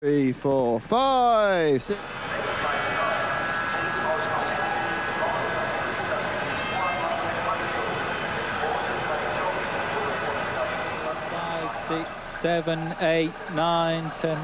3, 4, 5, 6. Six, 7, 8, 9, 10.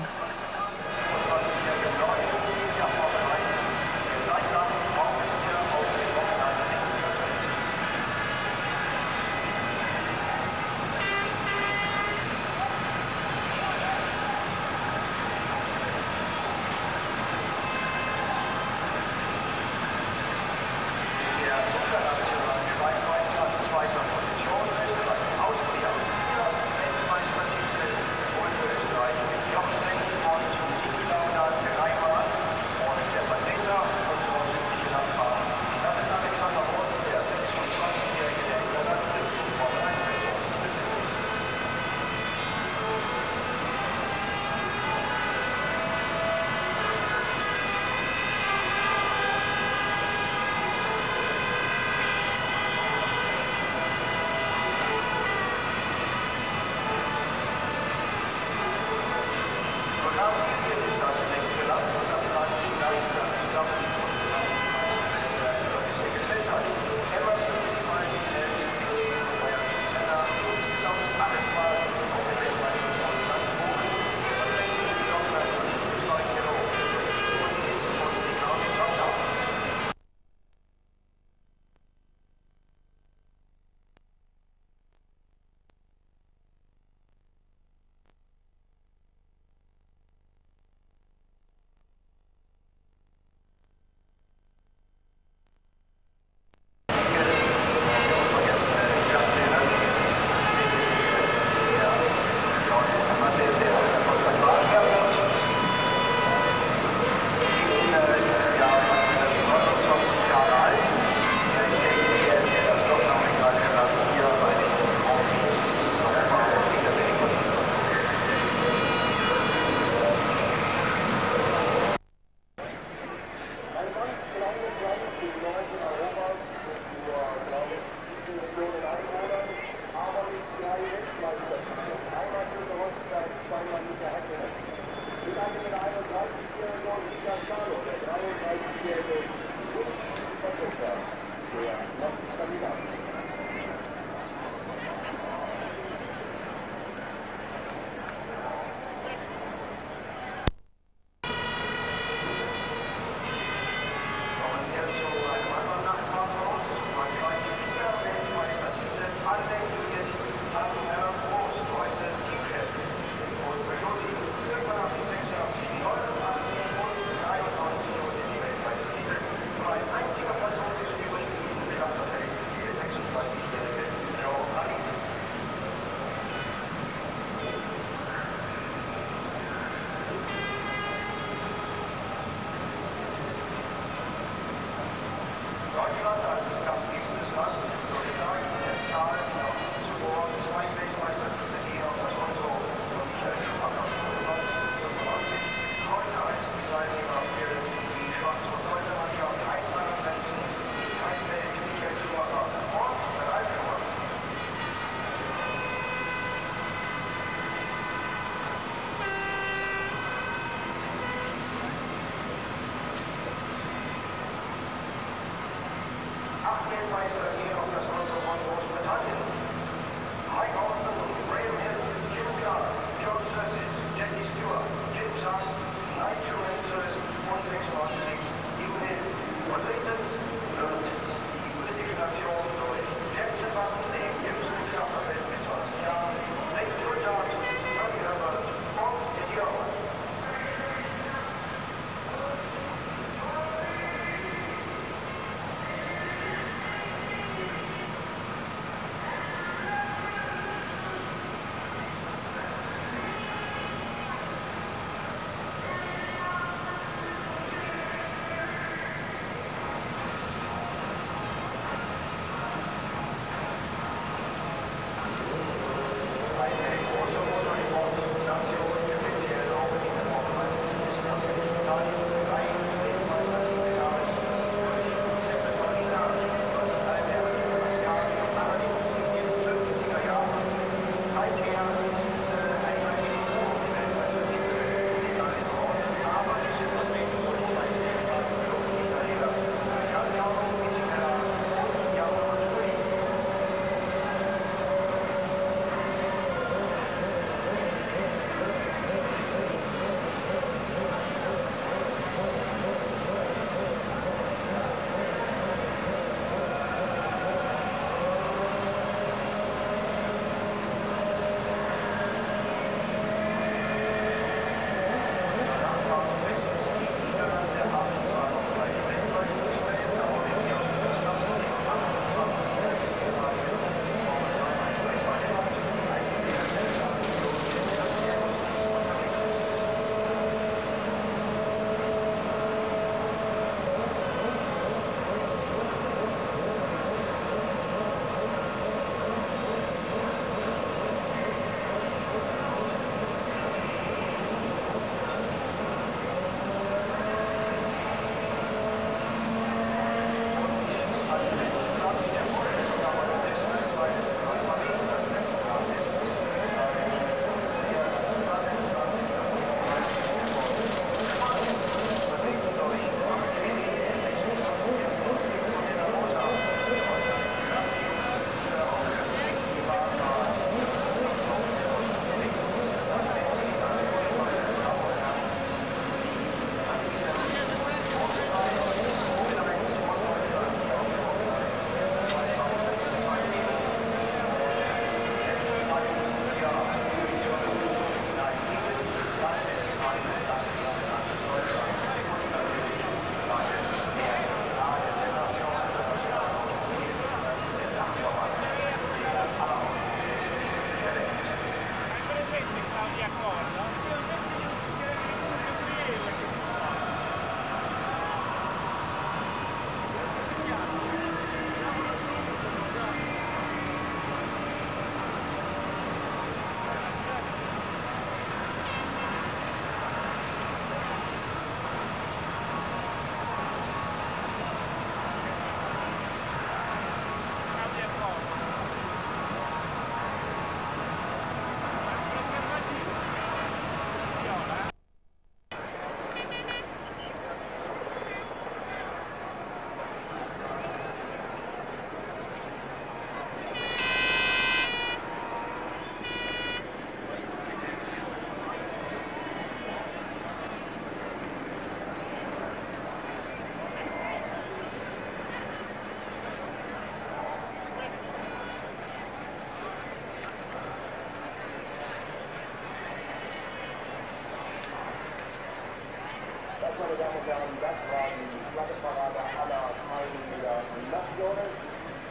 meine Damen und Herren, das war die Flaggenparade aller teilnehmender Nationen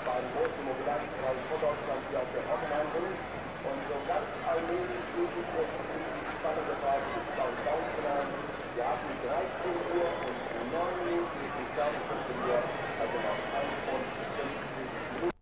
beim großen Mobilitätspreis von Deutschland hier auf der Hockenheim-Bund. Und so ganz allmählich geht es jetzt in die spannende Phase des Countdown hinein. Wir hatten 13 Uhr und 9 Minuten mit dem Startpunkt hier, also noch 51 Minuten.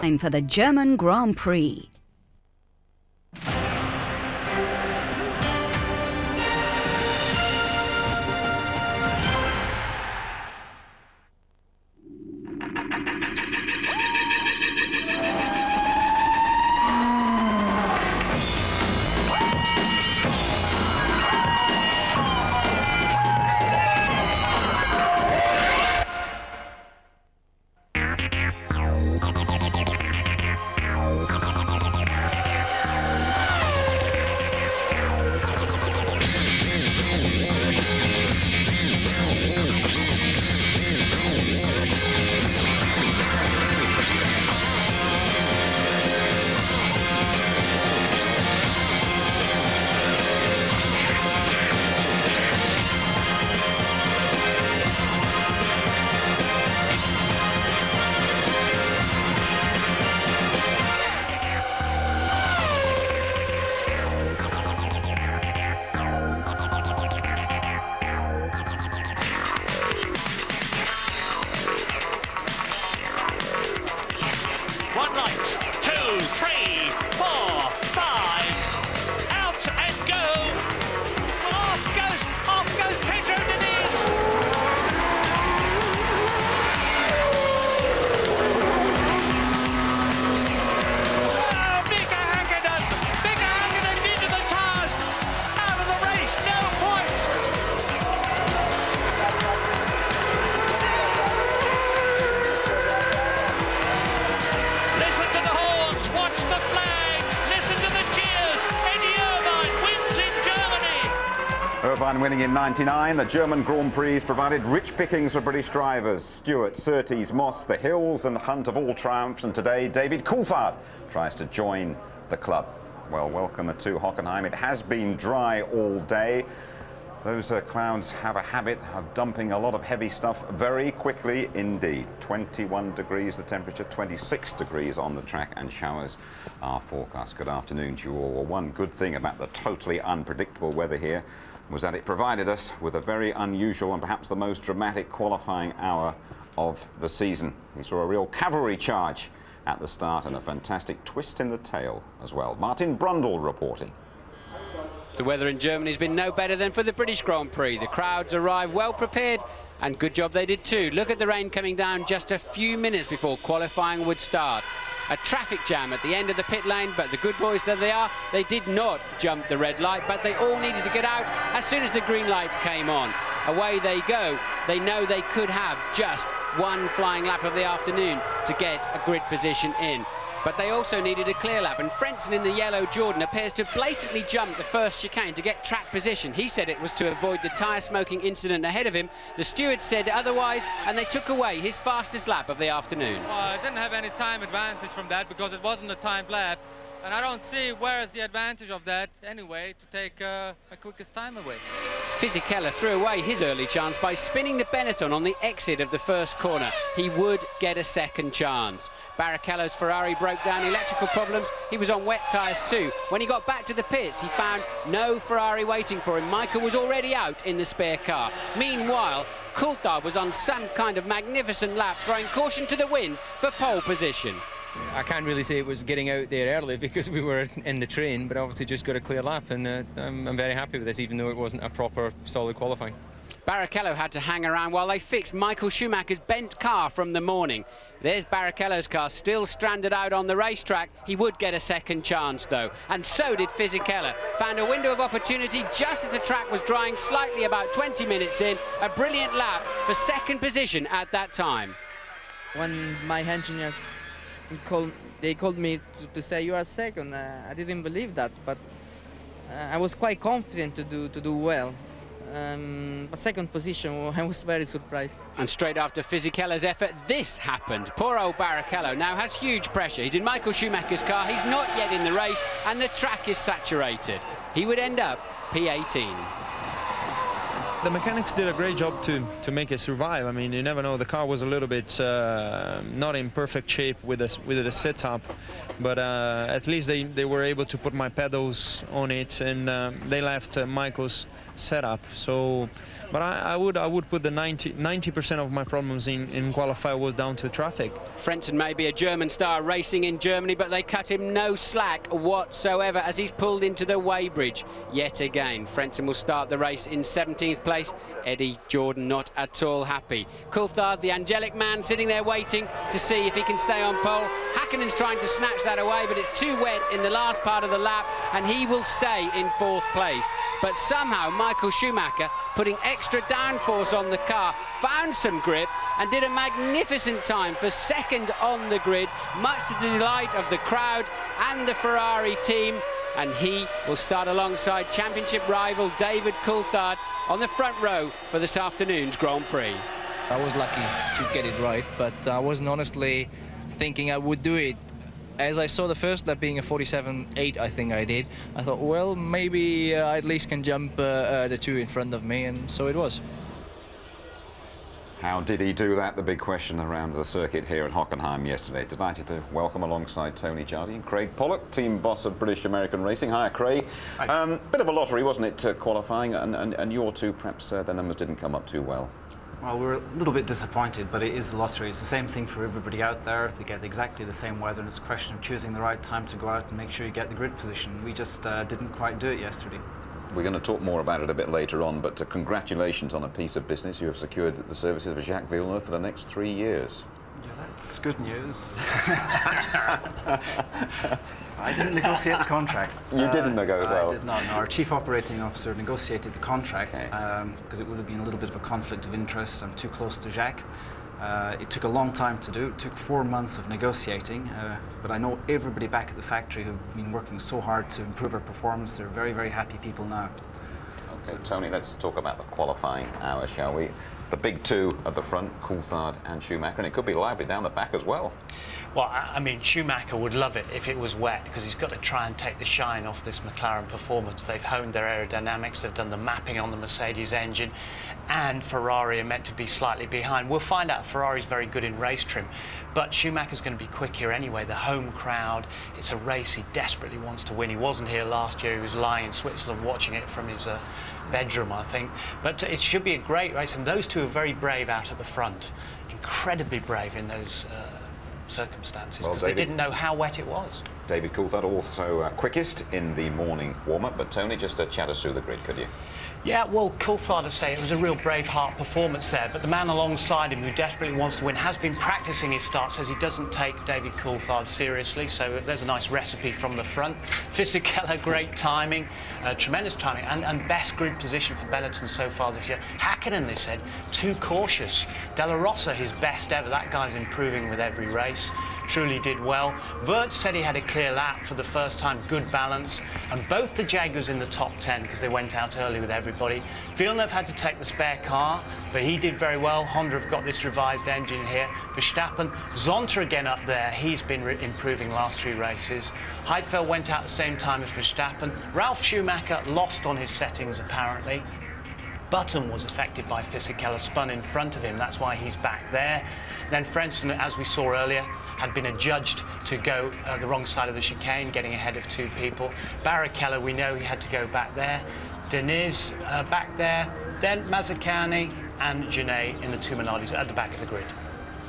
Time for the German Grand Prix. Irvine winning in '99, the German Grand Prix provided rich pickings for British drivers. Stewart, Surtees, Moss, the Hills and the Hunt of all triumphs, and today David Coulthard tries to join the club. Well, welcome to Hockenheim. It has been dry all day. Those clouds have a habit of dumping a lot of heavy stuff very quickly indeed. 21 degrees the temperature, 26 degrees on the track, and showers are forecast. Good afternoon to you all. Well, one good thing about the totally unpredictable weather here was that it provided us with a very unusual and perhaps the most dramatic qualifying hour of the season. We saw a real cavalry charge at the start and a fantastic twist in the tail as well. Martin Brundle reporting. The weather in Germany has been no better than for the British Grand Prix. The crowds arrived well prepared, and good job they did too. Look at the rain coming down just a few minutes before qualifying would start. A traffic jam at the end of the pit lane, but the good boys that they are, they did not jump the red light, but they all needed to get out as soon as the green light came on. Away they go. They know they could have just one flying lap of the afternoon to get a grid position in. But they also needed a clear lap, and Frentzen in the yellow Jordan appears to blatantly jump the first chicane to get track position. He said it was to avoid the tyre smoking incident ahead of him. The stewards said otherwise, and they took away his fastest lap of the afternoon. Well, I didn't have any time advantage from that because it wasn't a timed lap, and I don't see where is the advantage of that anyway to take my quickest time away. Fisichella threw away his early chance by spinning the Benetton on the exit of the first corner. He would get a second chance. Barrichello's Ferrari broke down electrical problems. He was on wet tyres too. When he got back to the pits, he found no Ferrari waiting for him. Michael was already out in the spare car. Meanwhile, Coulthard was on some kind of magnificent lap, throwing caution to the wind for pole position. I can't really say it was getting out there early because we were in the train, but obviously just got a clear lap, and I'm very happy with this, even though it wasn't a proper solid qualifying. Barrichello had to hang around while they fixed Michael Schumacher's bent car from the morning. There's Barrichello's car still stranded out on the racetrack. He would get a second chance though, and so did Fisichella. Found a window of opportunity just as the track was drying slightly about 20 minutes in. A brilliant lap for second position at that time. When my engineers they called me to say you are second, I didn't believe that, but I was quite confident to do well. A second position, I was very surprised. And straight after Fisichella's effort, this happened. Poor old Barrichello now has huge pressure. He's in Michael Schumacher's car, he's not yet in the race, and the track is saturated. He would end up P18. The mechanics did a great job to make it survive. I mean, you never know. The car was a little bit not in perfect shape with the setup, but at least they were able to put my pedals on it, and they left Michael's setup. So, but I would put the 90% of my problems in qualify was down to traffic. Frentzen may be a German star racing in Germany, but they cut him no slack whatsoever as he's pulled into the weighbridge yet again. Frentzen will start the race in 17th place. Eddie Jordan not at all happy. Coulthard, the angelic man, sitting there waiting to see if he can stay on pole. Hakkinen's trying to snatch that away, but it's too wet in the last part of the lap, and he will stay in 4th place. But somehow Michael Schumacher, putting extra downforce on the car, found some grip and did a magnificent time for 2nd on the grid, much to the delight of the crowd and the Ferrari team. And he will start alongside championship rival David Coulthard on the front row for this afternoon's Grand Prix. I was lucky to get it right, but I wasn't honestly thinking I would do it. As I saw the first lap being a 47.8, I think I did, I thought, well, maybe I at least can jump the two in front of me, and so it was. How did he do that? The big question around the circuit here at Hockenheim yesterday. Delighted to welcome alongside Tony Jardy and Craig Pollock, team boss of British American Racing. Hi, Craig. Hi. Bit of a lottery, wasn't it, qualifying, and your two, perhaps the numbers didn't come up too well. Well, we're a little bit disappointed, but it is a lottery. It's the same thing for everybody out there. They get exactly the same weather, and it's a question of choosing the right time to go out and make sure you get the grid position. We just didn't quite do it yesterday. We're going to talk more about it a bit later on, but congratulations on a piece of business. You have secured the services of Jacques Villeneuve for the next 3 years. Yeah, that's good news. I didn't negotiate the contract. You didn't negotiate? I did not. No, our chief operating officer negotiated the contract because it would have been a little bit of a conflict of interest. I'm too close to Jacques. It took a long time to do. It took 4 months of negotiating, but I know everybody back at the factory who've been working so hard to improve our performance. They're very, very happy people now. Okay, Tony, let's talk about the qualifying hour, shall we? The big two at the front, Coulthard and Schumacher, and it could be lively down the back as well. Well, I mean, Schumacher would love it if it was wet, because he's got to try and take the shine off this McLaren performance. They've honed their aerodynamics, they've done the mapping on the Mercedes engine, and Ferrari are meant to be slightly behind. We'll find out. Ferrari's very good in race trim, but Schumacher's going to be quick here anyway. The home crowd, it's a race he desperately wants to win. He wasn't here last year, he was lying in Switzerland watching it from his bedroom, I think. But it should be a great race, and those two are very brave out at the front. Incredibly brave in those circumstances, because they didn't know how wet it was. David Coulthard also quickest in the morning warm-up, but Tony, just chat us through the grid, could you? Yeah, well, Coulthard to say it was a real Braveheart performance there, but the man alongside him who desperately wants to win has been practicing his start, says he doesn't take David Coulthard seriously, so there's a nice recipe from the front. Fisichella, great timing, tremendous timing, and best grid position for Benetton so far this year. Hakkinen, they said, too cautious. Della Rosa, his best ever. That guy's improving with every race. Truly did well. Wirtz said he had a clear lap for the first time, good balance, and both the Jaguars in the top 10 because they went out early with everybody. Villeneuve had to take the spare car, but he did very well. Honda have got this revised engine here. Verstappen, Zonta again up there. He's been improving last 3 races. Heidfeld went out at the same time as Verstappen. Ralf Schumacher lost on his settings apparently. Button was affected by Fisichella, spun in front of him. That's why he's back there. Then Frentzen, as we saw earlier, had been adjudged to go the wrong side of the chicane, getting ahead of 2 people. Barrichello, we know he had to go back there. Deniz back there. Then Mazzacane and Genet in the 2 Minardis at the back of the grid.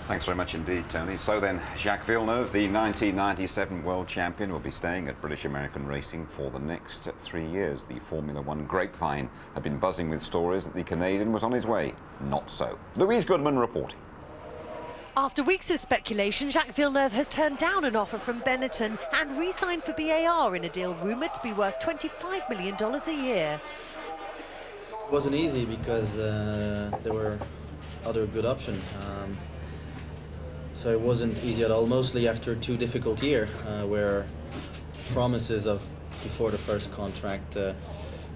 Thanks very much indeed, Tony. So then, Jacques Villeneuve, the 1997 world champion, will be staying at British American Racing for the next 3 years. The Formula One grapevine had been buzzing with stories that the Canadian was on his way. Not so. Louise Goodman reporting. After weeks of speculation, Jacques Villeneuve has turned down an offer from Benetton and re-signed for BAR in a deal rumoured to be worth $25 million a year. It wasn't easy because there were other good options. So it wasn't easy at all, mostly after 2 difficult years where promises of before the first contract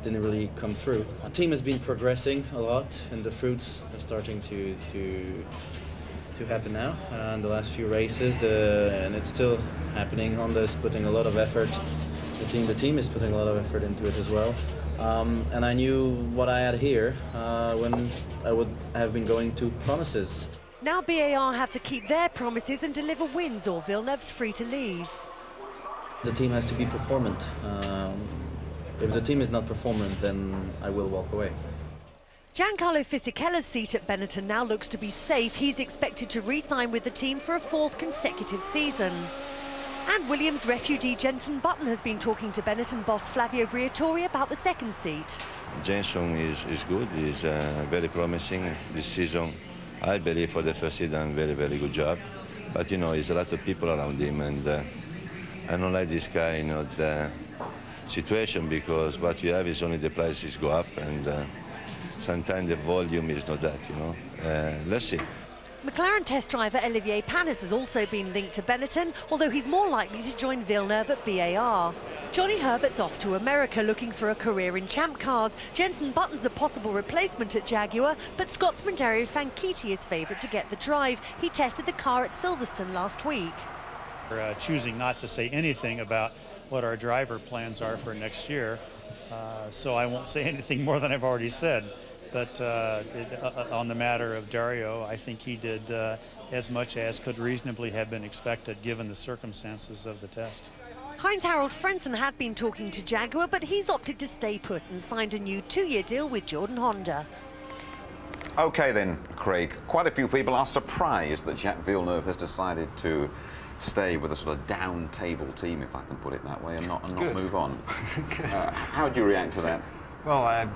didn't really come through. The team has been progressing a lot and the fruits are starting to happen now in the last few races, and it's still happening. Honda's putting a lot of effort. The team is putting a lot of effort into it as well. And I knew what I had here when I would have been going to promises. Now BAR have to keep their promises and deliver wins, or Villeneuve's free to leave. The team has to be performant. If the team is not performant, then I will walk away. Giancarlo Fisichella's seat at Benetton now looks to be safe. He's expected to re-sign with the team for a 4th consecutive season. And Williams refugee Jenson Button has been talking to Benetton boss Flavio Briatore about the 2nd seat. Jenson is good, he's very promising this season. I believe for the first seat done very good job. But you know, there's a lot of people around him, and I don't like this kind of situation, because what you have is only the prices go up, and sometimes the volume is not that, you know. Let's see. McLaren test driver Olivier Panis has also been linked to Benetton, although he's more likely to join Villeneuve at BAR. Johnny Herbert's off to America looking for a career in champ cars. Jenson Button's a possible replacement at Jaguar, but Scotsman Dario Fanchitti is favourite to get the drive. He tested the car at Silverstone last week. We're choosing not to say anything about what our driver plans are for next year, so I won't say anything more than I've already said. But on the matter of Dario, I think he did as much as could reasonably have been expected given the circumstances of the test. Heinz-Harald Frentzen had been talking to Jaguar, but he's opted to stay put and signed a new 2-year deal with Jordan Honda. OK then, Craig, quite a few people are surprised that Jacques Villeneuve has decided to stay with a sort of down-table team, if I can put it that way, and not move on. Good. How do you react to that? Well, I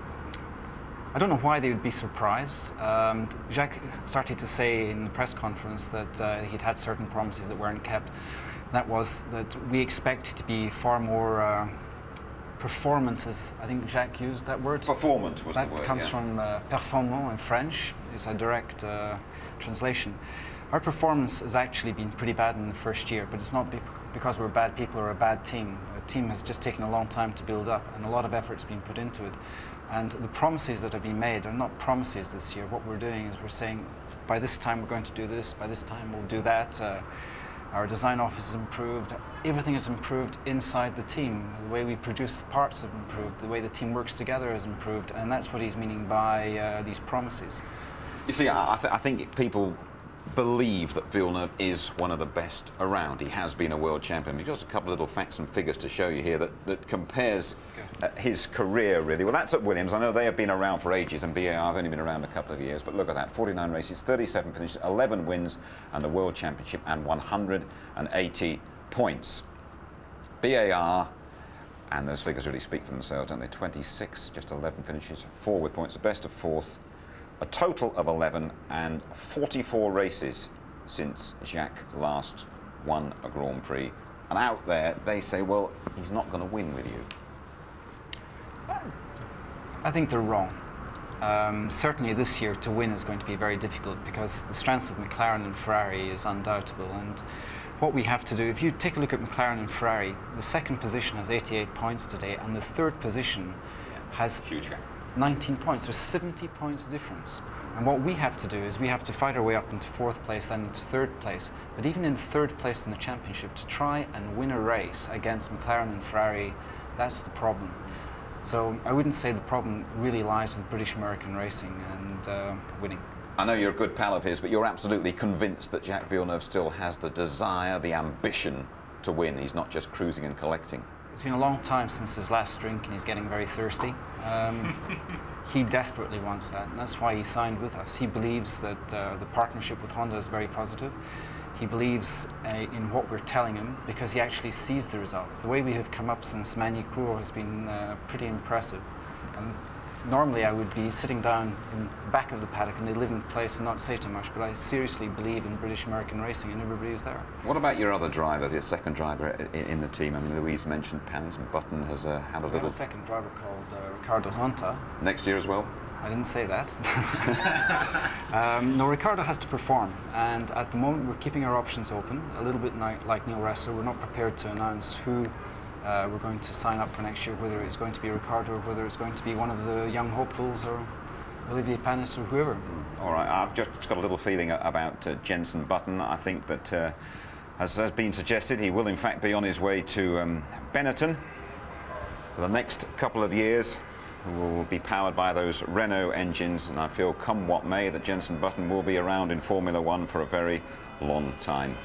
don't know why they would be surprised. Jacques started to say in the press conference that he'd had certain promises that weren't kept. That was that we expect to be far more performant, as I think Jacques used that word. Performant was the word, That comes yeah. from performant in French. It's a direct translation. Our performance has actually been pretty bad in the first year, but it's not because we're bad people or a bad team. The team has just taken a long time to build up, and a lot of effort's been put into it. And the promises that have been made are not promises this year. What we're doing is we're saying, by this time we're going to do this, by this time we'll do that. Our design office has improved. Everything has improved inside the team. The way we produce the parts have improved. The way the team works together has improved. And that's what he's meaning by these promises. You see, I think people believe that Villeneuve is one of the best around. He has been a world champion. We've got a couple of little facts and figures to show you here that compares his career, really. Well, that's at Williams. I know they have been around for ages, and BAR have only been around a couple of years, but look at that. 49 races, 37 finishes, 11 wins, and the World Championship, and 180 points. BAR, and those figures really speak for themselves, don't they? 26, just 11 finishes, 4 with points, the best of 4th, a total of 11 and 44 races since Jacques last won a Grand Prix. And out there, they say, well, he's not going to win with you. I think they're wrong. Certainly this year to win is going to be very difficult because the strength of McLaren and Ferrari is undoubtable. And what we have to do, if you take a look at McLaren and Ferrari, the 2nd position has 88 points today, and the 3rd position has huge gap. 19 points. There's 70 points difference. And what we have to do is we have to fight our way up into 4th place, then into 3rd place. But even in 3rd place in the championship, to try and win a race against McLaren and Ferrari, that's the problem. So I wouldn't say the problem really lies with British American racing and winning. I know you're a good pal of his, but you're absolutely convinced that Jacques Villeneuve still has the desire, the ambition to win. He's not just cruising and collecting. It's been a long time since his last drink and he's getting very thirsty. He desperately wants that, and that's why he signed with us. He believes that the partnership with Honda is very positive. He believes in what we're telling him because he actually sees the results. The way we have come up since Magny-Cours has been pretty impressive. Normally I would be sitting down in the back of the paddock in the 11th place and not say too much, but I seriously believe in British American racing and everybody is there. What about your other driver, the 2nd driver in the team? I mean, Louise mentioned Panis, and Button has had a little... a 2nd driver called Ricardo Zonta. Next year as well? I didn't say that. No, Ricardo has to perform, and at the moment we're keeping our options open, a little bit like Neil Ressler. We're not prepared to announce who we're going to sign up for next year, whether it's going to be Ricardo or whether it's going to be one of the young hopefuls or Olivier Panis or whoever. All right, I've just got a little feeling about Jenson Button. I think that, as has been suggested, he will in fact be on his way to Benetton for the next couple of years. will be powered by those Renault engines, and I feel come what may that Jenson Button will be around in Formula One for a very long time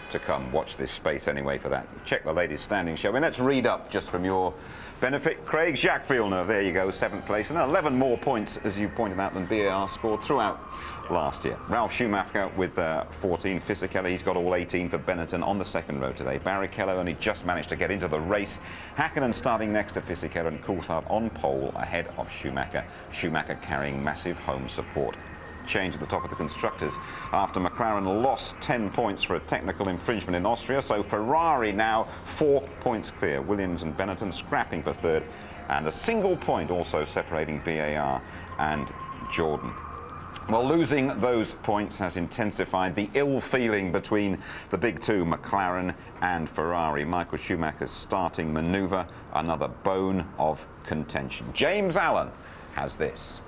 to come. Watch this space anyway for that. Check the latest standing, shall we? Let's read up just from your benefit. Craig, Jacques Villeneuve, there you go, 7th place, and 11 more points, as you pointed out, than BAR scored throughout last year. Ralf Schumacher with 14, Fisichella, he's got all 18 for Benetton on the second row today. Barrichello only just managed to get into the race. Hakkinen starting next to Fisichella, and Coulthard on pole ahead of Schumacher. Schumacher carrying massive home support. Change at the top of the constructors after McLaren lost 10 points for a technical infringement in Austria, so Ferrari now 4 points clear. Williams and Benetton scrapping for third, and a single point also separating BAR and Jordan. Well, losing those points has intensified the ill feeling between the big two, McLaren and Ferrari. Michael Schumacher's starting manoeuvre, another bone of contention. James Allen has this.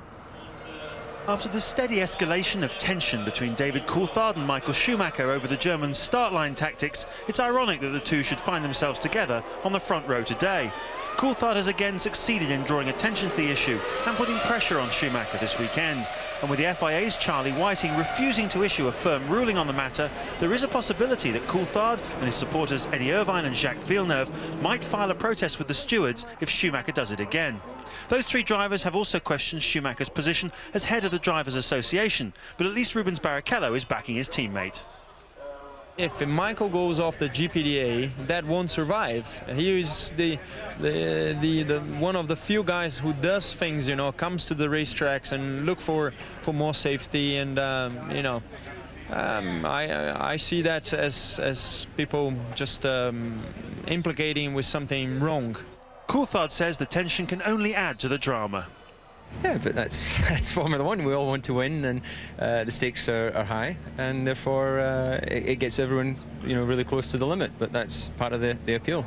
After the steady escalation of tension between David Coulthard and Michael Schumacher over the German start-line tactics, it's ironic that the two should find themselves together on the front row today. Coulthard has again succeeded in drawing attention to the issue and putting pressure on Schumacher this weekend. And with the FIA's Charlie Whiting refusing to issue a firm ruling on the matter, there is a possibility that Coulthard and his supporters Eddie Irvine and Jacques Villeneuve might file a protest with the stewards if Schumacher does it again. Those three drivers have also questioned Schumacher's position as head of the Drivers' Association, but at least Rubens Barrichello is backing his teammate. If Michael goes off the GPDA, that won't survive. He is the one of the few guys who does things, you know, comes to the racetracks and look for more safety, and you know, I see that as people just implicating with something wrong. Coulthard says the tension can only add to the drama. Yeah, but that's Formula One. We all want to win, and the stakes are high, and therefore it gets everyone, you know, really close to the limit. But that's part of the appeal.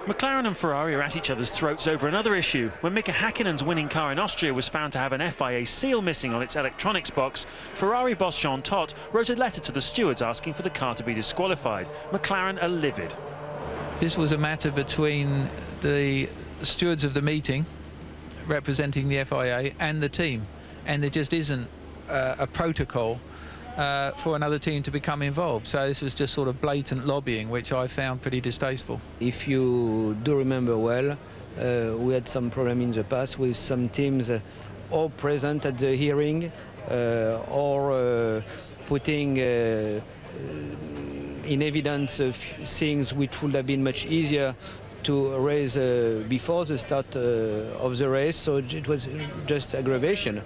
McLaren and Ferrari are at each other's throats over another issue. When Mika Häkkinen's winning car in Austria was found to have an FIA seal missing on its electronics box, Ferrari boss Jean Todt wrote a letter to the stewards asking for the car to be disqualified. McLaren are livid. This was a matter between the stewards of the meeting representing the FIA and the team, and there just isn't a protocol for another team to become involved. So this was just sort of blatant lobbying, which I found pretty distasteful. If you do remember well, we had some problem in the past with some teams all present at the hearing or putting in evidence things which would have been much easier to raise before the start of the race, so it was just aggravation.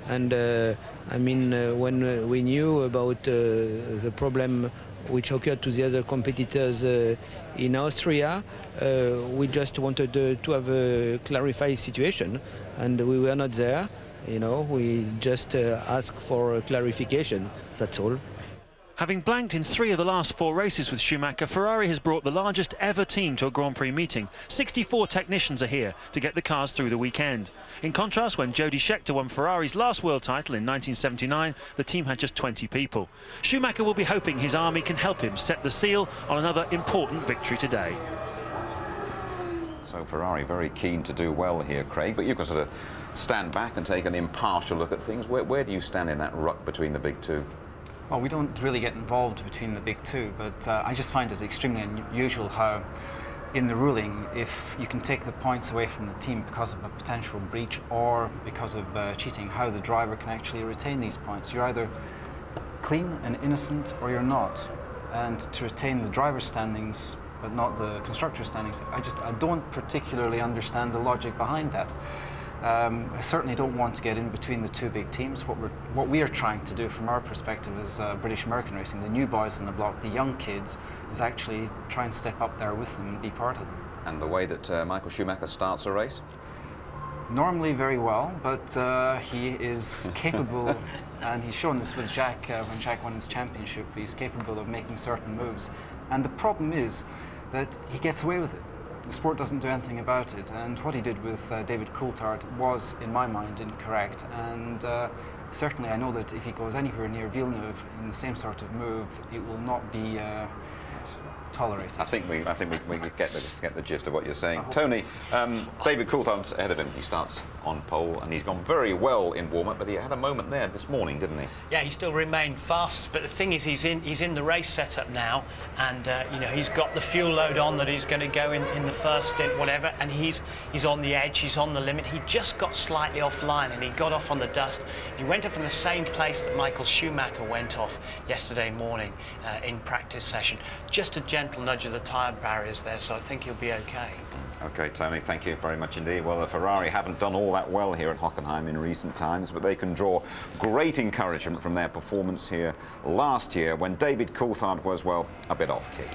And I mean, when we knew about the problem which occurred to the other competitors in Austria, we just wanted to have a clarified situation, and we were not there. You know, we just asked for clarification, that's all. Having blanked in 3 of the last 4 races with Schumacher, Ferrari has brought the largest ever team to a Grand Prix meeting. 64 technicians are here to get the cars through the weekend. In contrast, when Jody Scheckter won Ferrari's last world title in 1979, the team had just 20 people. Schumacher will be hoping his army can help him set the seal on another important victory today. So Ferrari very keen to do well here, Craig, but you've got to sort of stand back and take an impartial look at things. Where do you stand in that ruck between the big two? Well, we don't really get involved between the big two, but I just find it extremely unusual how, in the ruling, if you can take the points away from the team because of a potential breach or because of cheating, how the driver can actually retain these points. You're either clean and innocent or you're not. And to retain the driver's standings but not the constructor's standings, I don't particularly understand the logic behind that. I certainly don't want to get in between the two big teams. What we are trying to do from our perspective as British American Racing, the new boys on the block, the young kids, is actually try and step up there with them and be part of them. And the way that Michael Schumacher starts a race? Normally very well, but he is capable, and he's shown this with Jacques when Jacques won his championship. He's capable of making certain moves. And the problem is that he gets away with it. The sport doesn't do anything about it, and what he did with David Coulthard was, in my mind, incorrect. And certainly I know that if he goes anywhere near Villeneuve in the same sort of move, it will not be tolerate it. I think we get the gist of what you're saying. Tony, David Coulthard's ahead of him. He starts on pole, and he's gone very well in warm-up, but he had a moment there this morning, didn't he? Yeah, he still remained fastest, but the thing is, he's in the race setup now, and you know, he's got the fuel load on that he's going to go in the first stint, whatever, and he's on the edge, he's on the limit. He just got slightly offline, and he got off on the dust. He went off in the same place that Michael Schumacher went off yesterday morning in practice session. Just a gentle nudge of the tyre barriers there, so I think he'll be okay. OK, Tony, thank you very much indeed. Well, the Ferrari haven't done all that well here at Hockenheim in recent times, but they can draw great encouragement from their performance here last year when David Coulthard was, well, a bit off-key.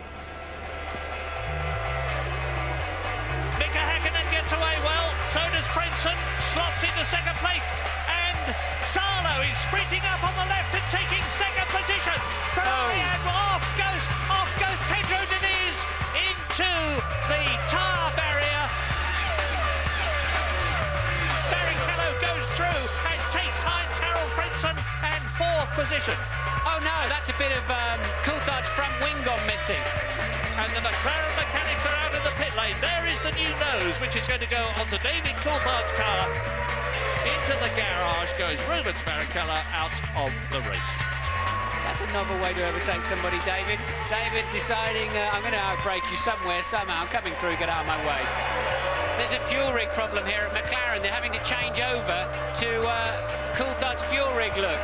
Mika Häkkinen gets away well, so does Frentzen, slots into second place, and Salo is sprinting up on the left and taking second position. Ferrari, and off goes Pedro Diniz into the tyre barrier. Barrichello goes through and takes Heinz-Harald Frentzen and fourth position. Oh no, that's a bit of Coulthard's front wing gone missing. And the McLaren mechanics are out of the pit lane. There is the new nose, which is going to go onto David Coulthard's car. Into the garage goes Rubens Barrichello out of the race. That's a novel way to overtake somebody, David. David deciding, I'm going to outbrake you somewhere, somehow. I'm coming through, get out of my way. There's a fuel rig problem here at McLaren. They're having to change over to Coulthard's fuel rig, look.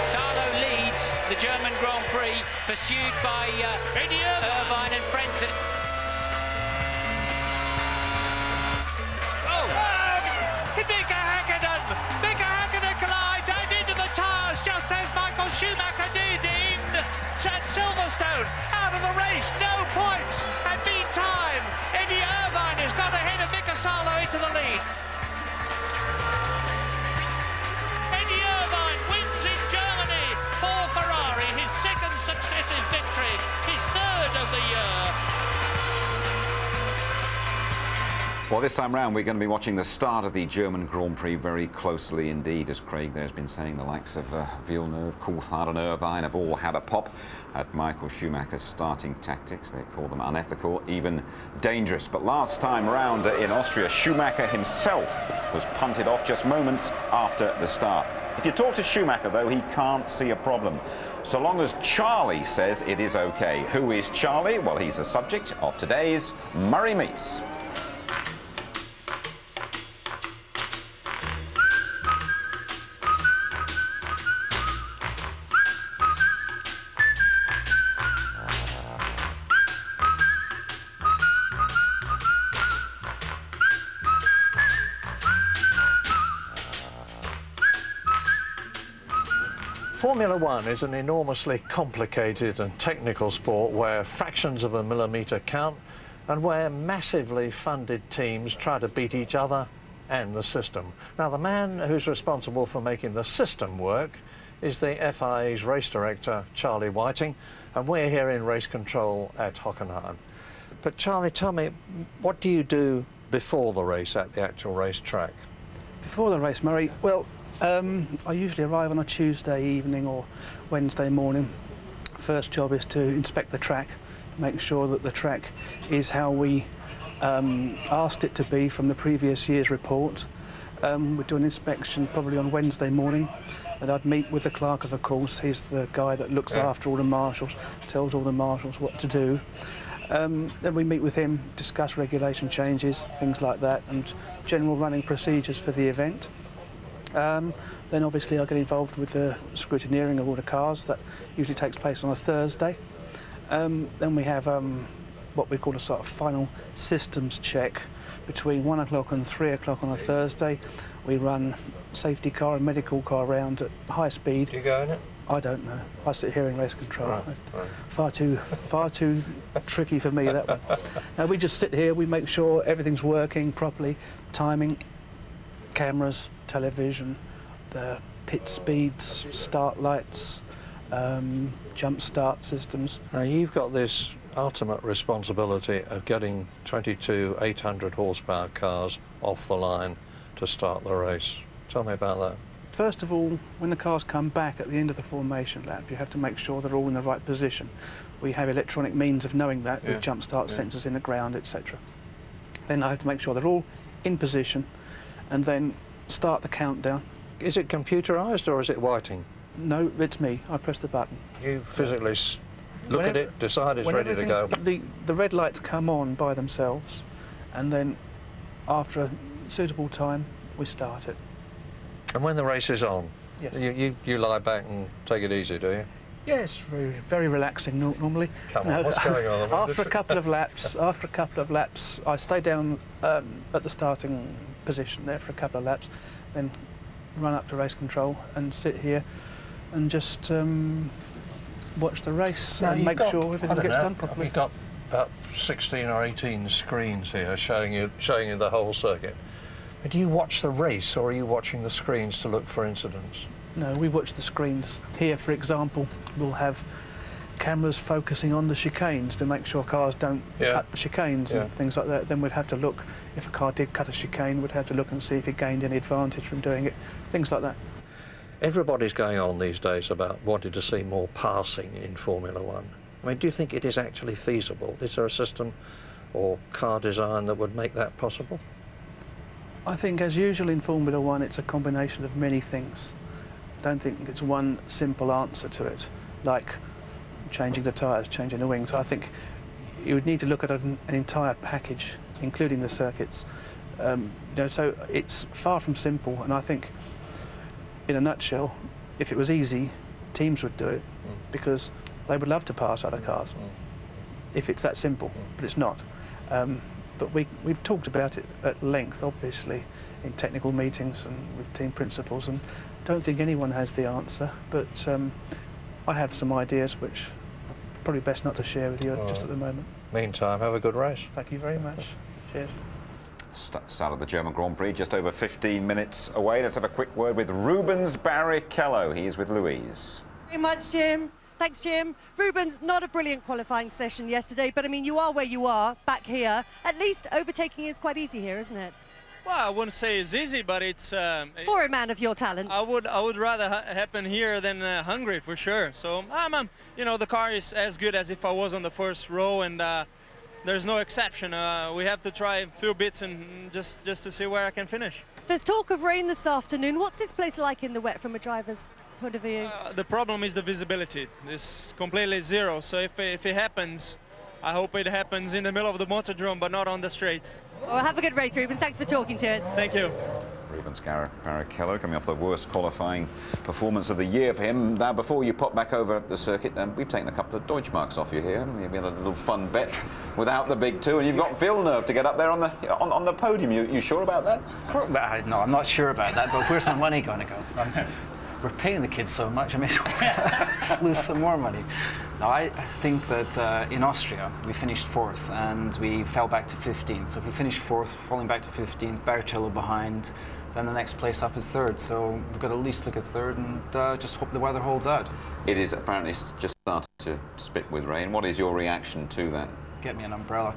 Salo leads the German Grand Prix, pursued by Irvine and Frentzen. Mika Häkkinen collides and into the tyres just as Michael Schumacher did at Silverstone. Out of the race, no points. And meantime, Eddie Irvine has got ahead of Mika Salo into the lead. Eddie Irvine wins in Germany for Ferrari, his second successive victory, his third of the year. Well, this time round, we're going to be watching the start of the German Grand Prix very closely indeed. As Craig there has been saying, the likes of Villeneuve, Coulthard and Irvine have all had a pop at Michael Schumacher's starting tactics. They call them unethical, even dangerous. But last time round in Austria, Schumacher himself was punted off just moments after the start. If you talk to Schumacher, though, he can't see a problem, so long as Charlie says it is OK. Who is Charlie? Well, he's the subject of today's Murray Meets. Formula One is an enormously complicated and technical sport where fractions of a millimetre count and where massively funded teams try to beat each other and the system. Now, the man who's responsible for making the system work is the FIA's race director, Charlie Whiting, and we're here in race control at Hockenheim. But Charlie, tell me, what do you do before the race at the actual racetrack? Before the race, Murray, well, I usually arrive on a Tuesday evening or Wednesday morning. First job is to inspect the track, make sure that the track is how we asked it to be from the previous year's report. We do an inspection probably on Wednesday morning, and I'd meet with the clerk of the course. He's the guy that looks after all the marshals, tells all the marshals what to do. Then we meet with him, discuss regulation changes, things like that, and general running procedures for the event. Then obviously I get involved with the scrutineering of all the cars. That usually takes place on a Thursday. Then we have what we call a sort of final systems check between 1 o'clock and 3 o'clock on a Thursday. We run safety car and medical car around at high speed. Do you go in it? I don't know. I sit here in race control. Right. Far too tricky for me, that one. Now we just sit here, we make sure everything's working properly, timing, cameras, television, the pit speeds, start lights, jump start systems. Now you've got this ultimate responsibility of getting 22 800 horsepower cars off the line to start the race. Tell me about that. first of all, when the cars come back at the end of the formation lap, you have to make sure they're all in the right position. We have electronic means of knowing that with jump start sensors in the ground, etc. Then I have to make sure they're all in position and then start the countdown. Is it computerised or is it whiting? No, it's me. I press the button. You physically look at it, decide it's ready to go. The red lights come on by themselves, and then after a suitable time, we start it. And when the race is on, yes. you lie back and take it easy, do you? Yes, very relaxing normally. Come on, what's going on? After a couple of laps, I stay down at the starting position there for a couple of laps, then run up to race control and sit here and just watch the race and make sure everything gets done properly. You've got about 16 or 18 screens here showing you the whole circuit. And do you watch the race or are you watching the screens to look for incidents? No, we watch the screens. Here, for example, we'll have cameras focusing on the chicanes to make sure cars don't cut the chicanes and things like that. Then we'd have to look, if a car did cut a chicane, we'd have to look and see if it gained any advantage from doing it, things like that. Everybody's going on these days about wanting to see more passing in Formula One. I mean, do you think it is actually feasible? Is there a system or car design that would make that possible? I think, as usual in Formula One, it's a combination of many things. I don't think it's one simple answer to it, like changing the tyres, changing the wings. I think you would need to look at an entire package, including the circuits. So it's far from simple, and I think, in a nutshell, if it was easy, teams would do it because they would love to pass other cars. If it's that simple, but it's not. But we've talked about it at length, obviously, in technical meetings and with team principals, and don't think anyone has the answer. But I have some ideas which are probably best not to share with you just at the moment. Meantime, have a good race. Thank you very much. Cheers. Start of the German Grand Prix, just over 15 minutes away. Let's have a quick word with Rubens Barrichello. He's with Louise. Very much, Jim. Thanks, Jim. Rubens, not a brilliant qualifying session yesterday, but I mean, you are where you are, back here. At least overtaking is quite easy here, isn't it? Well, I wouldn't say it's easy, but it's... for a man of your talent. I would rather happen here than Hungary, for sure. So, you know, the car is as good as if I was on the first row, and there's no exception. We have to try a few bits and just to see where I can finish. There's talk of rain this afternoon. What's this place like in the wet from a driver's point of view? The problem is the visibility. It's completely zero. So if it happens, I hope it happens in the middle of the motordrome, but not on the straights. Well, have a good race, Rubens. Thanks for talking to us. Thank you. Rubens Barrichello coming off the worst qualifying performance of the year for him. Now, before you pop back over the circuit, we've taken a couple of Deutschmarks off you here. You've been a little fun bet without the big two, and you've got Villeneuve to get up there on the podium. You sure about that? No, I'm not sure about that, but where's my money going to go? We're paying the kids so much, I may as well lose some more money. Now, I think that in Austria, we finished 4th and we fell back to 15th. So if we finish 4th, falling back to 15th, Barrichello behind, then the next place up is 3rd. So we've got to at least look at 3rd and just hope the weather holds out. It is apparently just started to spit with rain. What is your reaction to that? Get me an umbrella.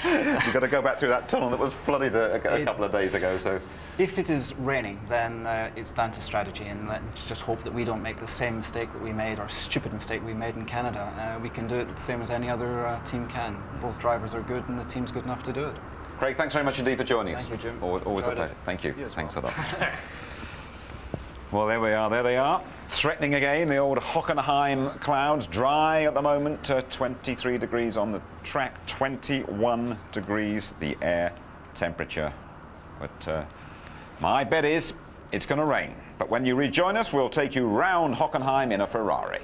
You've got to go back through that tunnel that was flooded a couple of days ago. So, if it is raining, then it's down to strategy, and let's just hope that we don't make the same mistake that we made, or stupid mistake we made in Canada. We can do it the same as any other team can. Both drivers are good, and the team's good enough to do it. Craig, thanks very much indeed for joining us. Thank you, Jim. Always a pleasure. Thank you. Thanks a lot. Well, there we are. There they are. Threatening again, the old Hockenheim clouds. Dry at the moment, 23 degrees on the track, 21 degrees the air temperature. But my bet is it's going to rain. But when you rejoin us, we'll take you round Hockenheim in a Ferrari.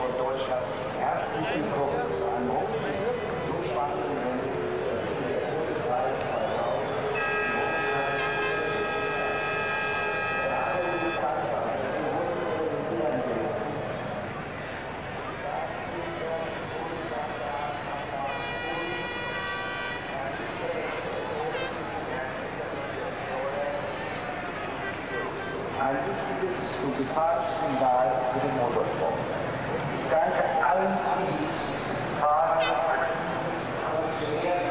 von Wichtiges und sympathisches Signal für den Motorsport. Ich danke allen Teams, Fahrern, Funktionären,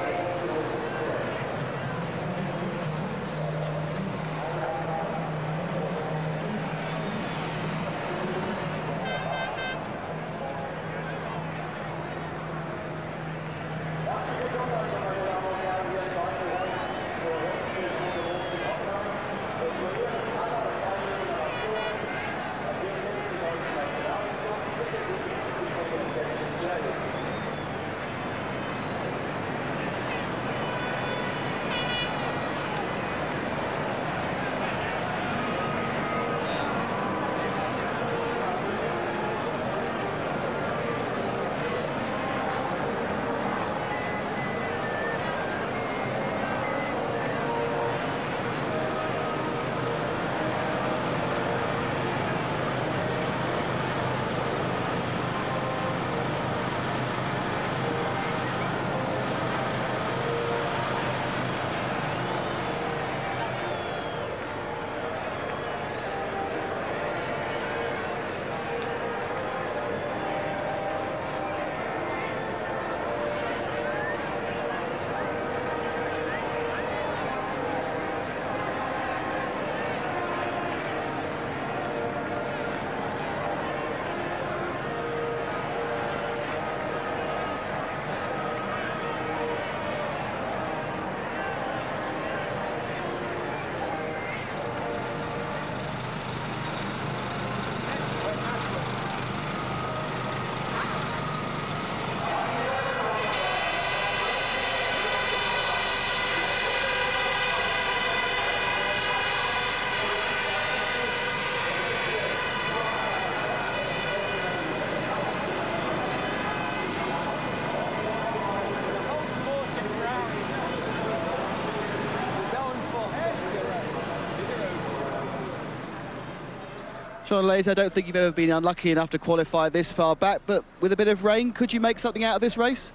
Sean Lays, I don't think you've ever been unlucky enough to qualify this far back, but with a bit of rain, could you make something out of this race?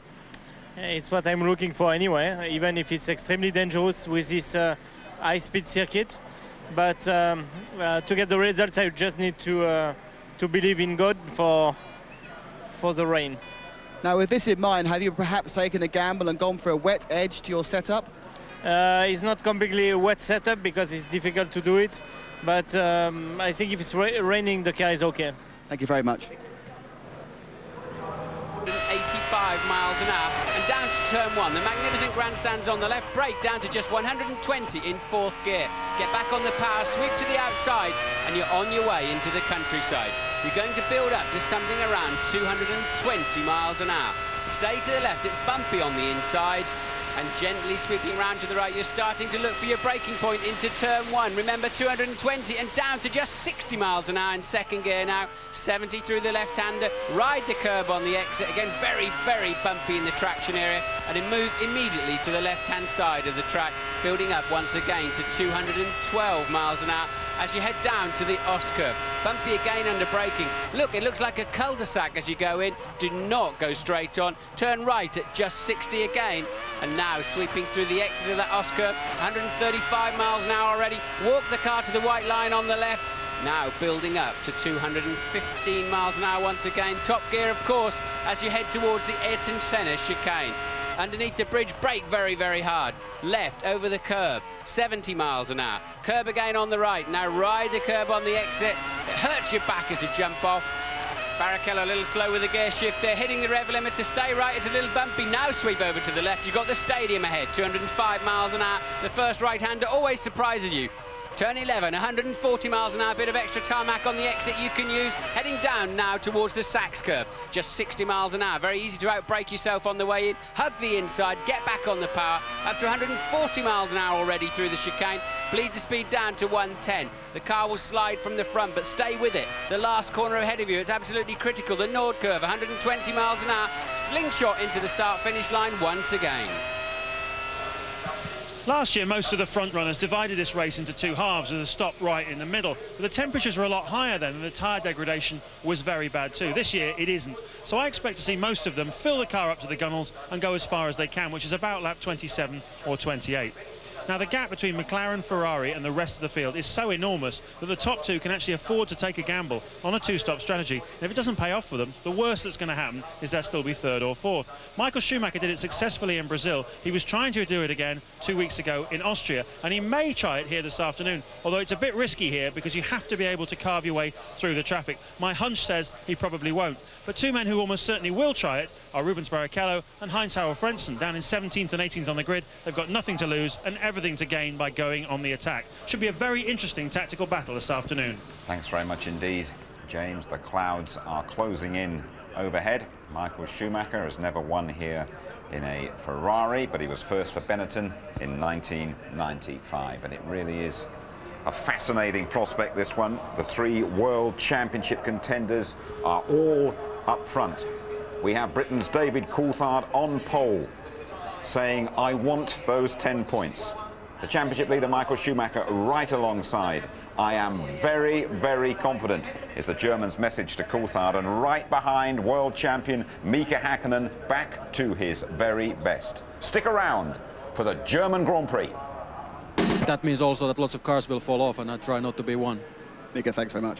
It's what I'm looking for anyway, even if it's extremely dangerous with this high-speed circuit. But to get the results, I just need to believe in God for the rain. Now, with this in mind, have you perhaps taken a gamble and gone for a wet edge to your setup? It's not completely a wet setup because it's difficult to do it. But I think if it's raining, the car is okay. Thank you very much. 85 miles an hour and down to turn one. The magnificent grandstands on the left, brake down to just 120 in fourth gear. Get back on the power, sweep to the outside, and you're on your way into the countryside. You're going to build up to something around 220 miles an hour. Stay to the left, it's bumpy on the inside. And gently sweeping round to the right, you're starting to look for your braking point into turn one. Remember, 220 and down to just 60 miles an hour in second gear now. 70 through the left-hander. Ride the curb on the exit. Again, very, very bumpy in the traction area. And then move immediately to the left-hand side of the track, building up once again to 212 miles an hour as you head down to the Ost curve. Bumpy again under braking. Look, it looks like a cul-de-sac as you go in. Do not go straight on. Turn right at just 60 again. And now sweeping through the exit of that Ost curve, 135 miles an hour already. Walk the car to the white line on the left. Now building up to 215 miles an hour once again. Top gear, of course, as you head towards the Ayrton Senna chicane. Underneath the bridge, brake very, very hard. Left over the curb, 70 miles an hour. Curb again on the right. Now ride the curb on the exit. It hurts your back as you jump off. Barrichello a little slow with the gear shift there, hitting the rev limiter. Stay right, it's a little bumpy. Now sweep over to the left. You've got the stadium ahead, 205 miles an hour. The first right-hander always surprises you. Turn 11, 140 miles an hour, bit of extra tarmac on the exit you can use. Heading down now towards the Sachs curve, just 60 miles an hour. Very easy to outbrake yourself on the way in. Hug the inside, get back on the power. Up to 140 miles an hour already through the chicane. Bleed the speed down to 110. The car will slide from the front, but stay with it. The last corner ahead of you, it's absolutely critical. The Nord curve, 120 miles an hour. Slingshot into the start-finish line once again. Last year, most of the front runners divided this race into two halves with a stop right in the middle. But the temperatures were a lot higher then, and the tyre degradation was very bad too. This year, it isn't. So I expect to see most of them fill the car up to the gunnels and go as far as they can, which is about lap 27 or 28. Now, the gap between McLaren, Ferrari and the rest of the field is so enormous that the top two can actually afford to take a gamble on a two-stop strategy. And if it doesn't pay off for them, the worst that's going to happen is they'll still be third or fourth. Michael Schumacher did it successfully in Brazil. He was trying to do it again 2 weeks ago in Austria, and he may try it here this afternoon, although it's a bit risky here because you have to be able to carve your way through the traffic. My hunch says he probably won't. But two men who almost certainly will try it are Rubens Barrichello and Heinz-Harald Frentzen, down in 17th and 18th on the grid. They've got nothing to lose and everything to gain by going on the attack. Should be a very interesting tactical battle this afternoon. Thanks very much indeed, James. The clouds are closing in overhead. Michael Schumacher has never won here in a Ferrari, but he was first for Benetton in 1995, and it really is a fascinating prospect, this one. The three World Championship contenders are all up front. We have Britain's David Coulthard on pole, saying, I want those 10 points. The championship leader, Michael Schumacher, right alongside. I am very, very confident, is the German's message to Coulthard, and right behind world champion Mika Häkkinen, back to his very best. Stick around for the German Grand Prix. That means also that lots of cars will fall off, and I try not to be one. Mika, thanks very much.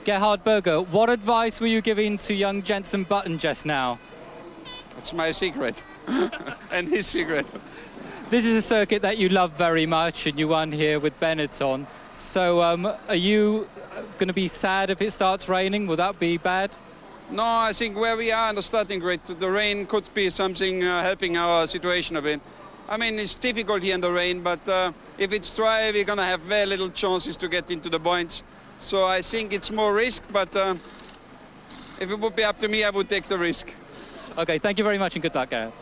Gerhard Berger, what advice were you giving to young Jenson Button just now? It's my secret and his secret. This is a circuit that you love very much and you won here with Benetton. So are you going to be sad if it starts raining? Will that be bad? No, I think where we are in the starting grid, the rain could be something helping our situation a bit. I mean, it's difficult here in the rain, but if it's dry, we're going to have very little chances to get into the points. So I think it's more risk, but if it would be up to me, I would take the risk. Okay, thank you very much and good luck, Gareth.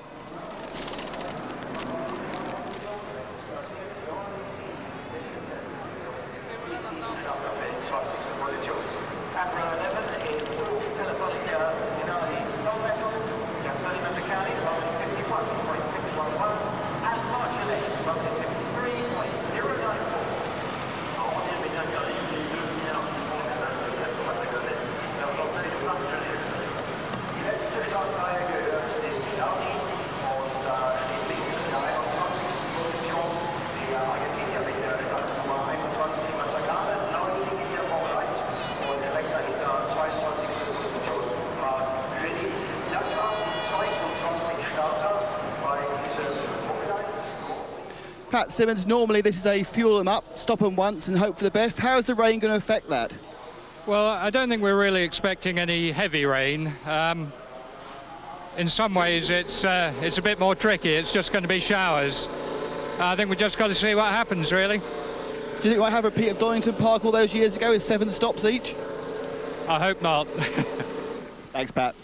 Pat Simmons, normally this is a fuel them up, stop them once and hope for the best. How is the rain going to affect that? Well, I don't think we're really expecting any heavy rain. In some ways, it's a bit more tricky. It's just going to be showers. I think we've just got to see what happens, really. Do you think we'll have a repeat of Donington Park all those years ago with 7 stops each? I hope not. Thanks, Pat.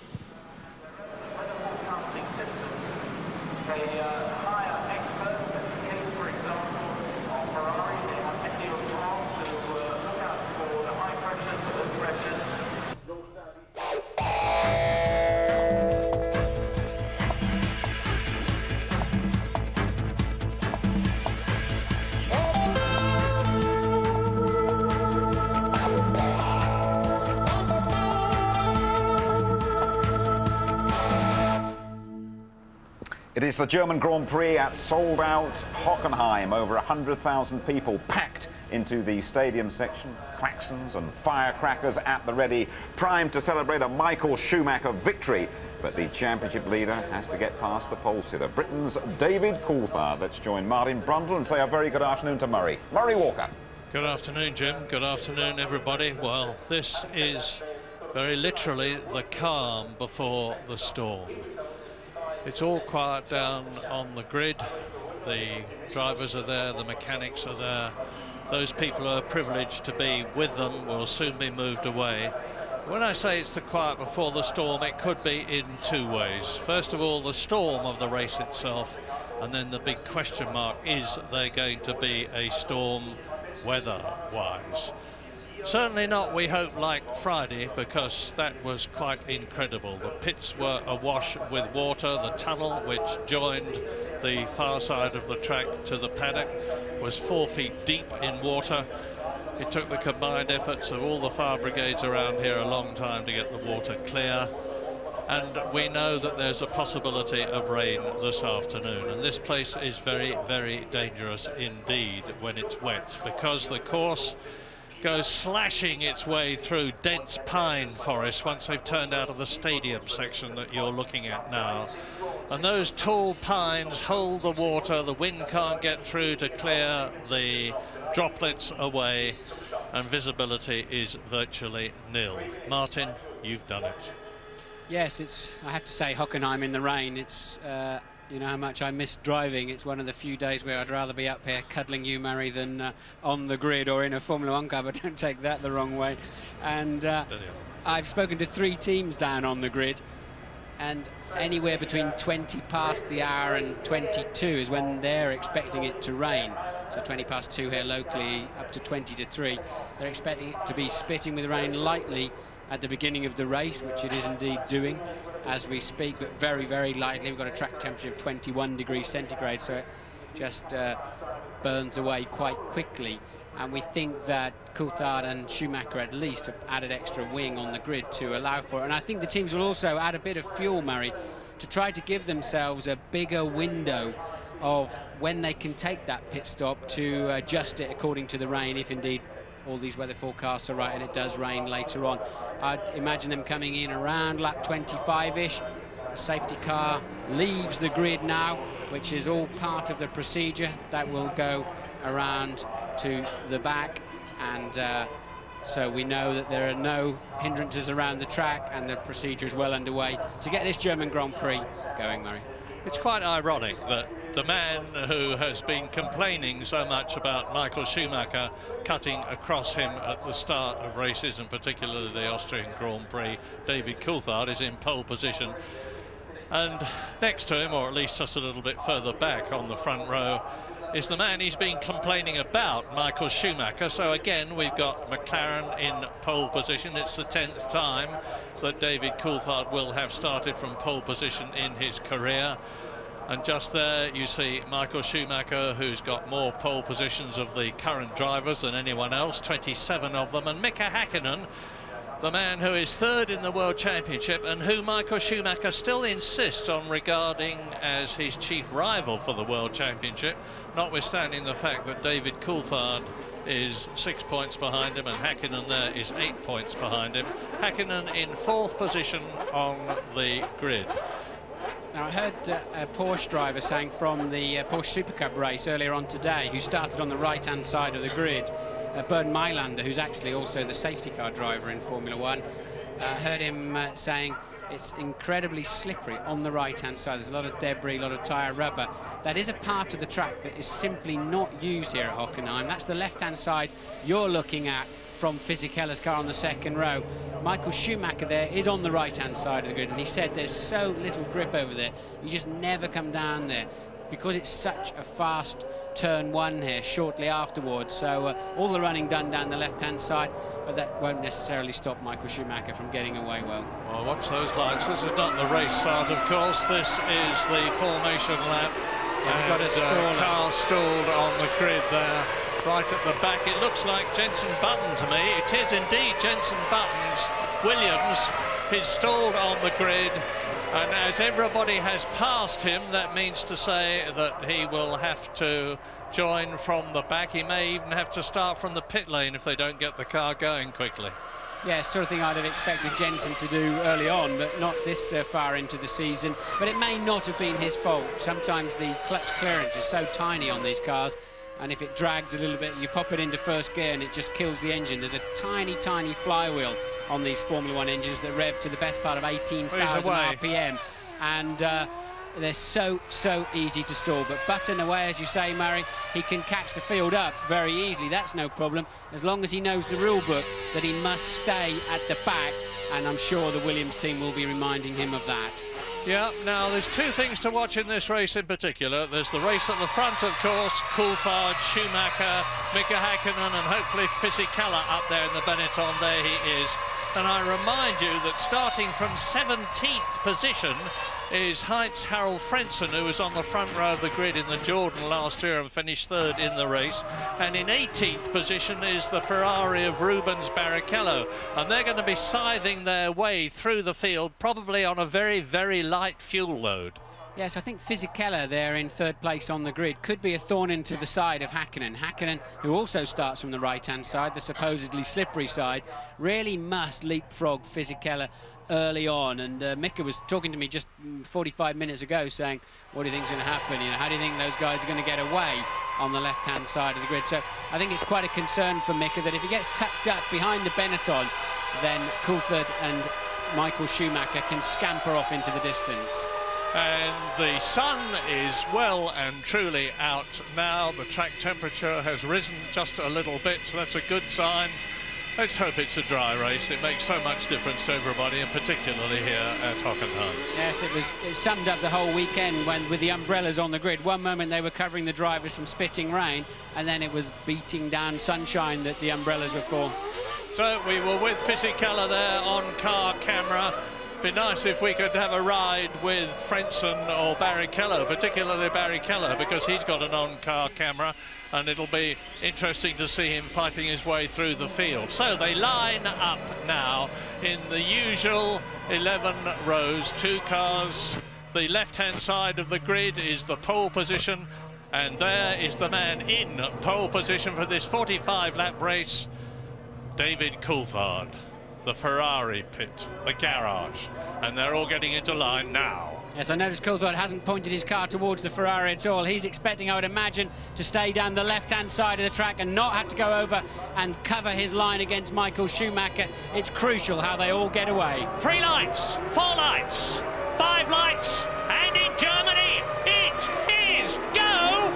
It is the German Grand Prix at sold-out Hockenheim. Over 100,000 people packed into the stadium section. Klaxons and firecrackers at the ready, primed to celebrate a Michael Schumacher victory. But the championship leader has to get past the pole sitter, Britain's David Coulthard. Let's join Martin Brundle and say a very good afternoon to Murray. Murray Walker. Good afternoon, Jim. Good afternoon, everybody. Well, this is very literally the calm before the storm. It's all quiet down on the grid. The drivers are there, the mechanics are there. Those people who are privileged to be with them will soon be moved away. When I say it's the quiet before the storm, it could be in two ways. First of all, the storm of the race itself, and then the big question mark, is there going to be a storm weather-wise? Certainly not, we hope, like Friday, because that was quite incredible. The pits were awash with water. The tunnel, which joined the far side of the track to the paddock, was 4 feet deep in water. It took the combined efforts of all the fire brigades around here a long time to get the water clear. And we know that there's a possibility of rain this afternoon. And this place is very, very dangerous indeed when it's wet, because the course goes slashing its way through dense pine forest once they've turned out of the stadium section that you're looking at now. And those tall pines hold the water. The wind can't get through to clear the droplets away, and visibility is virtually nil. Martin, you've done it. Yes, I have to say, Hockenheim in the rain, it's you know how much I miss driving. It's one of the few days where I'd rather be up here cuddling you, Murray, than on the grid or in a Formula 1 car, but don't take that the wrong way. And I've spoken to 3 teams down on the grid, and anywhere between 20 past the hour and 22 is when they're expecting it to rain. So 20 past 2 here locally, up to 20 to 3. They're expecting it to be spitting with rain lightly at the beginning of the race, which it is indeed doing as we speak, but very, very lightly. We've got a track temperature of 21 degrees centigrade, so it just burns away quite quickly. And we think that Coulthard and Schumacher at least have added extra wing on the grid to allow for it. And I think the teams will also add a bit of fuel, Murray, to try to give themselves a bigger window of when they can take that pit stop to adjust it according to the rain, if indeed all these weather forecasts are right and it does rain later on. I'd imagine them coming in around lap 25-ish. The safety car leaves the grid now, which is all part of the procedure. That will go around to the back, and so we know that there are no hindrances around the track, and the procedure is well underway to get this German Grand Prix going, Murray. It's quite ironic that the man who has been complaining so much about Michael Schumacher cutting across him at the start of races, and particularly the Austrian Grand Prix, David Coulthard, is in pole position. And next to him, or at least just a little bit further back on the front row, is the man he's been complaining about, Michael Schumacher. So again, we've got McLaren in pole position. It's the 10th time that David Coulthard will have started from pole position in his career. And just there you see Michael Schumacher, who's got more pole positions of the current drivers than anyone else, 27 of them, and Mika Häkkinen, the man who is 3rd in the World Championship and who Michael Schumacher still insists on regarding as his chief rival for the World Championship, notwithstanding the fact that David Coulthard is 6 points behind him and Häkkinen there is 8 points behind him. Häkkinen in 4th position on the grid. Now, I heard a Porsche driver saying from the Porsche Super Cup race earlier on today, who started on the right-hand side of the grid, Bernd Mailander, who's actually also the safety car driver in Formula 1, heard him saying it's incredibly slippery on the right-hand side. There's a lot of debris, a lot of tyre rubber. That is a part of the track that is simply not used here at Hockenheim. That's the left-hand side you're looking at from Fisichella's car on the 2nd row. Michael Schumacher there is on the right-hand side of the grid, and he said there's so little grip over there, you just never come down there, because it's such a fast turn 1 here shortly afterwards. So all the running done down the left-hand side, but that won't necessarily stop Michael Schumacher from getting away well. Well, watch those lights. This is not the race start, of course. This is the formation lap. Yeah, we've got a stall. Car stalled on the grid there, right at the back. It looks like Jenson Button to me. It is indeed Jenson Button's Williams He's stalled on the grid, and as everybody has passed him, that means to say that he will have to join from the back. He may even have to start from the pit lane if they don't get the car going quickly. Yeah, sort of thing I'd have expected Jensen to do early on, but not this far into the season. But it may not have been his fault. Sometimes the clutch clearance is so tiny on these cars, and if it drags a little bit, you pop it into first gear and it just kills the engine. There's a tiny, tiny flywheel on these Formula One engines that rev to the best part of 18,000 RPM. And they're so easy to stall. But Button away, as you say, Murray, he can catch the field up very easily. That's no problem, as long as he knows the rule book that he must stay at the back. And I'm sure the Williams team will be reminding him of that. Yeah, now there's two things to watch in this race in particular. There's the race at the front, of course, Coulthard, Schumacher, Mika Häkkinen, and hopefully Fisichella up there in the Benetton. There he is. And I remind you that starting from 17th position is Heinz Harald Frentzen, who was on the front row of the grid in the Jordan last year and finished third in the race. And in 18th position is the Ferrari of Rubens Barrichello. And they're going to be scything their way through the field, probably on a very, very light fuel load. Yes, I think Fisichella there in third place on the grid could be a thorn into the side of Häkkinen. Häkkinen, who also starts from the right-hand side, the supposedly slippery side, really must leapfrog Fisichella early on. And Mika was talking to me just 45 minutes ago saying, what do you think's going to happen? You know, how do you think those guys are going to get away on the left-hand side of the grid? So I think it's quite a concern for Mika that if he gets tucked up behind the Benetton, then Coulthard and Michael Schumacher can scamper off into the distance. And the sun is well and truly out now. The track temperature has risen just a little bit, so that's a good sign. Let's hope it's a dry race. It makes so much difference to everybody, and particularly here at Hockenheim. Yes, it summed up the whole weekend when, with the umbrellas on the grid. One moment they were covering the drivers from spitting rain, and then it was beating down sunshine that the umbrellas were for. So we were with Fisichella there on car camera. Be nice if we could have a ride with Frentzen or Barrichello, particularly Barrichello, because he's got an on-car camera, and it'll be interesting to see him fighting his way through the field. So they line up now in the usual 11 rows, two cars. The left-hand side of the grid is the pole position, and there is the man in pole position for this 45-lap race, David Coulthard. The Ferrari pit, the garage, and they're all getting into line now. Yes, I noticed Coulthard hasn't pointed his car towards the Ferrari at all. He's expecting, I would imagine, to stay down the left-hand side of the track and not have to go over and cover his line against Michael Schumacher. It's crucial how they all get away. 3 lights, 4 lights, 5 lights, and in Germany, it is go!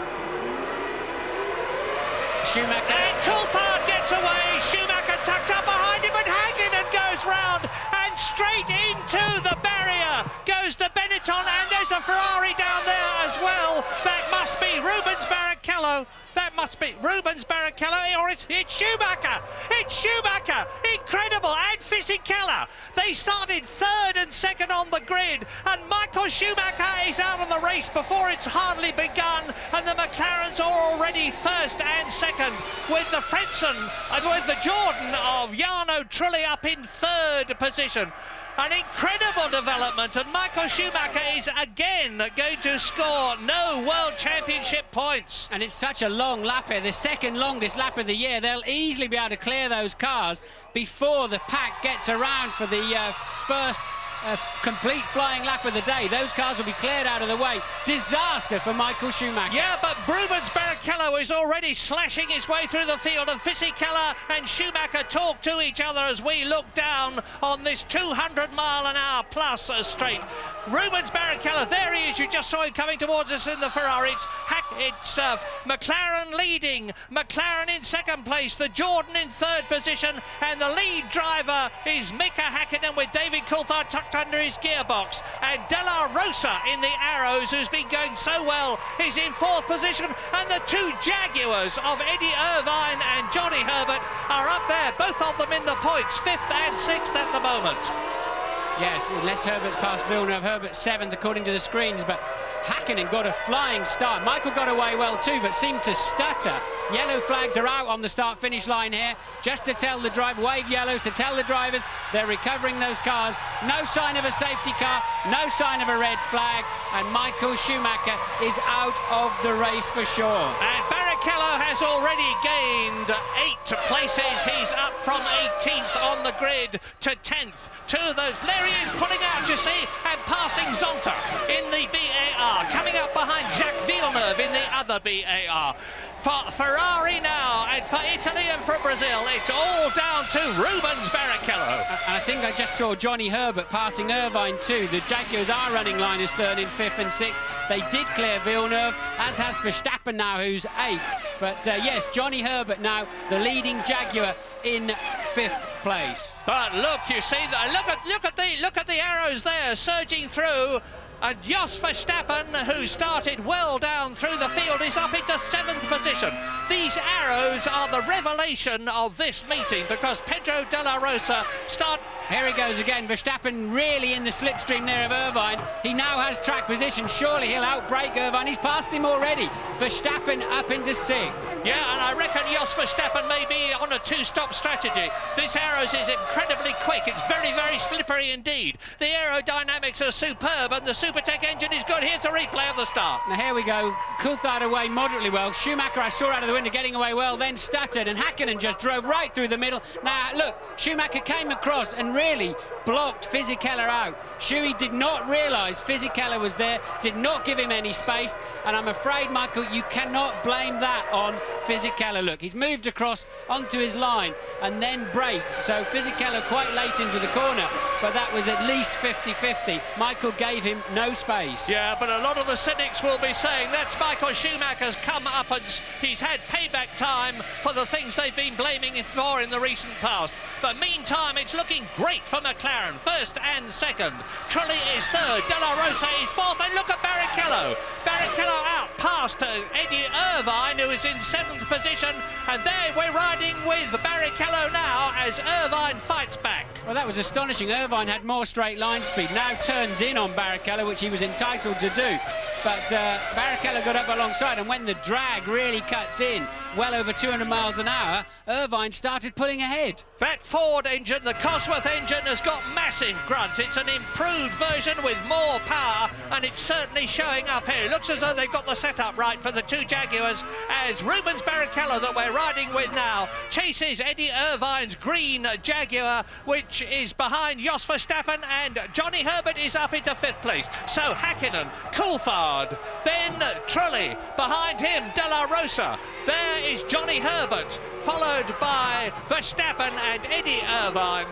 Schumacher. And Coulthard gets away. Schumacher tucked up behind him, and Häkkinen goes round, and straight into the barrier goes the Benetton, and there's a Ferrari down there as well. That must be Rubens Barrichello. That must be Rubens Barrichello, or it's Schumacher. It's Schumacher. Incredible. And Fisichella. They started third and second on the grid, and Michael Schumacher is out of the race before it's hardly begun, and the McLarens are already first and second, with the Frentzen and with the Jordan of Jarno Trulli up in third position. An incredible development, and Michael Schumacher is again going to score no World Championship points. And it's such a long lap here, the second longest lap of the year. They'll easily be able to clear those cars before the pack gets around for the first complete flying lap of the day. Those cars will be cleared out of the way. Disaster for Michael Schumacher. Yeah, but Rubens Barrichello is already slashing his way through the field, and Fisichella and Schumacher talk to each other as we look down on this 200-mile-an-hour plus straight. Rubens Barrichello, there he is. You just saw him coming towards us in the Ferrari. It's McLaren leading, McLaren in second place, the Jordan in third position, and the lead driver is Mika Häkkinen with David Coulthard tucked under his gearbox, and De La Rosa in the Arrows, who's been going so well, is in fourth position, and the two Jaguars of Eddie Irvine and Johnny Herbert are up there, both of them in the points, 5th and 6th at the moment. Yes, unless Herbert's past Villeneuve. Herbert's 7th according to the screens, but Hakkinen got a flying start. Michael got away well too, but seemed to stutter. Yellow flags are out on the start-finish line here, just to tell the driver, wave yellows to tell the drivers they're recovering those cars. No sign of a safety car, no sign of a red flag, and Michael Schumacher is out of the race for sure. And Barrichello has already gained 8 places. He's up from 18th on the grid to 10th. 2 of those, there he is pulling out, you see, and passing Zonta in the BAR, coming up behind Jacques Villeneuve in the other BAR. For Ferrari now, and for Italy and for Brazil, it's all down to Rubens Barrichello. And I think I just saw Johnny Herbert passing Irvine too. The Jaguars are running line as third in 5th and 6th. They did clear Villeneuve, as has Verstappen now, who's 8th. But yes, Johnny Herbert now, the leading Jaguar in 5th place. But look, you see, look at the arrows there surging through. And Jos Verstappen, who started well down through the field, is up into 7th position. These arrows are the revelation of this meeting, because Pedro de la Rosa start... Here he goes again. Verstappen really in the slipstream there of Irvine. He now has track position. Surely he'll outbrake Irvine. He's passed him already. Verstappen up into 6th. Yeah, and I reckon Jos Verstappen may be on a 2-stop strategy. This arrows is incredibly quick. It's very, very slippery indeed. The aerodynamics are superb, and the Supertech engine is good. Here's a replay of the start. Now here we go. Coulthard away moderately well. Schumacher I saw out of the window getting away well, then stuttered, and Hakkinen just drove right through the middle. Now look, Schumacher came across and really blocked Fisichella out. Schuey did not realise Fisichella was there, did not give him any space, and I'm afraid, Michael, you cannot blame that on Fisichella. Look, he's moved across onto his line and then braked, so Fisichella quite late into the corner, but that was at least 50-50. Michael gave him no space. Yeah, but a lot of the cynics will be saying that's Michael Schumacher's come-uppance. He's had payback time for the things they've been blaming him for in the recent past. But meantime, it's looking great for McLaren, 1st and 2nd. Trulli is 3rd, De La Rosa is 4th, and look at Barrichello. Barrichello out past Eddie Irvine, who is in 7th position, and there we're riding with Barrichello now as Irvine fights back. Well, that was astonishing. Irvine had more straight line speed, now turns in on Barrichello, which he was entitled to do. But Barrichello got up alongside, and when the drag really cuts in, well over 200 miles an hour, Irvine started pulling ahead. That Ford engine, the Cosworth engine, has got massive grunt. It's an improved version with more power, and it's certainly showing up here. It looks as though they've got the setup right for the 2 Jaguars, as Rubens Barrichello, that we're riding with now, chases Eddie Irvine's green Jaguar, which is behind Jos Verstappen, and Johnny Herbert is up into 5th place. So Hakkinen, Coulthard, then Trulli, behind him De La Rosa. There is Johnny Herbert, followed by Verstappen and Eddie Irvine.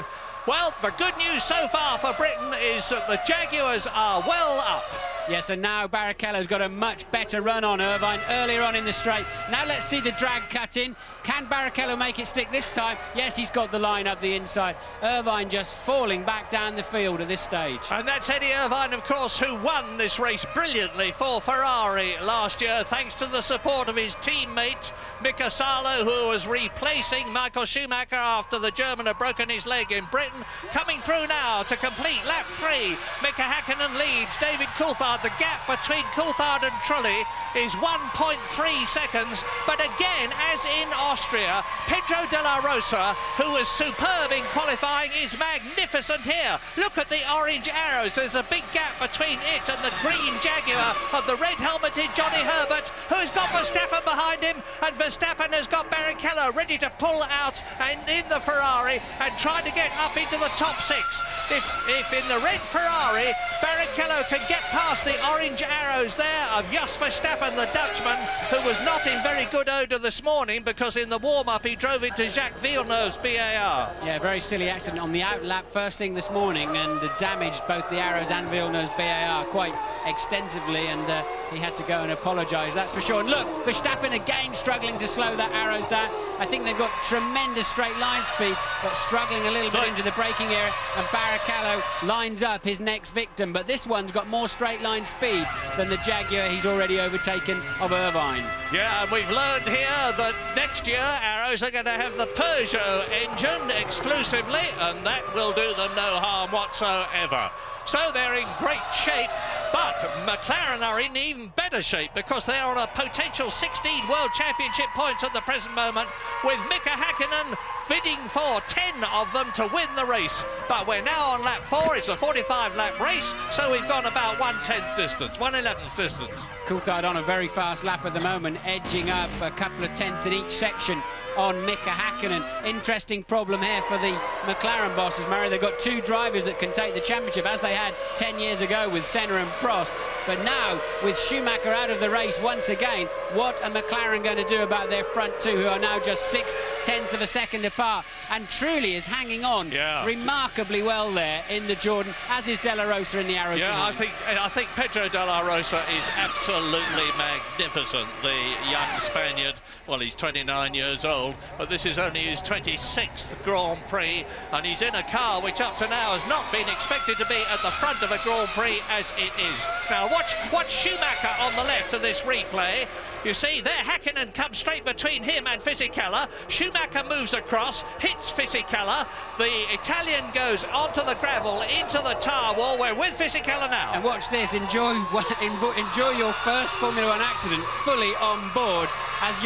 Well, the good news so far for Britain is that the Jaguars are well up. Yes, and now Barrichello's got a much better run on Irvine earlier on in the straight. Now let's see the drag cut in. Can Barrichello make it stick this time? Yes, he's got the line up the inside. Irvine just falling back down the field at this stage. And that's Eddie Irvine, of course, who won this race brilliantly for Ferrari last year, thanks to the support of his teammate, Mika Salo, who was replacing Michael Schumacher after the German had broken his leg in Britain. Coming through now to complete lap 3. Mika Hakkinen leads David Coulthard. The gap between Coulthard and Trulli is 1.3 seconds, but again, as in Austria, Pedro de la Rosa, who was superb in qualifying, is magnificent here. Look at the orange arrows. There's a big gap between it and the green Jaguar of the red-helmeted Johnny Herbert, who's got Verstappen behind him, and Verstappen has got Barrichello ready to pull out and in the Ferrari and try to get up into the top 6. If in the red Ferrari, Barrichello can get past the orange arrows there of Jos Verstappen, the Dutchman, who was not in very good odour this morning because in the warm-up he drove into Jacques Villeneuve's BAR. Yeah, very silly accident on the outlap first thing this morning, and damaged both the arrows and Villeneuve's BAR quite extensively, and he had to go and apologise, that's for sure. And look, Verstappen again struggling to slow that arrows down. I think they've got tremendous straight line speed, but struggling a little bit into the braking area, and Barrichello lines up his next victim, but this one's got more straight line speed than the Jaguar he's already overtaken of Irvine. Yeah, and we've learned here that next year Arrows are going to have the Peugeot engine exclusively, and that will do them no harm whatsoever. So they're in great shape, but McLaren are in even better shape because they are on a potential 16 World Championship points at the present moment, with Mika Häkkinen bidding for 10 of them to win the race. But we're now on lap 4, it's a 45-lap race, so we've gone about 1/10th distance, 1/11th distance. Coulthard on a very fast lap at the moment, edging up a couple of tenths in each section on Mika Häkkinen. Interesting problem here for the McLaren bosses, Murray. They've got 2 drivers that can take the championship, as they had 10 years ago with Senna and Prost. But now, with Schumacher out of the race once again, what are McLaren going to do about their front 2, who are now just 6/10 of a second apart? And truly is hanging on remarkably well there in the Jordan, as is De La Rosa in the arrows behind. I think Pedro De La Rosa is absolutely magnificent, the young Spaniard. Well, he's 29 years old, but this is only his 26th Grand Prix, and he's in a car which up to now has not been expected to be at the front of a Grand Prix as it is. Now watch Schumacher on the left of this replay. You see there, Häkkinen comes straight between him and Fisichella. Schumacher moves across, hits Fisichella. The Italian goes onto the gravel, into the tyre wall. We're with Fisichella now. And watch this, enjoy your first Formula 1 accident fully on board as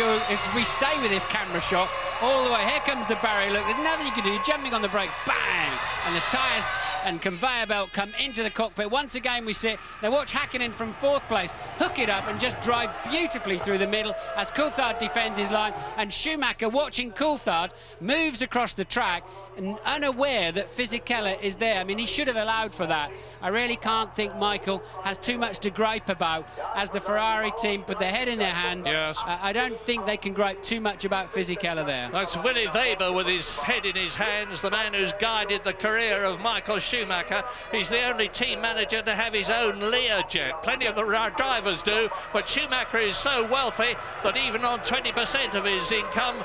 we stay with this camera shot all the way. Here comes the barrier. Look, there's nothing you can do. You're jumping on the brakes, bang! And the tyres and conveyor belt come into the cockpit. Once again we sit. Now watch Häkkinen from 4th place hook it up and just drive beautifully through the middle as Coulthard defends his line, and Schumacher, watching Coulthard, moves across the track and unaware that Fisichella is there. I mean, he should have allowed for that. I really can't think Michael has too much to gripe about as the Ferrari team put their head in their hands. Yes. I don't think they can gripe too much about Fisichella there. That's Willy Weber with his head in his hands, the man who's guided the career of Michael Schumacher. He's the only team manager to have his own Learjet. Plenty of the drivers do, but Schumacher is so wealthy that even on 20% of his income,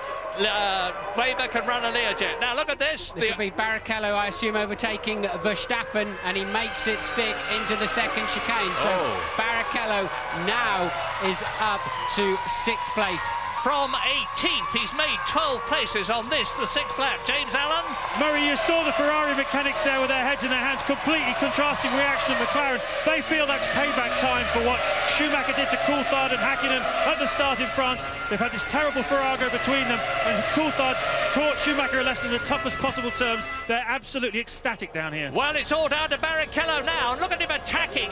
Weber can run a Learjet. Now look at this. This will be Barrichello, I assume, overtaking Verstappen, and he makes it stick into the second chicane. So Barrichello now is up to 6th place. From 18th, he's made 12 places on this, the 6th lap. James Allen? Murray, you saw the Ferrari mechanics there with their heads in their hands, completely contrasting reaction of McLaren. They feel that's payback time for what Schumacher did to Coulthard and Häkkinen at the start in France. They've had this terrible farrago between them, and Coulthard taught Schumacher a lesson in the toughest possible terms. They're absolutely ecstatic down here. Well, it's all down to Barrichello now, and look at him attacking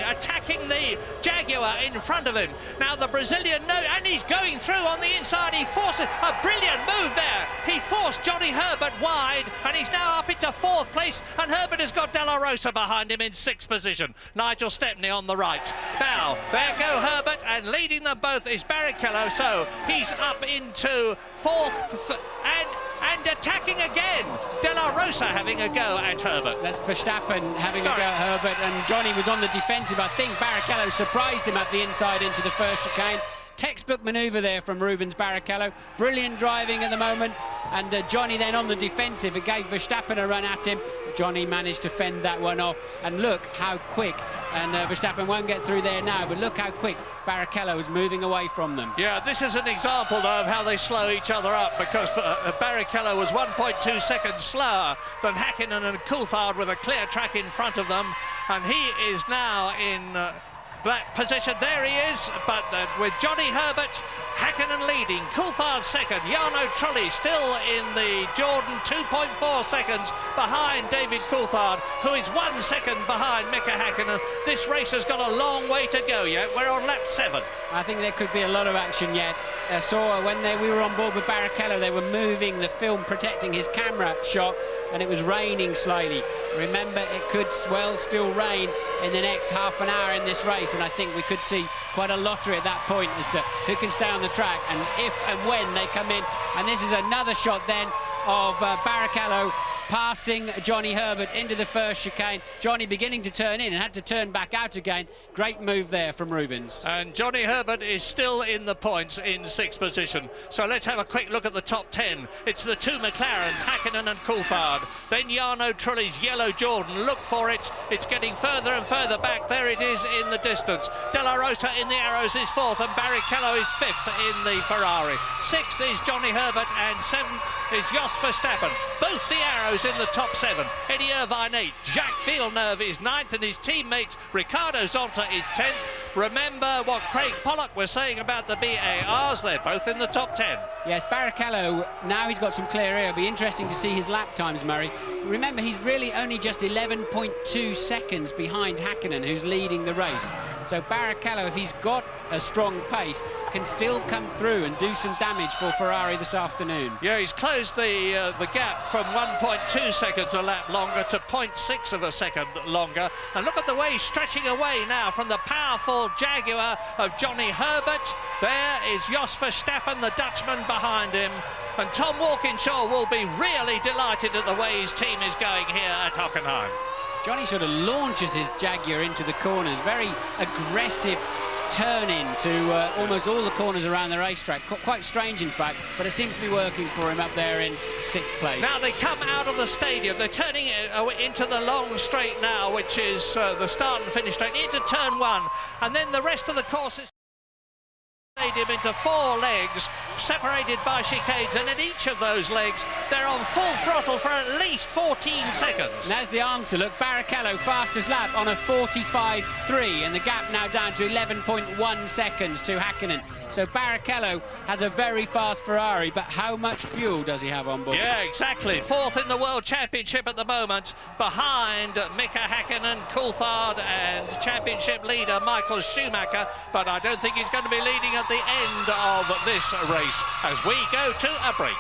the Jaguar in front of him. Now the Brazilian, and he's going through on the inside. He forces a brilliant move there. He forced Johnny Herbert wide, and he's now up into 4th place, and Herbert has got De La Rosa behind him in 6th position. Nigel Stepney on the right. Now, there go Herbert, and leading them both is Barrichello, so he's up into 4th, and attacking again. De La Rosa having a go at Herbert. That's Verstappen having a go at Herbert, and Johnny was on the defensive. I think Barrichello surprised him at the inside into the first chicane. Textbook manoeuvre there from Rubens Barrichello. Brilliant driving at the moment, and Johnny then on the defensive. It gave Verstappen a run at him. Johnny managed to fend that one off, and look how quick, and Verstappen won't get through there now, but look how quick Barrichello is moving away from them. Yeah, this is an example of how they slow each other up, because Barrichello was 1.2 seconds slower than Häkkinen and Coulthard with a clear track in front of them, and he is now in that position. There he is, but with Johnny Herbert, Häkkinen leading, Coulthard 2nd, Jarno Trulli still in the Jordan, 2.4 seconds behind David Coulthard, who is 1 second behind Mika Häkkinen. This race has got a long way to go yet. We're on lap 7. I think there could be a lot of action yet. I saw when we were on board with Barrichello, they were moving the film protecting his camera shot, and it was raining slightly. Remember, it could well still rain in the next half an hour in this race, and I think we could see quite a lottery at that point as to who can stay on the track and if and when they come in. And this is another shot then of Barrichello passing Johnny Herbert into the first chicane. Johnny beginning to turn in and had to turn back out again. Great move there from Rubens. And Johnny Herbert is still in the points in 6th position. So let's have a quick look at the top 10. It's the 2 McLarens, Häkkinen and Coulthard. Then Jarno Trulli's yellow Jordan. Look for it. It's getting further and further back. There it is in the distance. De La Rosa in the arrows is 4th, and Barrichello is 5th in the Ferrari. 6th is Johnny Herbert, and 7th is Jos Verstappen. Both the arrows Arrows in the top 7. Eddie Irvine 8th. Jacques Villeneuve is 9th, and his teammate Ricardo Zonta is 10th. Remember what Craig Pollock was saying about the BARs. They're both in the top 10. Yes, Barrichello, now he's got some clear air. It'll be interesting to see his lap times, Murray. Remember, he's really only just 11.2 seconds behind Häkkinen, who's leading the race. So Barrichello, if he's got a strong pace, can still come through and do some damage for Ferrari this afternoon. Yeah, he's closed the gap from 1.2 seconds a lap longer to 0.6 of a second longer. And look at the way he's stretching away now from the powerful Jaguar of Johnny Herbert. There is Jos Verstappen, the Dutchman, behind him. And Tom Walkinshaw will be really delighted at the way his team is going here at Hockenheim. Johnny sort of launches his Jaguar into the corners, very aggressive turn into almost all the corners around the racetrack. Quite strange, in fact, but it seems to be working for him up there in 6th place. Now they come out of the stadium. They're turning into the long straight now, which is the start and finish straight, into turn 1. And then the rest of the course is stadium into 4 legs, separated by chicanes, and in each of those legs they're on full throttle for at least 14 seconds. And there's the answer. Look, Barrichello fastest lap on a 45.3, and the gap now down to 11.1 seconds to Häkkinen. So Barrichello has a very fast Ferrari, but how much fuel does he have on board? Yeah, exactly. 4th in the World Championship at the moment, behind Mika Häkkinen, Coulthard, and championship leader Michael Schumacher. But I don't think he's going to be leading at the end of this race as we go to a break.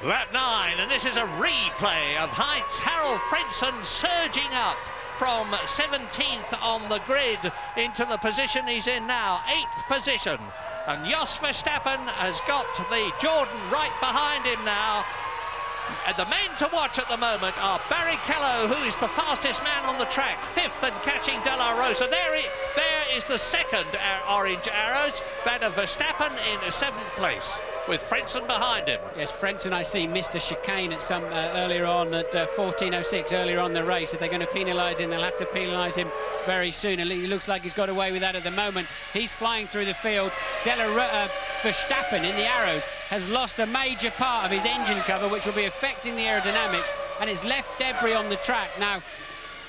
Lap 9, and this is a replay of Heinz Harald Frentzen surging up from 17th on the grid into the position he's in now, 8th position. And Jos Verstappen has got the Jordan right behind him now. And the men to watch at the moment are Barrichello, who is the fastest man on the track, 5th and catching De La Rosa. There is the second orange arrows, that of Verstappen in 7th place, with Frentzen behind him. Yes, Frentzen, I see, missed a chicane at some earlier on at 14.06 earlier on the race. If they're going to penalise him, they'll have to penalise him very soon. He looks like he's got away with that at the moment. He's flying through the field. Verstappen in the arrows has lost a major part of his engine cover, which will be affecting the aerodynamics, and it's left debris on the track. Now,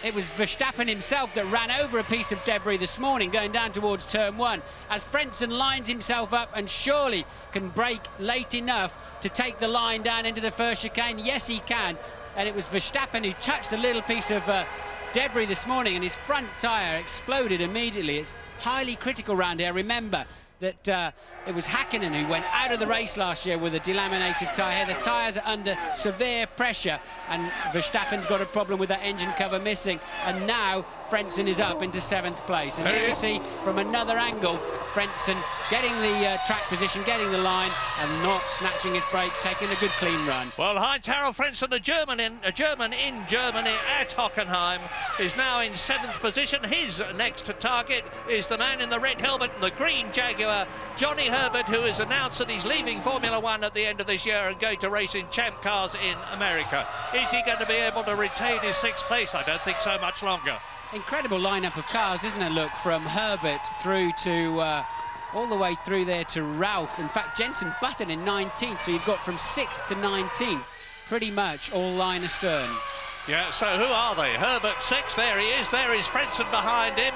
it was Verstappen himself that ran over a piece of debris this morning going down towards turn 1, as Frentzen lines himself up and surely can brake late enough to take the line down into the first chicane. Yes, he can. And it was Verstappen who touched a little piece of debris this morning, and his front tyre exploded immediately. It's highly critical round here. Remember that it was Häkkinen who went out of the race last year with a delaminated tyre. The tyres are under severe pressure, and Verstappen's got a problem with that engine cover missing, and now Frentzen is up into 7th place. And here we see from another angle Frentzen getting the track position, getting the line, and not snatching his brakes, taking a good clean run. Well, Heinz-Harald Frentzen, a German in Germany at Hockenheim, is now in 7th position. His next target is the man in the red helmet and the green Jaguar, Johnny Herbert, who has announced that he's leaving Formula One at the end of this year and going to race in champ cars in America. Is he going to be able to retain his 6th place? I don't think so much longer. Incredible lineup of cars, isn't it? Look, from Herbert through to all the way through there to Ralph. In fact, Jenson Button in 19th, so you've got from 6th to 19th, pretty much all line astern. Yeah, so who are they? Herbert 6th, there he is. There is Frentzen behind him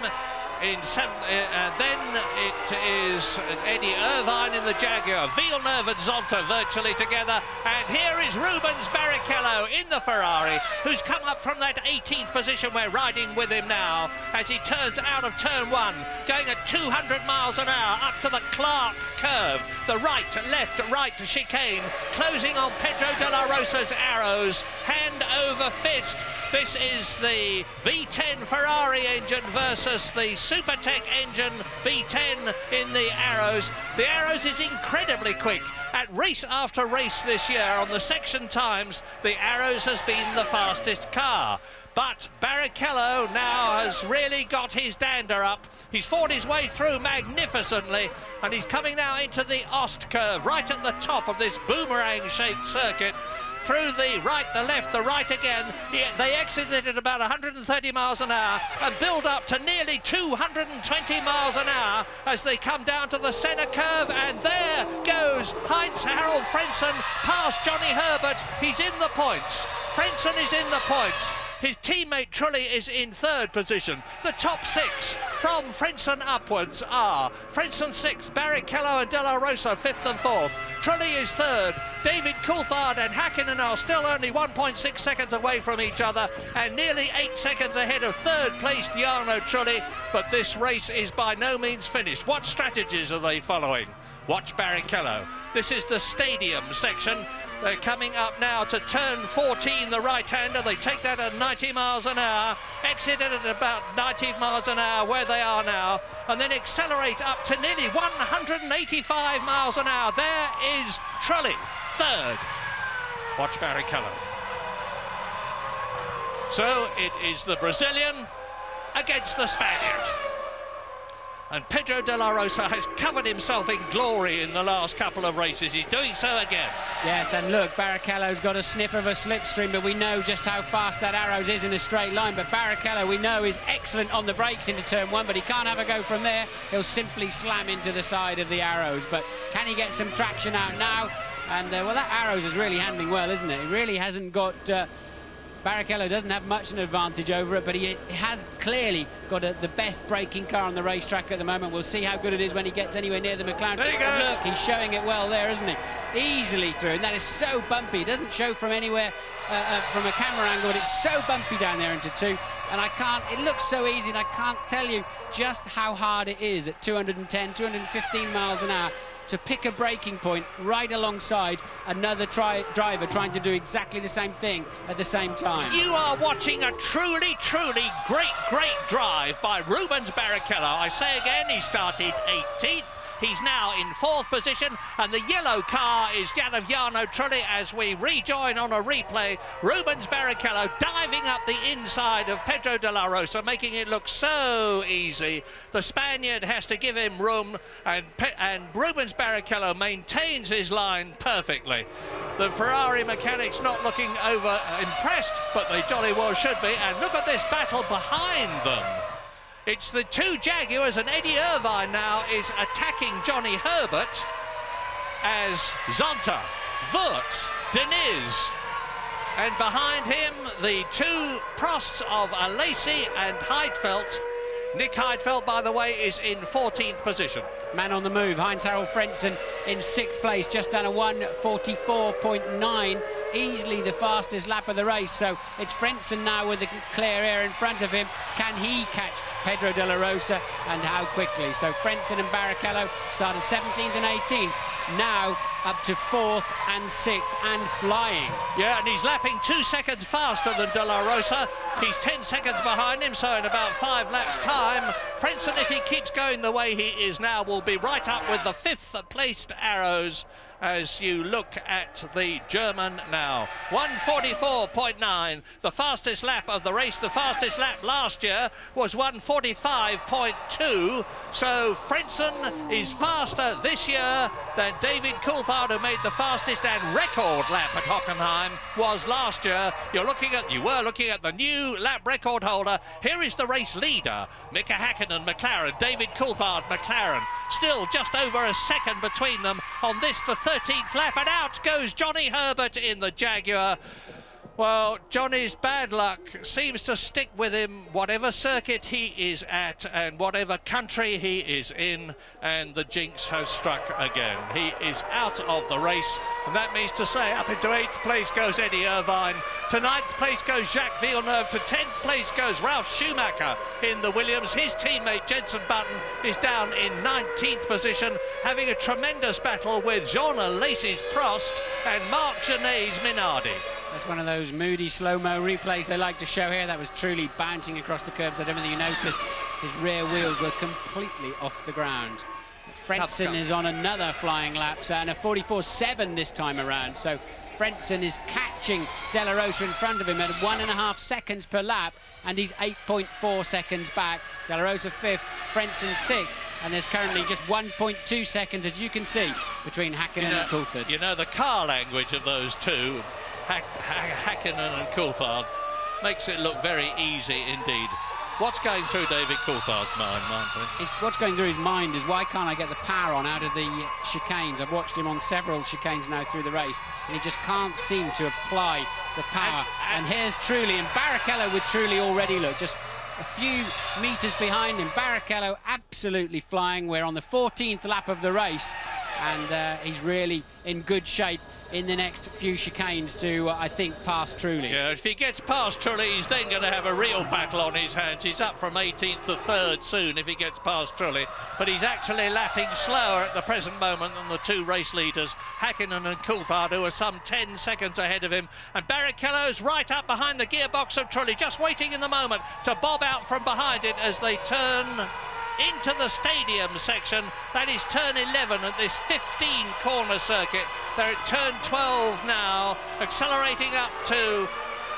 in 7th, and then it is Eddie Irvine in the Jaguar, Villeneuve and Zonta virtually together, and here is Rubens Barrichello in the Ferrari, who's come up from that 18th position. We're riding with him now as he turns out of turn 1, going at 200 miles an hour up to the Clark curve, the right, left, right chicane, closing on Pedro de la Rosa's arrows, hand over fist. This is the V10 Ferrari engine versus the Supertech engine V10 in the Arrows. The Arrows is incredibly quick. At race after race this year on the section times, the Arrows has been the fastest car. But Barrichello now has really got his dander up. He's fought his way through magnificently, and he's coming now into the Ost curve, right at the top of this boomerang-shaped circuit. Through the right, the left, the right again. They exited at about 130 miles an hour and build up to nearly 220 miles an hour as they come down to the centre curve, and there goes Heinz-Harald Frentzen past Johnny Herbert. He's in the points. Frentzen is in the points. His teammate Trulli is in 3rd position. The top 6 from Frentzen upwards are Frentzen 6th, Barrichello and De La Rosa 5th and 4th. Trulli is 3rd. David Coulthard and Häkkinen are still only 1.6 seconds away from each other and nearly 8 seconds ahead of 3rd placed Jarno Trulli. But this race is by no means finished. What strategies are they following? Watch Barrichello. This is the stadium section. They're coming up now to turn 14, the right-hander. They take that at 90 miles an hour, exit it at about 90 miles an hour where they are now, and then accelerate up to nearly 185 miles an hour. There is Trulli, 3rd. Watch Barrichello. So it is the Brazilian against the Spaniard. And Pedro de la Rosa has covered himself in glory in the last couple of races. He's doing so again. Yes, and look, Barrichello's got a sniff of a slipstream, but we know just how fast that Arrows is in a straight line. But Barrichello, we know, is excellent on the brakes into turn 1, but he can't have a go from there. He'll simply slam into the side of the Arrows. But can he get some traction out now? And, well, that Arrows is really handling well, isn't it? It really hasn't got... Barrichello doesn't have much an advantage over it, but he has clearly got the best braking car on the racetrack at the moment. We'll see how good it is when he gets anywhere near the McLaren. There he goes. Look, he's showing it well there, isn't he? Easily through, and that is so bumpy. It doesn't show from anywhere from a camera angle, but it's so bumpy down there into 2. And it looks so easy, and I can't tell you just how hard it is at 210, 215 miles an hour to pick a braking point right alongside another driver trying to do exactly the same thing at the same time. You are watching a truly, truly great drive by Rubens Barrichello. I say again, he started 18th. He's now in 4th position, and the yellow car is that of Jarno Trulli as we rejoin on a replay. Rubens Barrichello diving up the inside of Pedro de la Rosa, making it look so easy. The Spaniard has to give him room, and Rubens Barrichello maintains his line perfectly. The Ferrari mechanics not looking over impressed, but they jolly well should be. And look at this battle behind them. It's the 2 Jaguars, and Eddie Irvine now is attacking Johnny Herbert as Zonta, Wurz, Deniz, and behind him the 2 Prosts of Alesi and Heidfeld. Nick Heidfeld, by the way, is in 14th position. Man on the move, Heinz-Harald Frentzen in 6th place, just done a 1:44.9 easily the fastest lap of the race. So it's Frentzen now with the clear air in front of him. Can he catch Pedro de la Rosa, and how quickly? So Frentzen and Barrichello started 17th and 18th. Now up to 4th and 6th and flying. Yeah, and he's lapping 2 seconds faster than De La Rosa. He's 10 seconds behind him, so in about 5 laps' time, Frentzen, if he keeps going the way he is now, will be right up with the 5th placed Arrows as you look at the German now. 1:44.9, the fastest lap of the race. The fastest lap last year was 1:45.2, so Frentzen is faster this year than David Coulthard, who made the fastest and record lap at Hockenheim was last year. You were looking at the new lap record holder. Here is the race leader, Mika Häkkinen, McLaren, David Coulthard, McLaren. Still just over a second between them on this, the 13th lap, and out goes Johnny Herbert in the Jaguar. Well, Johnny's bad luck seems to stick with him, whatever circuit he is at and whatever country he is in, and the jinx has struck again. He is out of the race, and that means to say up into 8th place goes Eddie Irvine, to 9th place goes Jacques Villeneuve, to 10th place goes Ralf Schumacher in the Williams. His teammate Jenson Button is down in 19th position, having a tremendous battle with Jean Alesi's Prost and Marc Gené's Minardi. That's one of those moody slow-mo replays they like to show here. That was truly bouncing across the curbs. I don't know whether you noticed his rear wheels were completely off the ground. Frentzen is on another flying lap, and a 44.7 this time around. So Frentzen is catching De La Rosa in front of him at 1.5 seconds per lap, and he's 8.4 seconds back. De La Rosa 5th, Frentzen 6th. And there's currently just 1.2 seconds, as you can see, between Häkkinen and Coulthard. You know, the car language of those two, Häkkinen and Coulthard, makes it look very easy indeed. What's going through David Coulthard's mind, Martin? What's going through his mind is, why can't I get the power on out of the chicanes? I've watched him on several chicanes now through the race, and he just can't seem to apply the power. And here's Trulli, and Barrichello with Trulli already, look, just a few meters behind him. Barrichello absolutely flying. We're on the 14th lap of the race, and he's really in good shape in the next few chicanes to, I think, pass Trulli. Yeah, if he gets past Trulli, he's then going to have a real battle on his hands. He's up from 18th to 3rd soon if he gets past Trulli, but he's actually lapping slower at the present moment than the two race leaders, Häkkinen and Coulthard, who are some 10 seconds ahead of him. And Barrichello's right up behind the gearbox of Trulli, just waiting in the moment to bob out from behind it as they turn into the stadium section. That is turn 11 at this 15-corner circuit. They're at turn 12 now, accelerating up to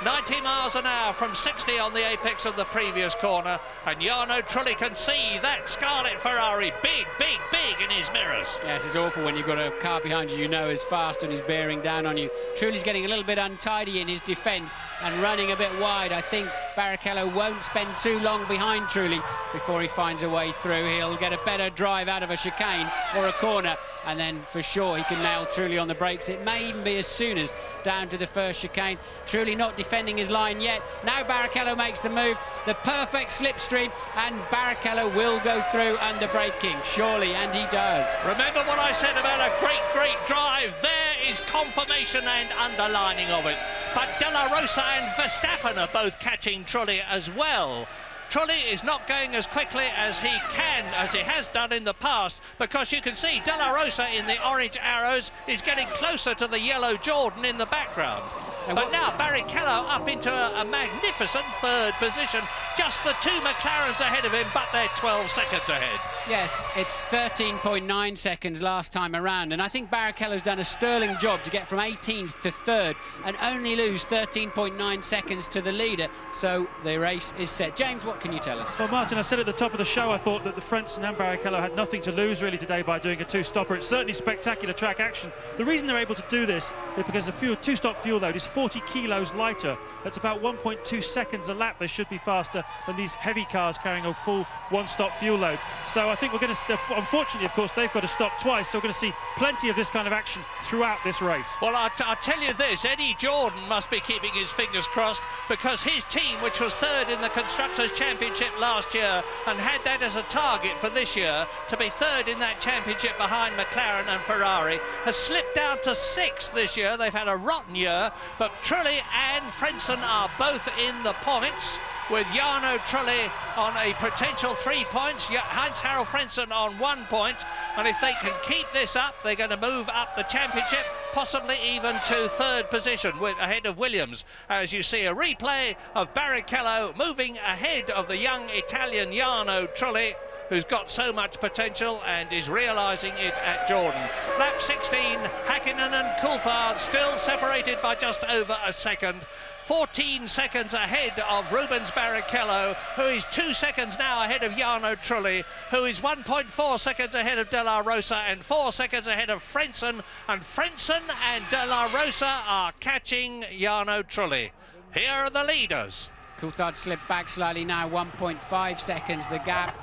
90 miles an hour from 60 on the apex of the previous corner, and Jarno Trulli can see that Scarlet Ferrari big, big, big in his mirrors. Yes, it's awful when you've got a car behind you know is fast and is bearing down on you. Trulli's getting a little bit untidy in his defence and running a bit wide. I think Barrichello won't spend too long behind Trulli before he finds a way through. He'll get a better drive out of a chicane or a corner, and then for sure he can nail Trulli on the brakes. It may even be as soon as down to the first chicane. Trulli not defending his line yet. Now Barrichello makes the move, the perfect slipstream, and Barrichello will go through under braking, surely, and he does. Remember what I said about a great, great drive? There is confirmation and underlining of it. But De La Rosa and Verstappen are both catching Trulli as well. Trulli is not going as quickly as he can, as he has done in the past, because you can see De La Rosa in the orange arrows is getting closer to the yellow Jordan in the background. But now Barrichello up into a magnificent 3rd position. Just the two McLarens ahead of him, but they're 12 seconds ahead. Yes, it's 13.9 seconds last time around, and I think Barrichello's done a sterling job to get from 18th to 3rd and only lose 13.9 seconds to the leader, so the race is set. James, what can you tell us? Well, Martin, I said at the top of the show I thought that the Frentzen and Barrichello had nothing to lose really today by doing a two-stopper. It's certainly spectacular track action. The reason they're able to do this is because the two-stop fuel load is 40 kilos lighter. That's about 1.2 seconds a lap. They should be faster faster than these heavy cars carrying a full one-stop fuel load. So I think we're going to, unfortunately, of course, they've got to stop twice, so we're going to see plenty of this kind of action throughout this race. Well, I'll tell you this, Eddie Jordan must be keeping his fingers crossed, because his team, which was third in the Constructors' Championship last year and had that as a target for this year, to be third in that championship behind McLaren and Ferrari, has slipped down to 6th this year. They've had a rotten year, but Trulli and Frentzen are both in the points, with Jarno Trulli on a potential 3 points, Heinz-Harald Frentzen on 1 point, and if they can keep this up, they're going to move up the championship, possibly even to 3rd position, ahead of Williams, as you see a replay of Barrichello moving ahead of the young Italian Jarno Trulli, who's got so much potential and is realising it at Jordan. Lap 16, Häkkinen and Coulthard still separated by just over a second. 14 seconds ahead of Rubens Barrichello, who is 2 seconds now ahead of Jarno Trulli, who is 1.4 seconds ahead of De La Rosa and 4 seconds ahead of Frentzen. And Frentzen and De La Rosa are catching Jarno Trulli. Here are the leaders. Coulthard slipped back slightly now, 1.5 seconds the gap,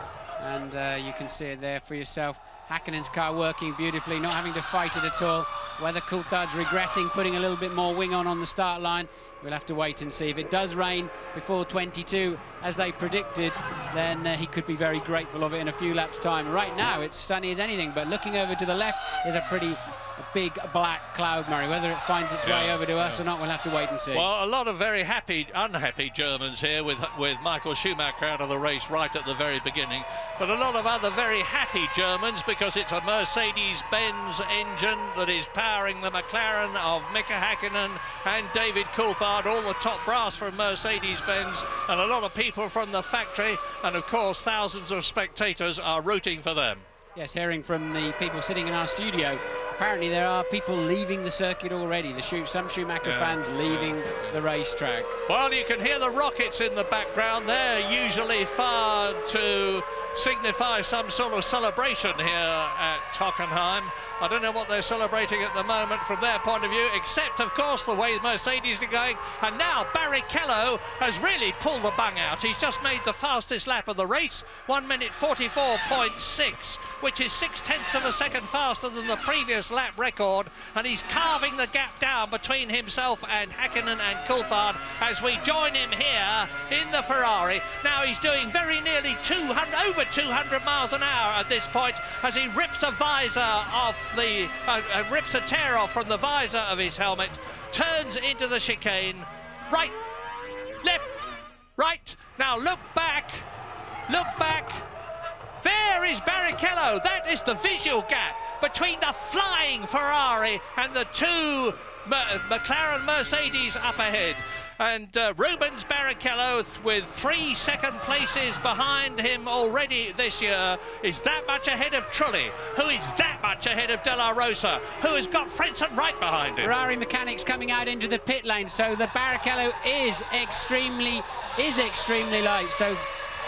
and you can see it there for yourself. Häkkinen's car working beautifully, not having to fight it at all. Whether Coulthard's regretting putting a little bit more wing on the start line, we'll have to wait and see. If it does rain before 22, as they predicted, then he could be very grateful of it in a few laps' time. Right now, it's sunny as anything, but looking over to the left, there's a pretty big black cloud, Murray. Whether it finds its way over to us or not, we'll have to wait and see. Well, a lot of very unhappy Germans here with Michael Schumacher out of the race right at the very beginning, but a lot of other very happy Germans, because it's a Mercedes-Benz engine that is powering the McLaren of Mika Häkkinen and David Coulthard, all the top brass from Mercedes-Benz, and a lot of people from the factory, and of course thousands of spectators are rooting for them. Yes, hearing from the people sitting in our studio, apparently there are people leaving the circuit already. Some Schumacher fans leaving the racetrack. Well, you can hear the rockets in the background. They're usually far to signify some sort of celebration here at Hockenheim. I don't know what they're celebrating at the moment from their point of view, except, of course, the way Mercedes are going. And now Barrichello has really pulled the bung out. He's just made the fastest lap of the race, 1 minute 44.6, which is 0.6 of a second faster than the previous lap record. And he's carving the gap down between himself and Häkkinen and Coulthard as we join him here in the Ferrari. Now he's doing very nearly over 200 miles an hour at this point, as he rips a visor off rips a tear off from the visor of his helmet, turns into the chicane, right, left, right. Now look back, there is Barrichello. That is the visual gap between the flying Ferrari and the two McLaren Mercedes up ahead. And Rubens Barrichello, with 3 second places behind him already this year, is that much ahead of Trulli, who is that much ahead of De La Rosa, who has got Frentzen right behind him. Ferrari mechanics coming out into the pit lane, so the Barrichello is extremely light. So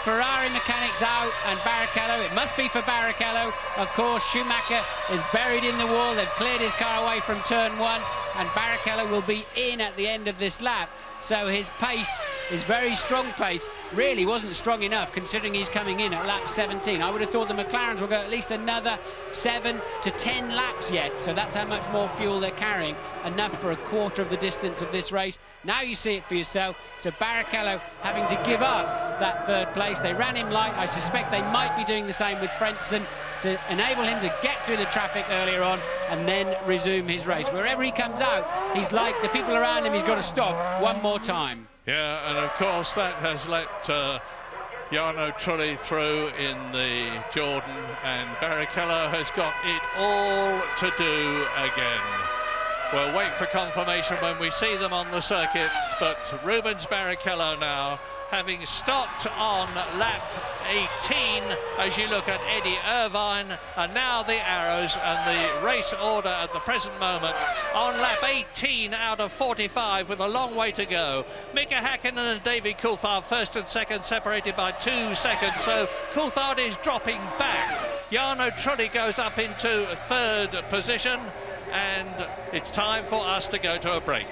Ferrari mechanics out, and Barrichello, it must be for Barrichello. Of course, Schumacher is buried in the wall. They've cleared his car away from turn 1, and Barrichello will be in at the end of this lap. So his pace, his very strong pace, really wasn't strong enough considering he's coming in at lap 17. I would have thought the McLarens will go at least another 7 to 10 laps yet. So that's how much more fuel they're carrying, enough for a quarter of the distance of this race. Now you see it for yourself. So Barrichello having to give up that 3rd place. They ran him light. I suspect they might be doing the same with Frentzen to enable him to get through the traffic earlier on and then resume his race. Wherever he comes out, he's like the people around him, he's got to stop one more time. Yeah, and of course that has let Jarno Trulli through in the Jordan, and Barrichello has got it all to do again. We'll wait for confirmation when we see them on the circuit, but Rubens Barrichello now, having stopped on lap 18, as you look at Eddie Irvine, and now the arrows and the race order at the present moment on lap 18 out of 45 with a long way to go. Mika Häkkinen and David Coulthard first and second, separated by 2 seconds, so Coulthard is dropping back. Jarno Trulli goes up into 3rd position, and it's time for us to go to a break.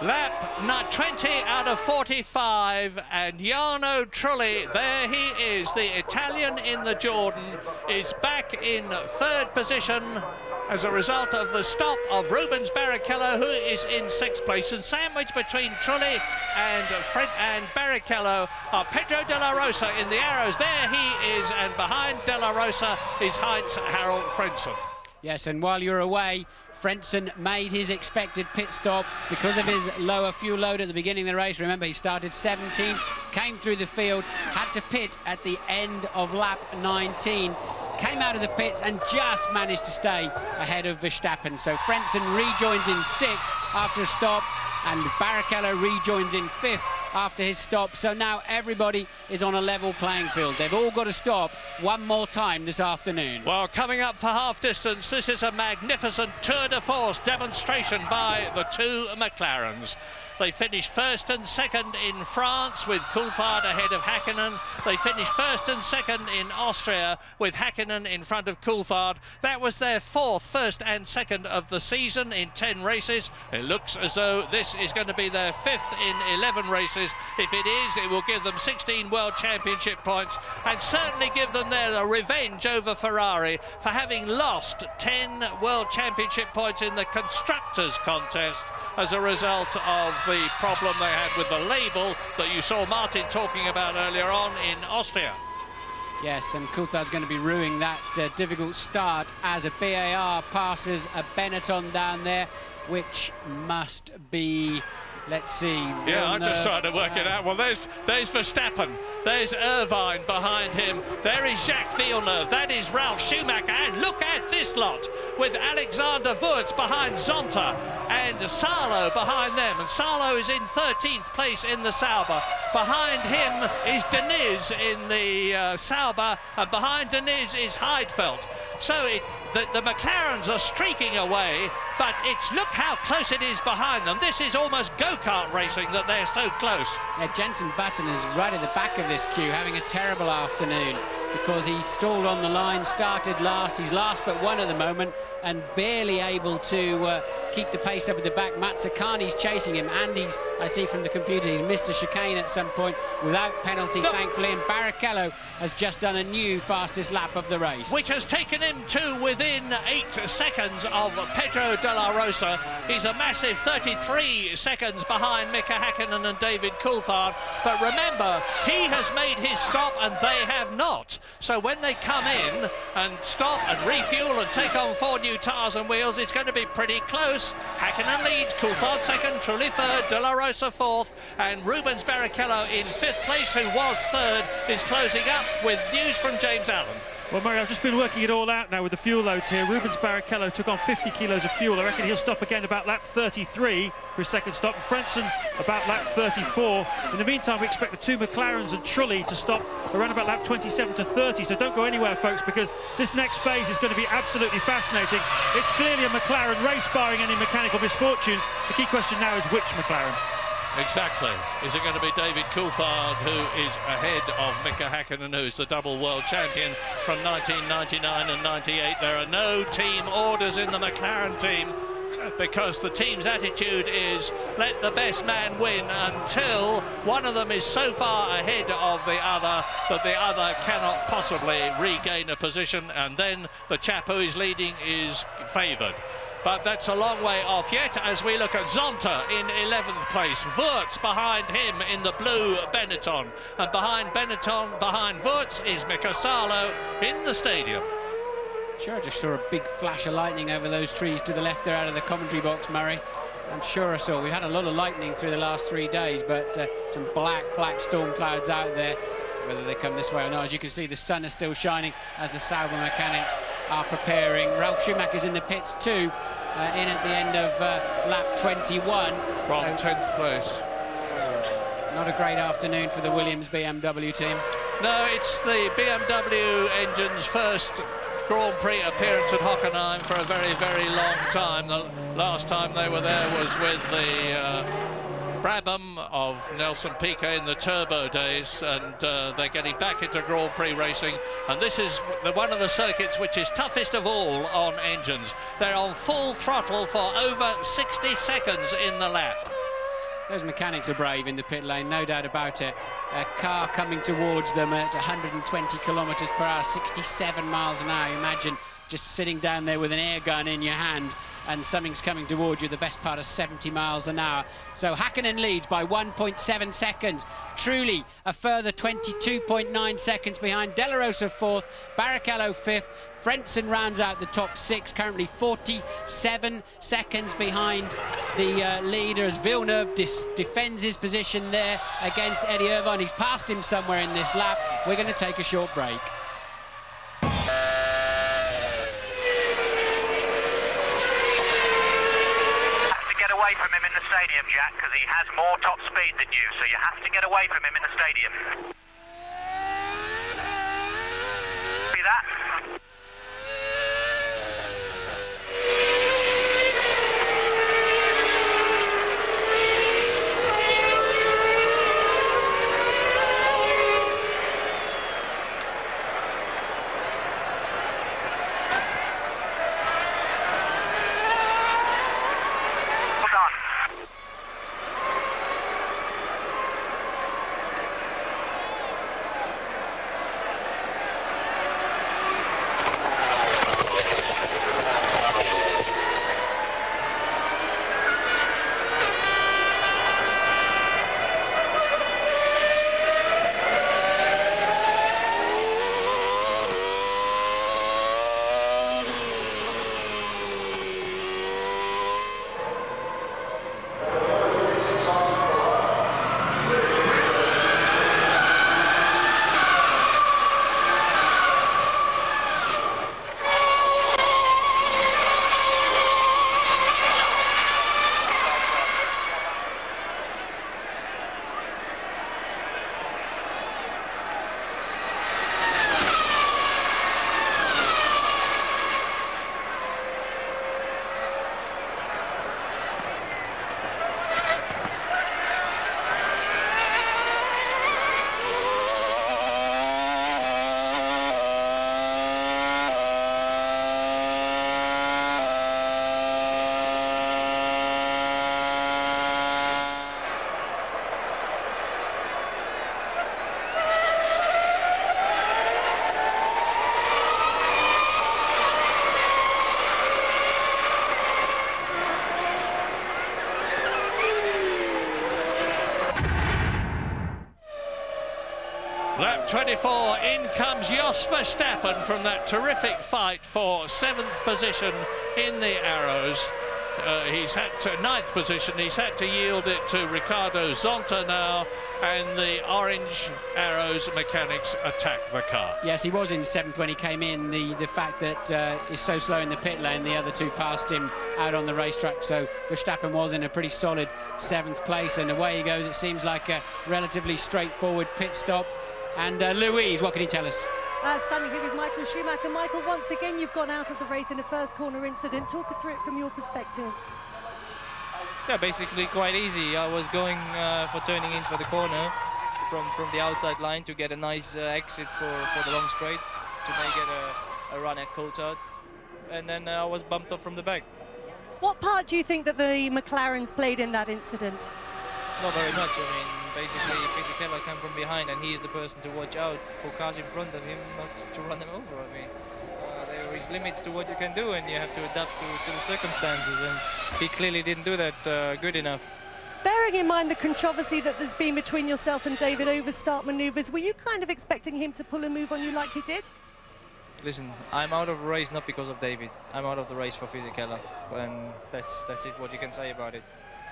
Lap 20 out of 45, and Jarno Trulli, there he is, the Italian in the Jordan, is back in third position as a result of the stop of Rubens Barrichello, who is in sixth place. And sandwiched between Trulli and Barrichello are Pedro de la Rosa in the arrows. There he is, and behind de la Rosa is Heinz-Harald Frentzen. Yes, and while you're away, Frentzen made his expected pit stop because of his lower fuel load at the beginning of the race. Remember, he started 17th, came through the field, had to pit at the end of lap 19, came out of the pits and just managed to stay ahead of Verstappen. So Frentzen rejoins in 6th after a stop, and Barrichello rejoins in 5th after his stop. So now everybody is on a level playing field. They've all got to stop one more time this afternoon. Well, coming up for half distance, this is a magnificent tour de force demonstration by the two McLarens. They finished first and second in France with Coulthard ahead of Häkkinen. They finished first and second in Austria with Häkkinen in front of Coulthard. That was their fourth first and second of the season in 10 races. It looks as though this is going to be their 5th in 11 races. If it is, it will give them 16 World Championship points and certainly give them their revenge over Ferrari for having lost 10 World Championship points in the Constructors' contest as a result of the problem they had with the label that you saw Martin talking about earlier on in Austria. Yes, and Coulthard's going to be ruining that difficult start as a BAR passes a Benetton down there, which must be, let's see. Yeah, I'm just trying to work it out. Well, there's Verstappen, there's Irvine behind him, there is Jacques Villeneuve, that is Ralf Schumacher, and look at this lot with Alexander Wurz behind Zonta and Salo behind them, and Salo is in 13th place in the Sauber. Behind him is Deniz in the Sauber, and behind Deniz is Heidfeld. So the McLarens are streaking away, but look how close it is behind them. This is almost go-kart racing that they're so close. Yeah, Jenson Button is right at the back of this queue, having a terrible afternoon because he stalled on the line, started last. He's last but one at the moment and barely able to keep the pace up at the back. Mazzacani's chasing him, and I see from the computer, he's missed a chicane at some point without penalty, thankfully, and Barrichello has just done a new fastest lap of the race. Which has taken him to within 8 seconds of Pedro de la Rosa. He's a massive 33 seconds behind Mika Häkkinen and David Coulthard. But remember, he has made his stop and they have not. So when they come in and stop and refuel and take on 4 new tyres and wheels, it's going to be pretty close. Häkkinen leads, Coulthard second, Trulli third, de la Rosa fourth, and Rubens Barrichello in 5th place, who was third, is closing up with news from James Allen. Well, Murray, I've just been working it all out now with the fuel loads here. Rubens Barrichello took on 50 kilos of fuel. I reckon he'll stop again about lap 33 for his second stop. Frentzen about lap 34. In the meantime, we expect the two McLarens and Trulli to stop around about lap 27 to 30. So don't go anywhere, folks, because this next phase is going to be absolutely fascinating. It's clearly a McLaren race, barring any mechanical misfortunes. The key question now is which McLaren? Exactly. Is it going to be David Coulthard, who is ahead of Mika Häkkinen, who is the double world champion from 1999 and 98? There are no team orders in the McLaren team because the team's attitude is let the best man win until one of them is so far ahead of the other that the other cannot possibly regain a position, and then the chap who is leading is favoured. But that's a long way off yet as we look at Zonta in 11th place. Wurz behind him in the blue Benetton. And behind Benetton, behind Wurz, is Mika Salo in the stadium. Sure, I just saw a big flash of lightning over those trees to the left there out of the commentary box, Murray. I'm sure I saw. We've had a lot of lightning through the last 3 days, but some black storm clouds out there. Whether they come this way or not, as you can see, the sun is still shining as the Sauber mechanics are preparing. Ralf Schumacher's in the pits too, in at the end of lap 21. From 10th place. Not a great afternoon for the Williams BMW team. No, it's the BMW engine's first Grand Prix appearance at Hockenheim for a very, very long time. The last time they were there was with the Brabham of Nelson Piquet in the turbo days, and they're getting back into Grand Prix racing, and this is one of the circuits which is toughest of all on engines. They're on full throttle for over 60 seconds in the lap. Those mechanics are brave in the pit lane, no doubt about it. A car coming towards them at 120 kilometres per hour, 67 miles an hour. Imagine just sitting down there with an air gun in your hand and something's coming towards you, the best part of 70 miles an hour. So Häkkinen leads by 1.7 seconds. Truly a further 22.9 seconds behind. De La Rosa fourth, Barrichello fifth. Frentzen rounds out the top six, currently 47 seconds behind the leader as Villeneuve defends his position there against Eddie Irvine. He's passed him somewhere in this lap. We're going to take a short break. Away from him in the stadium, Jack, because he has more top speed than you, so you have to get away from him in the stadium. See that? Lap 24, in comes Jos Verstappen from that terrific fight for 7th position in the Arrows. He's had to 9th position, he's had to yield it to Ricardo Zonta now, and the orange Arrows mechanics attack the car. Yes, he was in 7th when he came in. The fact that he's so slow in the pit lane, the other two passed him out on the racetrack, so Verstappen was in a pretty solid 7th place, and away he goes. It seems like a relatively straightforward pit stop. And Louise, what can you tell us? Standing here with Michael Schumacher. Michael, once again you've gone out of the race in a first corner incident. Talk us through it from your perspective. Yeah, basically quite easy. I was going for turning in for the corner from the outside line to get a nice exit for the long straight to make it a run at Coulthard, and then I was bumped off from the back. What part do you think that the McLarens played in that incident? Not very much. I mean, basically Fisichella came from behind and he is the person to watch out for cars in front of him, not to run them over. I mean, there is limits to what you can do and you have to adapt to the circumstances, and he clearly didn't do that good enough. Bearing in mind the controversy that there's been between yourself and David over start manoeuvres, were you kind of expecting him to pull a move on you like he did? Listen, I'm out of the race not because of David. I'm out of the race for Fisichella, and that's it, what you can say about it.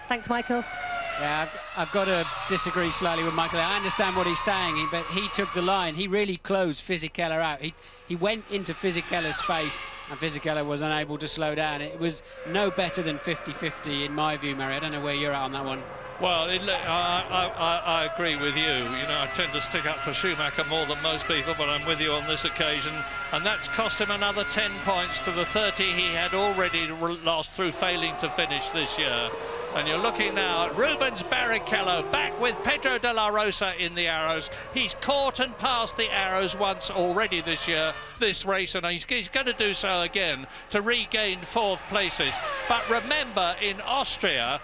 Thanks, Michael. Yeah, I've got to disagree slightly with Michael. I understand what he's saying, but he took the line. He really closed Fisichella out. He went into Fisichella's space, and Fisichella was unable to slow down. It was no better than 50-50 in my view, Murray. I don't know where you're at on that one. Well, I agree with you. You know, I tend to stick up for Schumacher more than most people, but I'm with you on this occasion. And that's cost him another 10 points to the 30 he had already lost through failing to finish this year. And you're looking now at Rubens Barrichello back with Pedro de la Rosa in the Arrows. He's caught and passed the Arrows once already this year, this race, and he's going to do so again to regain 4th places. But remember, in Austria,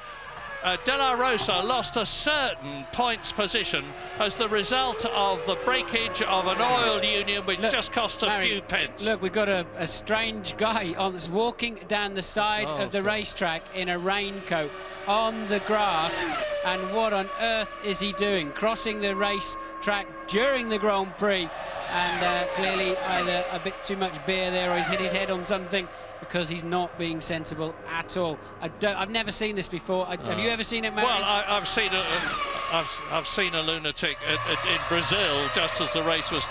De La Rosa lost a certain points position as the result of the breakage of an oil union which just cost a few pence. Look, we've got a strange guy that's walking down the side of the racetrack in a raincoat on the grass, and what on earth is he doing? Crossing the racetrack during the Grand Prix, and clearly either a bit too much beer there or he's hit his head on something, because he's not being sensible at all. I've never seen this before. Have you ever seen it, Mary? Well, I've seen a lunatic in Brazil just as the race was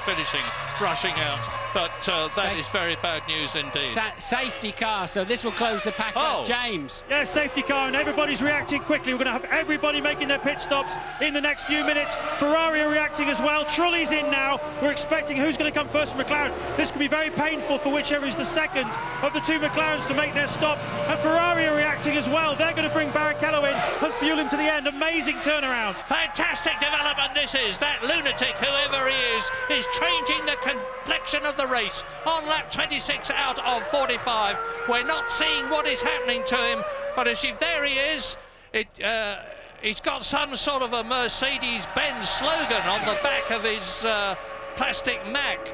finishing, rushing out. But that is very bad news indeed. Safety car, so this will close the pack up. James. Yeah, safety car, and everybody's reacting quickly. We're going to have everybody making their pit stops in the next few minutes. Ferrari are reacting as well. Trulli's in now. We're expecting who's going to come first from McLaren. This could be very painful for whichever is the second of the two McLarens to make their stop. And Ferrari are reacting as well. They're going to bring Barrichello in and fuel him to the end. Amazing turnaround. Fantastic development this is. That lunatic, whoever he is changing the complexion of the race on lap 26 out of 45. We're not seeing what is happening to him, but as if there he is, he's got some sort of a Mercedes-Benz slogan on the back of his plastic Mac.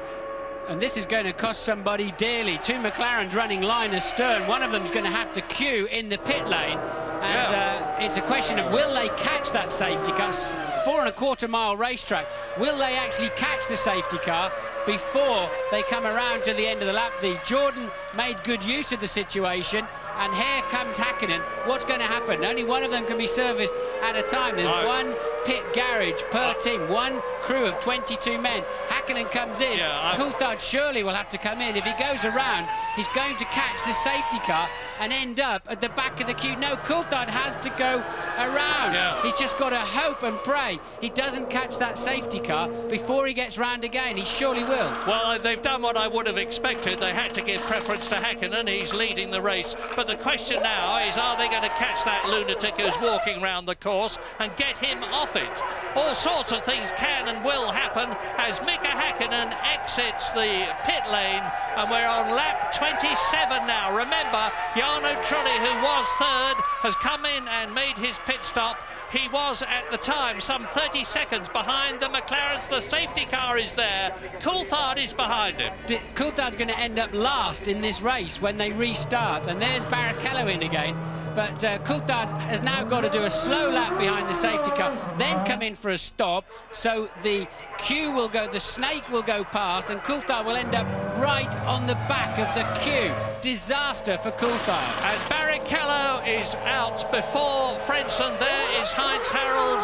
And this is going to cost somebody dearly. Two McLarens running line astern. One of them's going to have to queue in the pit lane. And it's a question of, will they catch that safety car? 4.25 mile racetrack. Will they actually catch the safety car before they come around to the end of the lap? The Jordan made good use of the situation, and here comes Häkkinen. What's going to happen? Only one of them can be serviced at a time. There's one pit garage per team, one crew of 22 men. Häkkinen comes in. Coulthard surely will have to come in. If he goes around, he's going to catch the safety car and end up at the back of the queue. No, Coulthard has to go around. He's just got to hope and pray he doesn't catch that safety car before he gets round again. He surely will. Well, they've done what I would have expected. They had to give preference to Häkkinen. He's leading the race. But the question now is, are they going to catch that lunatic who's walking round the course and get him off it? All sorts of things can and will happen as Mika Häkkinen exits the pit lane, and we're on lap 27 now. Remember, Jarno Trulli, who was third, has come in and made his pit stop. He was, at the time, some 30 seconds behind the McLarens. The safety car is there. Coulthard is behind him. Coulthard's going to end up last in this race when they restart. And there's Barrichello in again. But Coulthard has now got to do a slow lap behind the safety car, then come in for a stop. So the queue will go, the snake will go past, and Coulthard will end up right on the back of the queue. Disaster for Coulthard. And Barrichello is out before Frentzen. There is Heinz Harald.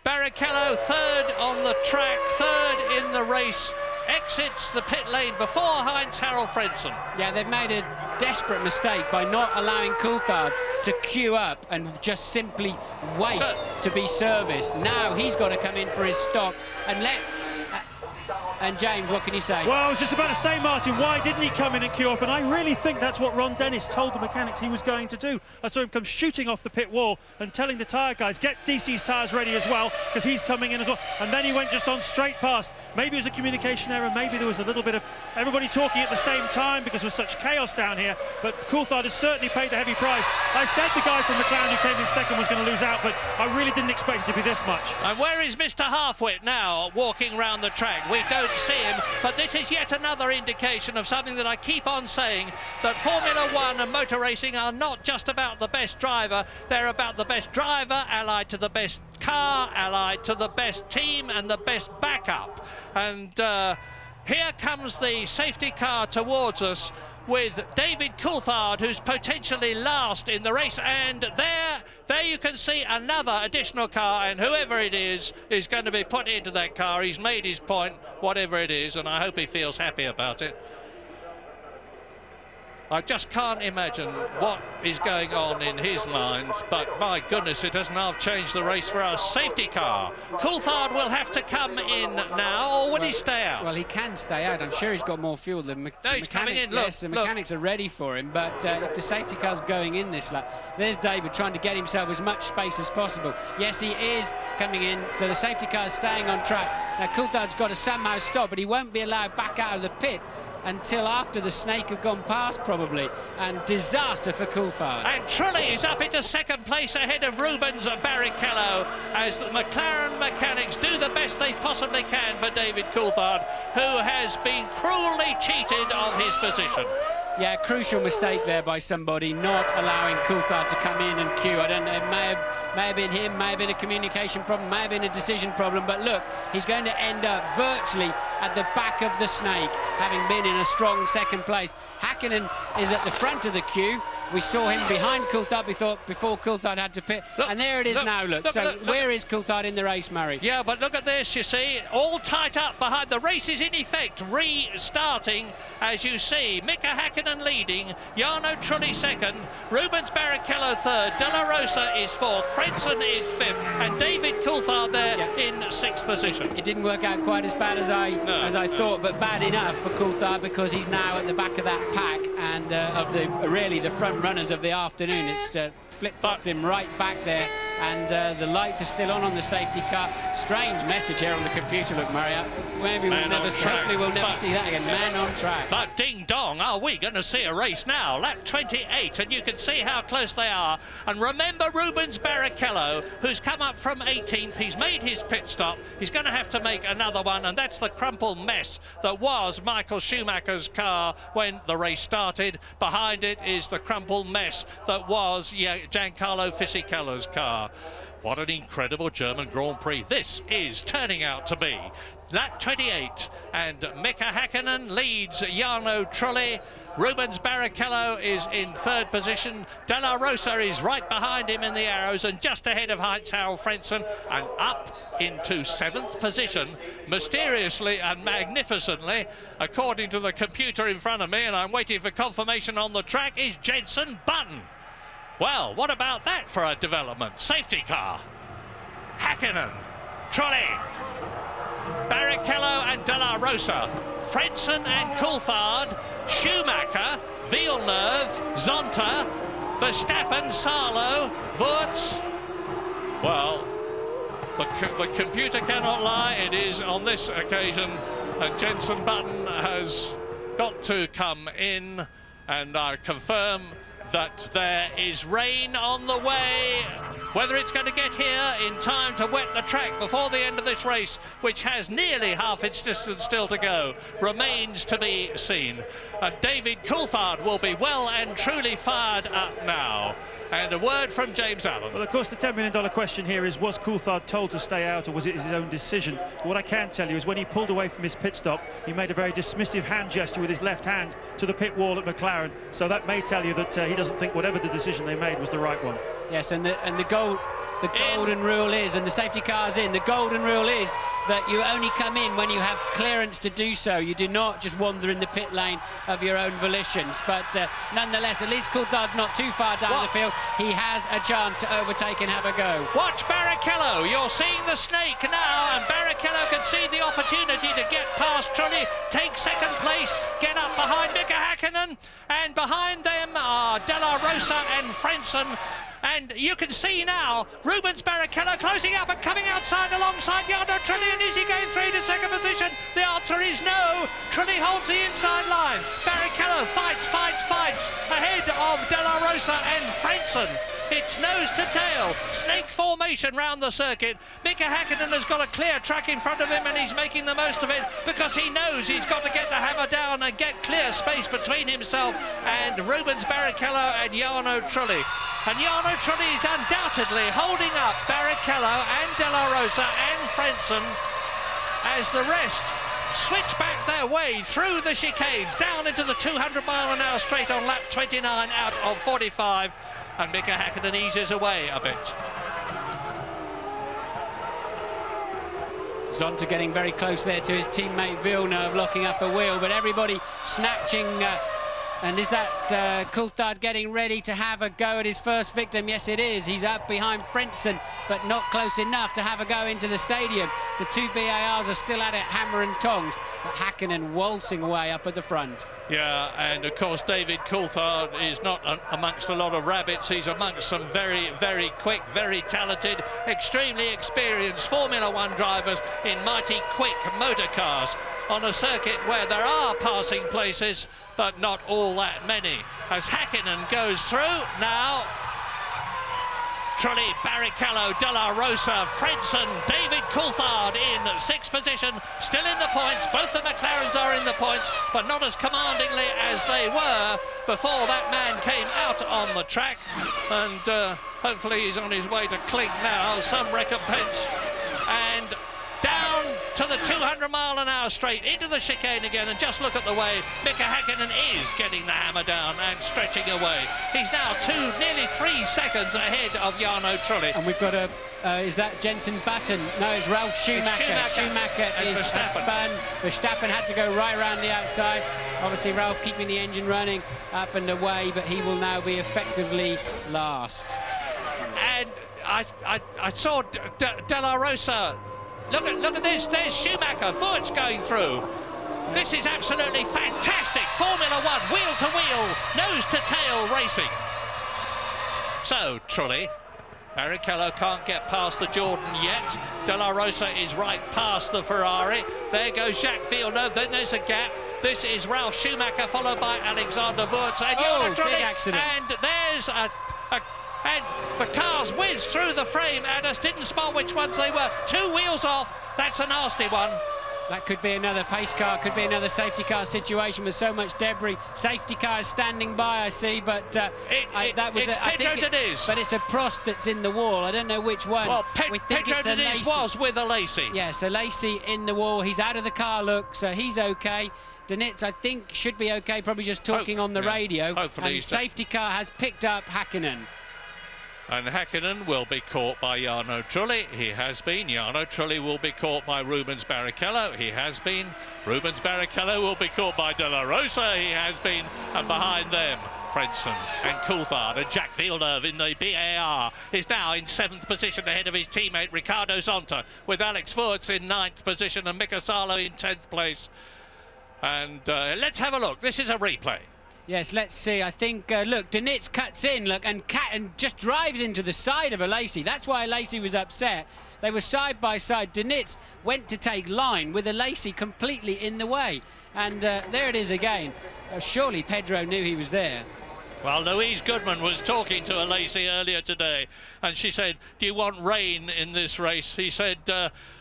Barrichello third on the track, third in the race. Exits the pit lane before Heinz Harald Frentzen. Yeah, they've made a desperate mistake by not allowing Coulthard to queue up and just simply wait to be serviced. Now he's got to come in for his stop and let... And James, what can you say? Well, I was just about to say, Martin, why didn't he come in and queue up? And I really think that's what Ron Dennis told the mechanics he was going to do. I saw him come shooting off the pit wall and telling the tyre guys, get DC's tyres ready as well, because he's coming in as well. And then he went just on straight past. Maybe it was a communication error, maybe there was a little bit of everybody talking at the same time because there was such chaos down here. But Coulthard has certainly paid a heavy price. I said the guy from McLaren who came in second was going to lose out, but I really didn't expect it to be this much. And where is Mr. Halfwit now walking round the track? We don't see him, but this is yet another indication of something that I keep on saying, that Formula One and motor racing are not just about the best driver, they're about the best driver allied to the best car, allied to the best team and the best backup. And here comes the safety car towards us with David Coulthard, who's potentially last in the race, and there you can see another additional car, and whoever it is going to be put into that car. He's made his point, whatever it is, and I hope he feels happy about it. I just can't imagine what is going on in his mind, but my goodness, it hasn't half changed the race for us. Safety car. Coulthard will have to come in now, or will he stay out? Well, he can stay out. I'm sure he's got more fuel. The he's coming in. Look, yes, the mechanics are ready for him, but if the safety car's going in this lap, there's David trying to get himself as much space as possible. Yes, he is coming in, so the safety car's staying on track. Now, Coulthard's got to somehow stop, but he won't be allowed back out of the pit until after the snake had gone past, probably, and disaster for Coulthard. And Trulli is up into second place ahead of Rubens Barrichello as the McLaren mechanics do the best they possibly can for David Coulthard, who has been cruelly cheated of his position. Yeah, crucial mistake there by somebody, not allowing Coulthard to come in and queue. I don't know, it may have been him, may have been a communication problem, may have been a decision problem, but look, he's going to end up virtually at the back of the snake, having been in a strong second place. Hakkinen is at the front of the queue. We saw him behind Coulthard before Coulthard had to pit. And there it is now, look. So where is Coulthard in the race, Murray? Yeah, but look at this, you see, all tight up behind. The race is in effect restarting, as you see. Mika Hakkinen leading, Jarno Trulli second, Rubens Barrichello third, De La Rosa is fourth, Frentzen is fifth, and David Coulthard there in sixth position. It didn't work out quite as bad as I thought, but bad enough for Coulthard because he's now at the back of that pack and of the front runners of the afternoon. It's flip-flopped him right back there, and the lights are still on the safety car. Strange message here on the computer, look, Murray. Maybe hopefully we'll never see that again. Man on track. But ding dong, are we going to see a race now? Lap 28, and you can see how close they are. And remember Rubens Barrichello, who's come up from 18th. He's made his pit stop. He's going to have to make another one, and that's the crumpled mess that was Michael Schumacher's car when the race started. Behind it is the crumpled mess that was Giancarlo Fisichella's car. What an incredible German Grand Prix this is turning out to be. Lap 28, and Mika Hakkinen leads Jarno Trulli. Rubens Barrichello is in third position. De La Rosa is right behind him in the arrows and just ahead of Heinz-Harald Frentzen, and up into seventh position, mysteriously and magnificently, according to the computer in front of me, and I'm waiting for confirmation on the track, is Jenson Button. Well, what about that for a development? Safety car. Hakkinen, Trulli, Barrichello and De La Rosa, Frentzen and Coulthard, Schumacher, Villeneuve, Zonta, Verstappen, Salo, Wurz. Well, the computer cannot lie. It is on this occasion, and Jenson Button has got to come in, and I confirm that there is rain on the way. Whether it's going to get here in time to wet the track before the end of this race, which has nearly half its distance still to go, remains to be seen. And David Coulthard will be well and truly fired up now. And a word from James Allen. Well, of course, the $10 million question here is, was Coulthard told to stay out, or was it his own decision? What I can tell you is when he pulled away from his pit stop, he made a very dismissive hand gesture with his left hand to the pit wall at McLaren. So that may tell you that he doesn't think whatever the decision they made was the right one. Yes, and the golden rule is, and the safety car's in, the golden rule is that you only come in when you have clearance to do so. You do not just wander in the pit lane of your own volitions. But nonetheless, at least Coulthard's not too far down the field. He has a chance to overtake and have a go. Watch Barrichello. You're seeing the snake now, and Barrichello can see the opportunity to get past Trulli, take second place, get up behind Mika Hakkinen, and behind them are De La Rosa and Frentzen. And you can see now Rubens Barrichello closing up and coming outside alongside Jarno Trulli, and is he going through to second position? The answer is no. Trulli holds the inside line. Barrichello fights ahead of De La Rosa and Frentzen. It's nose to tail, snake formation round the circuit. Mika Hakkinen has got a clear track in front of him, and he's making the most of it because he knows he's got to get the hammer down and get clear space between himself and Rubens Barrichello and Jarno Trulli. And Jarno Trulli is undoubtedly holding up Barrichello and De La Rosa and Frentzen as the rest switch back their way through the chicanes down into the 200-mile-an-hour straight on lap 29 out of 45. And Mika Hakkinen eases away a bit. Zonta getting very close there to his teammate Villeneuve, locking up a wheel, but everybody snatching. And is that Coulthard getting ready to have a go at his first victim? Yes, it is. He's up behind Frentzen, but not close enough to have a go into the stadium. The two BARs are still at it, hammer and tongs. but Hakkinen waltzing away up at the front. Yeah, and of course David Coulthard is not amongst a lot of rabbits. He's amongst some very, very quick, very talented, extremely experienced Formula One drivers in mighty quick motor cars on a circuit where there are passing places, but not all that many. As Hakkinen goes through now, Trulli, Barrichello, De La Rosa, Fredson, David Coulthard in 6th position, still in the points. Both the McLarens are in the points, but not as commandingly as they were before that man came out on the track. And hopefully he's on his way to clink now, some recompense. And down to the 200-mile-an-hour straight, into the chicane again, and just look at the way Mika Hakkinen is getting the hammer down and stretching away. He's now nearly 3 seconds ahead of Jarno Trulli. And we've got a, is that Jenson Button? No, it's Ralf Schumacher. Schumacher is spun. Verstappen had to go right around the outside. Obviously, Ralf keeping the engine running up and away, but he will now be effectively last. And I saw De La Rosa. Look at this, there's Schumacher, Wurtz going through. This is absolutely fantastic. Formula One, wheel to wheel, nose to tail racing. So, Trulli, Barrichello can't get past the Jordan yet. De La Rosa is right past the Ferrari. There goes Jacques Villeneuve, then there's a gap. This is Ralf Schumacher, followed by Alexander Wurtz. And Jarno Trulli, big accident. And there's and the cars whizzed through the frame and us didn't spot which ones they were. 2 wheels off, that's a nasty one. That could be another pace car, could be another safety car situation with so much debris. Safety car is standing by, I see, but that was Pedro Diniz. But it's a Prost that's in the wall. I don't know which one. Well, Pedro Diniz was with a Lacey. Yeah, so Lacey in the wall. He's out of the car, look, so he's okay. Diniz, I think, should be okay, probably just talking on the radio. Hopefully. And safety car has picked up Hakkinen. And Hakkinen will be caught by Jarno Trulli. He has been. Jarno Trulli will be caught by Rubens Barrichello. He has been. Rubens Barrichello will be caught by De La Rosa. He has been. And behind them, Fredson and Coulthard and Jacques Villeneuve in the BAR is now in 7th position ahead of his teammate Ricardo Zonta, with Alex Wurtz in 9th position and Mika Salo in 10th place. And let's have a look. This is a replay. Yes, let's see. I think, look, Diniz cuts in, look, and just drives into the side of a Lacey. That's why Lacey was upset. They were side by side. Diniz went to take line with a Lacey completely in the way. And there it is again. Surely Pedro knew he was there. Well, Louise Goodman was talking to a Lacey earlier today, and she said, do you want rain in this race? He said,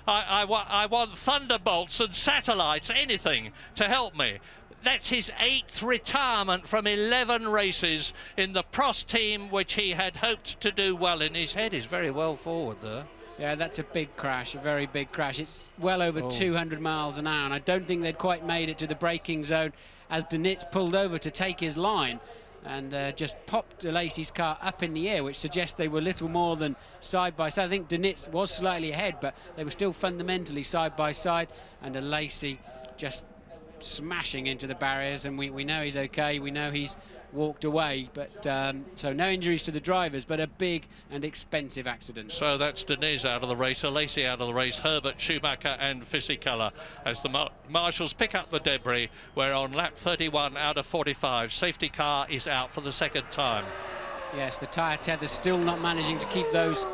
I want thunderbolts and satellites, anything to help me. That's his 8th retirement from 11 races in the Prost team, which he had hoped to do well in. His head is very well forward there. Yeah, that's a big crash, a very big crash. It's well over 200 miles an hour, and I don't think they'd quite made it to the braking zone as Diniz pulled over to take his line and just popped Lacey's car up in the air, which suggests they were little more than side by side. I think Diniz was slightly ahead, but they were still fundamentally side by side, and a Lacey just smashing into the barriers, and we know he's okay, we know he's walked away, but so no injuries to the drivers, but a big and expensive accident. So that's Diniz out of the race, Lacey out of the race, Herbert, Schumacher and Fisichella as the marshals pick up the debris. We're on lap 31 out of 45. Safety car is out for the 2nd time. Yes, the tyre tether's still not managing to keep those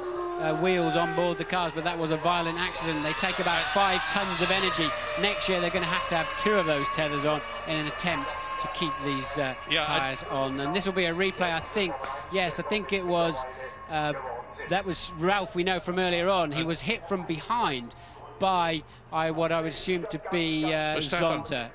wheels on board the cars, but that was a violent accident. They take about 5 tons of energy. Next year they're going to have 2 of those tethers on in an attempt to keep these tyres on. And this will be a replay, I think. Yes, I think it was that was Ralf, we know from earlier on. He was hit from behind by what I would assume to be Zonta.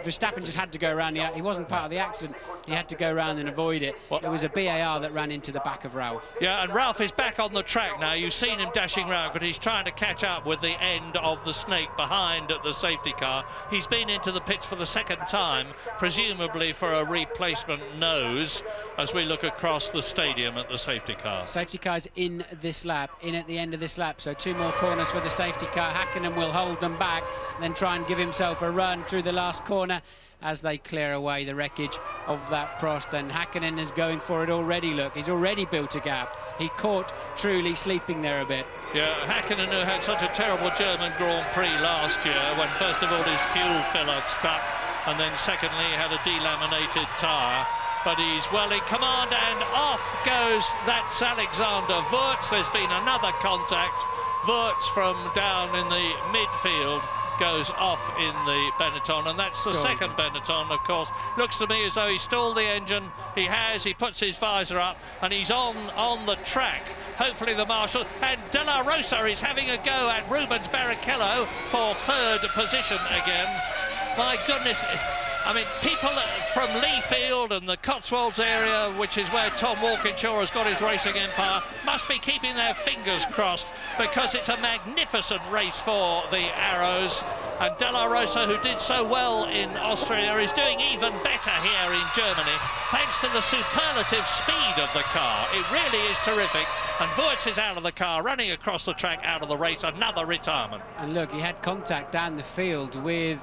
Verstappen just had to go around. He wasn't part of the accident. He had to go around and avoid it. It was a BAR that ran into the back of Ralf. Yeah, and Ralf is back on the track now. You've seen him dashing around, but he's trying to catch up with the end of the snake behind the safety car. He's been into the pits for the 2nd time, presumably for a replacement nose, as we look across the stadium at the safety car. Safety car's in this lap, in at the end of this lap, so 2 more corners for the safety car. Hakkinen will hold them back, then try and give himself a run through the last corner as they clear away the wreckage of that Prost. And Hakkinen is going for it already. Look, he's already built a gap. He caught Trulli sleeping there a bit. Yeah, Hakkinen, who had such a terrible German Grand Prix last year, when first of all his fuel filler stuck, and then secondly he had a delaminated tyre. But he's well in command, and off goes, that's Alexander Wurz. There's been another contact. Wurz from down in the midfield goes off in the Benetton, and that's the second Benetton, of course. Looks to me as though he stalled the engine. He has, he puts his visor up, and he's on the track. Hopefully the marshal, and De La Rosa is having a go at Rubens Barrichello for third position again. My goodness, I mean, people from Leafield and the Cotswolds area, which is where Tom Walkinshaw has got his racing empire, must be keeping their fingers crossed, because it's a magnificent race for the Arrows. And De La Rosa, who did so well in Austria, is doing even better here in Germany, thanks to the superlative speed of the car. It really is terrific. And Wurz is out of the car, running across the track, out of the race, another retirement. And look, he had contact down the field with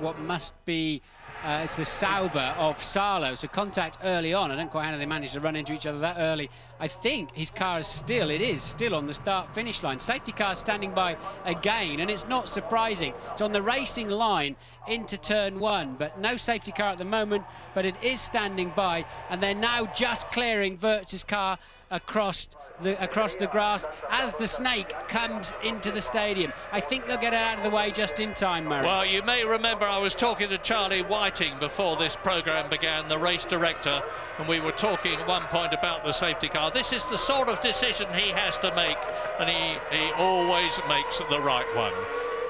what must be it's the Sauber of Salo, so contact early on. I don't quite know how they managed to run into each other that early. I think his car is still on the start-finish line. Safety car standing by again, and it's not surprising. It's on the racing line into turn 1, but no safety car at the moment, but it is standing by, and they're now just clearing Wurz's car across the grass as the snake comes into the stadium. I think they'll get it out of the way just in time, Murray. Well, you may remember I was talking to Charlie Whiting before this programme began, the race director, and we were talking at one point about the safety car. This is the sort of decision he has to make, and he always makes the right one.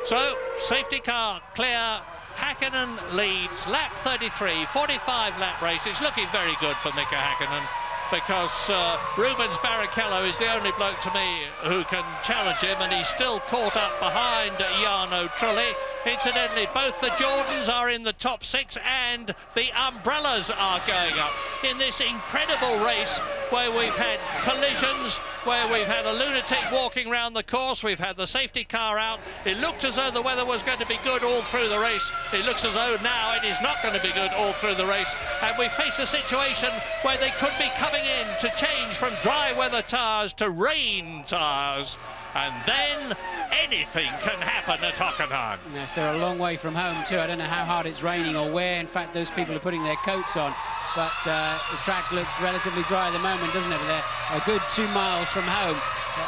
So, safety car clear. Hakkinen leads, lap 33, 45 lap race. It's looking very good for Mika Hakkinen, because Rubens Barrichello is the only bloke to me who can challenge him, and he's still caught up behind Jarno Trulli. Incidentally, both the Jordans are in the top 6 and the Umbrellas are going up in this incredible race where we've had collisions, where we've had a lunatic walking around the course, we've had the safety car out. It looked as though the weather was going to be good all through the race. It looks as though now it is not going to be good all through the race, and we face a situation where they could be coming in to change from dry weather tyres to rain tyres. And then anything can happen at Hockenheim. Yes, they're a long way from home too. I don't know how hard it's raining or where, in fact, those people are putting their coats on. But the track looks relatively dry at the moment, doesn't it? They're a good 2 miles from home.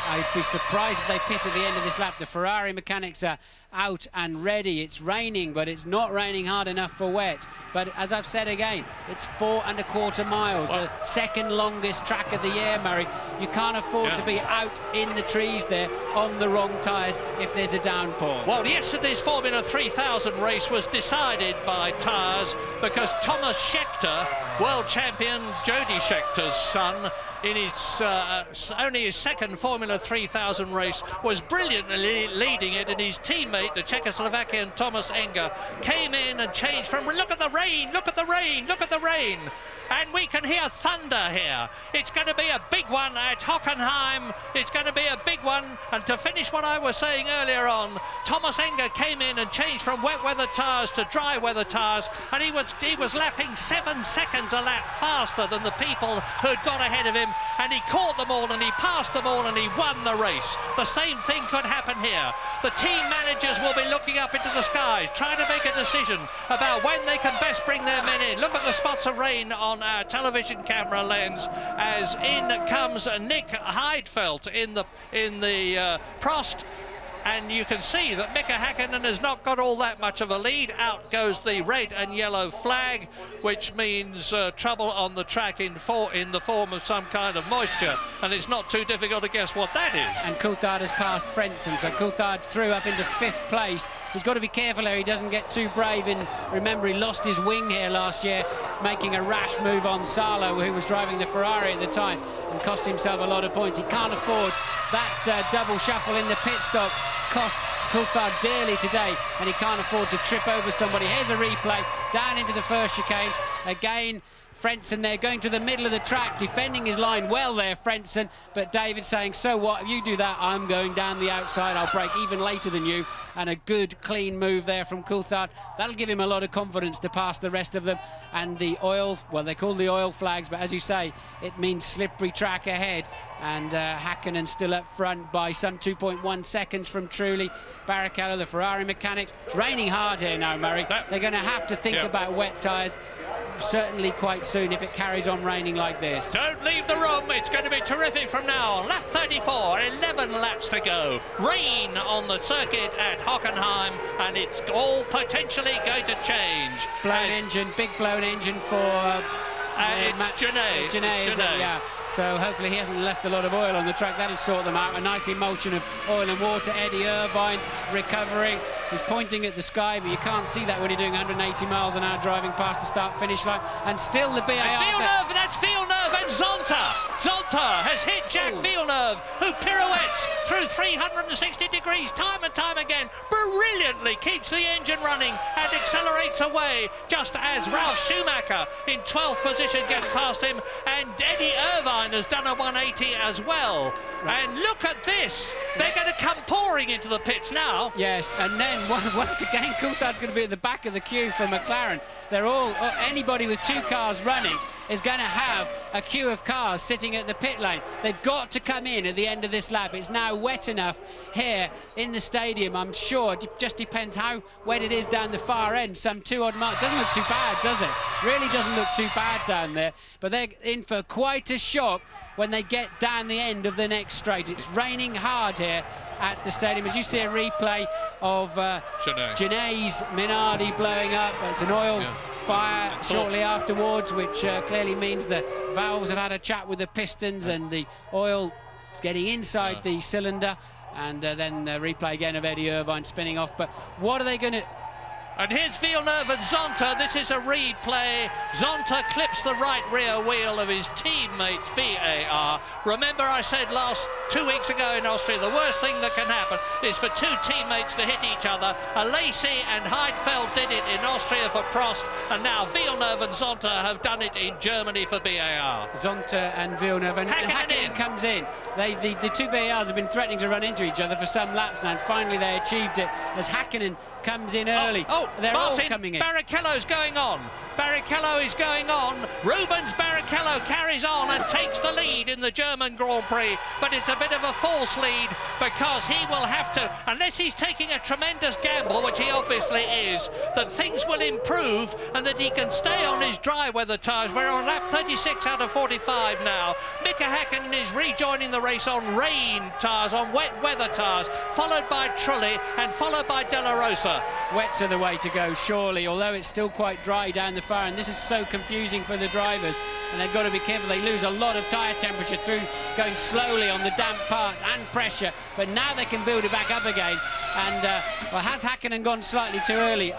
I'd be surprised if they pit at the end of this lap. The Ferrari mechanics are out and ready. It's raining, but it's not raining hard enough for wet. But as I've said again, it's 4¼ miles, the second longest track of the year, Murray. You can't afford to be out in the trees there on the wrong tyres if there's a downpour. Well, yesterday's Formula 3000 race was decided by tyres, because Thomas Scheckter, world champion Jody Scheckter's son, in his only his second Formula 3000 race, was brilliantly leading it, and his teammate, the Czechoslovakian Thomas Enger, came in and changed from look at the rain, look at the rain, look at the rain. And we can hear thunder here. It's going to be a big one at Hockenheim. It's going to be a big one. And to finish what I was saying earlier on, Thomas Enger came in and changed from wet weather tyres to dry weather tyres, and he was lapping 7 seconds a lap faster than the people who'd got ahead of him, and he caught them all and he passed them all and he won the race. The same thing could happen here. The team managers will be looking up into the skies, trying to make a decision about when they can best bring their men in. Look at the spots of rain on our television camera lens as in comes Nick Heidfeld in the Prost, and you can see that Mika Hakkinen has not got all that much of a lead. Out goes the red and yellow flag, which means trouble on the track in the form of some kind of moisture, and it's not too difficult to guess what that is. And Coulthard has passed Frentzen, so Coulthard through up into 5th place. He's got to be careful here he doesn't get too brave, and remember he lost his wing here last year, making a rash move on Salo, who was driving the Ferrari at the time, and cost himself a lot of points. He can't afford that double shuffle in the pit stop. Cost Coulthard dearly today, and he can't afford to trip over somebody. Here's a replay, down into the first chicane. Again, Frentzen there going to the middle of the track, defending his line well there, Frentzen, but David saying, so what, if you do that, I'm going down the outside, I'll break even later than you. And a good, clean move there from Coulthard. That'll give him a lot of confidence to pass the rest of them. And the oil, well, they're called the oil flags, but as you say, it means slippery track ahead. And Häkkinen still up front by some 2.1 seconds from Trulli. Barrichello, the Ferrari mechanics. It's raining hard here now, Murray. They're going to have to think about wet tyres, certainly quite soon if it carries on raining like this. Don't leave the room, it's going to be terrific from now on. Lap 34, 11 laps to go. Rain on the circuit at Hockenheim, and it's all potentially going to change. Blown engine, big blown engine for it's Genet. Yeah. So hopefully he hasn't left a lot of oil on the track. That'll sort them out. A nice emulsion of oil and water. Eddie Irvine recovering. He's pointing at the sky, but you can't see that when you're doing 180 miles an hour driving past the start-finish line. And still the BAR... Villeneuve, that's Villeneuve and Zonta. Zonta has hit Jack Villeneuve, who pirouettes through 360 degrees time and time again. Brilliantly keeps the engine running and accelerates away, just as Ralf Schumacher in 12th position gets past him. And Eddie Irvine has done a 180 as well. Right. And look at this. They're going to come pouring into the pits now. Yes, and then once again, Coulthard's going to be at the back of the queue for McLaren. They're all, anybody with two cars running is going to have a queue of cars sitting at the pit lane. They've got to come in at the end of this lap. It's now wet enough here in the stadium, I'm sure. It just depends how wet it is down the far end. Some 2 odd miles. Doesn't look too bad, does it? Really doesn't look too bad down there. But they're in for quite a shock when they get down the end of the next straight. It's raining hard here at the stadium. As you see a replay of Genet's Minardi blowing up. It's an oil fire shortly afterwards, which clearly means the valves have had a chat with the pistons and the oil is getting inside the cylinder. And then the replay again of Eddie Irvine spinning off. But what are they going to... And here's Villeneuve and Zonta. This is a replay. Zonta clips the right rear wheel of his teammate's BAR. Remember I said 2 weeks ago in Austria, the worst thing that can happen is for two teammates to hit each other. Lacey and Heidfeld did it in Austria for Prost, and now Villeneuve and Zonta have done it in Germany for BAR. Zonta and Villeneuve, and Häkkinen comes in. The two BARs have been threatening to run into each other for some laps now, and finally they achieved it as Häkkinen comes in early. They're Martin, all coming in. Barrichello's going on. Barrichello is going on. Rubens Barrichello carries on and takes the lead in the German Grand Prix, but it's a bit of a false lead because he will have to, unless he's taking a tremendous gamble, which he obviously is, that things will improve and that he can stay on his dry weather tyres. We're on lap 36 out of 45 now. Mika Häkkinen is rejoining the race on rain tyres, on wet weather tyres, followed by Trulli and followed by De La Rosa. Wets are the way to go, surely, although it's still quite dry down the far, and this is so confusing for the drivers, and they've got to be careful. They lose a lot of tyre temperature through going slowly on the damp parts and pressure, but now they can build it back up again. And well, has Häkkinen gone slightly too early?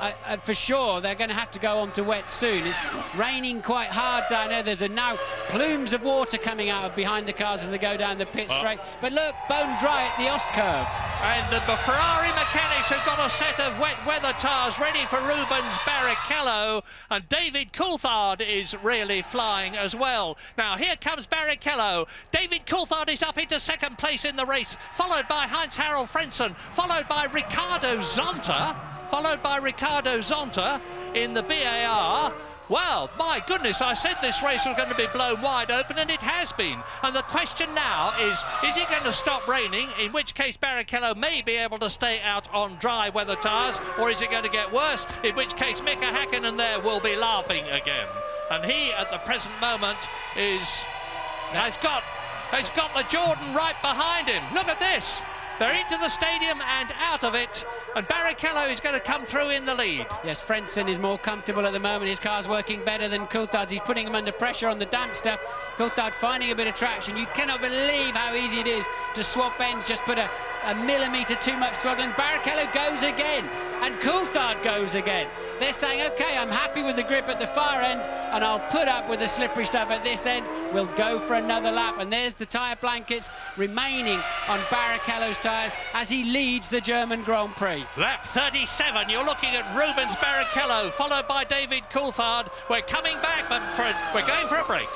For sure, they're going to have to go on to wet soon. It's raining quite hard down there. There's now plumes of water coming out of behind the cars as they go down the pit straight. But look, bone dry at the Ost curve. And the Ferrari mechanics have got a set of wet weather tyres ready for Rubens Barrichello, and David Coulthard is really flying as well. Now here comes Barrichello. David Coulthard is up into second place in the race, followed by Heinz-Harald Frentzen, followed by Ricardo Zonta, in the BAR. Well, my goodness, I said this race was going to be blown wide open, and it has been. And the question now is it going to stop raining, in which case Barrichello may be able to stay out on dry weather tyres, or is it going to get worse, in which case Mika Häkkinen there will be laughing again. And he, at the present moment, has got the Jordan right behind him. Look at this. They're into the stadium and out of it, and Barrichello is going to come through in the lead. Yes, Frentzen is more comfortable at the moment. His car's working better than Coulthard's. He's putting him under pressure on the damp stuff. Coulthard finding a bit of traction. You cannot believe how easy it is to swap ends, just put a millimetre too much throttle, and Barrichello goes again, and Coulthard goes again. They're saying, OK, I'm happy with the grip at the far end, and I'll put up with the slippery stuff at this end. We'll go for another lap. And there's the tyre blankets remaining on Barrichello's tyres as he leads the German Grand Prix. Lap 37, you're looking at Rubens Barrichello, followed by David Coulthard. We're coming back, but we're going for a break.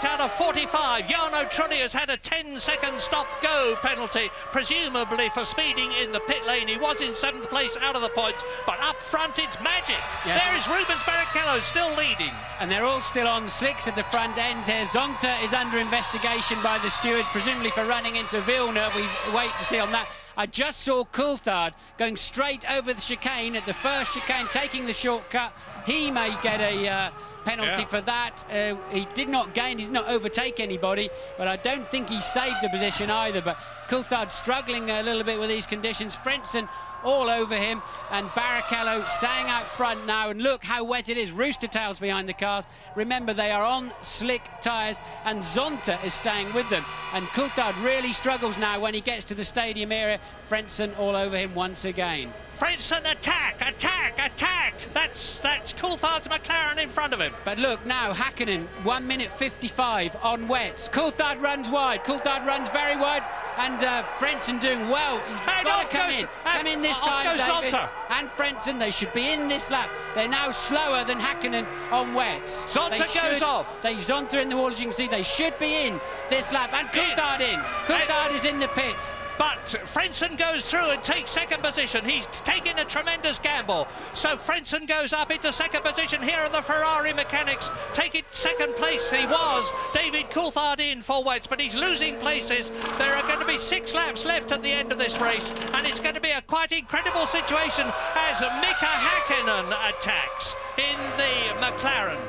Out of 45, Jarno Trulli has had a 10-second stop-go penalty, presumably for speeding in the pit lane. He was in 7th place out of the points, but up front it's magic. Yes. There is Rubens Barrichello still leading. And they're all still on slicks at the front end here. Zonta is under investigation by the stewards, presumably for running into Villeneuve. We wait to see on that. I just saw Coulthard going straight over the chicane at the first chicane, taking the shortcut. He may get a penalty for that. He did not gain, he did not overtake anybody, but I don't think he saved a position either. But Coulthard struggling a little bit with these conditions. Frentzen all over him, and Barrichello staying out front now, and look how wet it is. Rooster tails behind the cars. Remember, they are on slick tyres, and Zonta is staying with them. And Coulthard really struggles now when he gets to the stadium area. Frentzen all over him once again. Frentzen, attack, attack, attack! That's Coulthard's McLaren in front of him. But look now, Häkkinen, 1 minute 55 on wets. Coulthard runs wide, Coulthard runs very wide, and Frentzen doing well. He's got to come in. Come in this time, David. And Frentzen, they should be in this lap. They're now slower than Häkkinen on wets. Zonta goes off. Zonta in the wall, as you can see. They should be in this lap. And Coulthard in. Coulthard is in the pits. But Frentzen goes through and takes second position. He's taking a tremendous gamble. So Frentzen goes up into second position here in the Ferrari mechanics. Taking second place, he was David Coulthard in for wets, but he's losing places. There are going to be 6 laps left at the end of this race, and it's going to be a quite incredible situation as Mika Häkkinen attacks in the McLaren.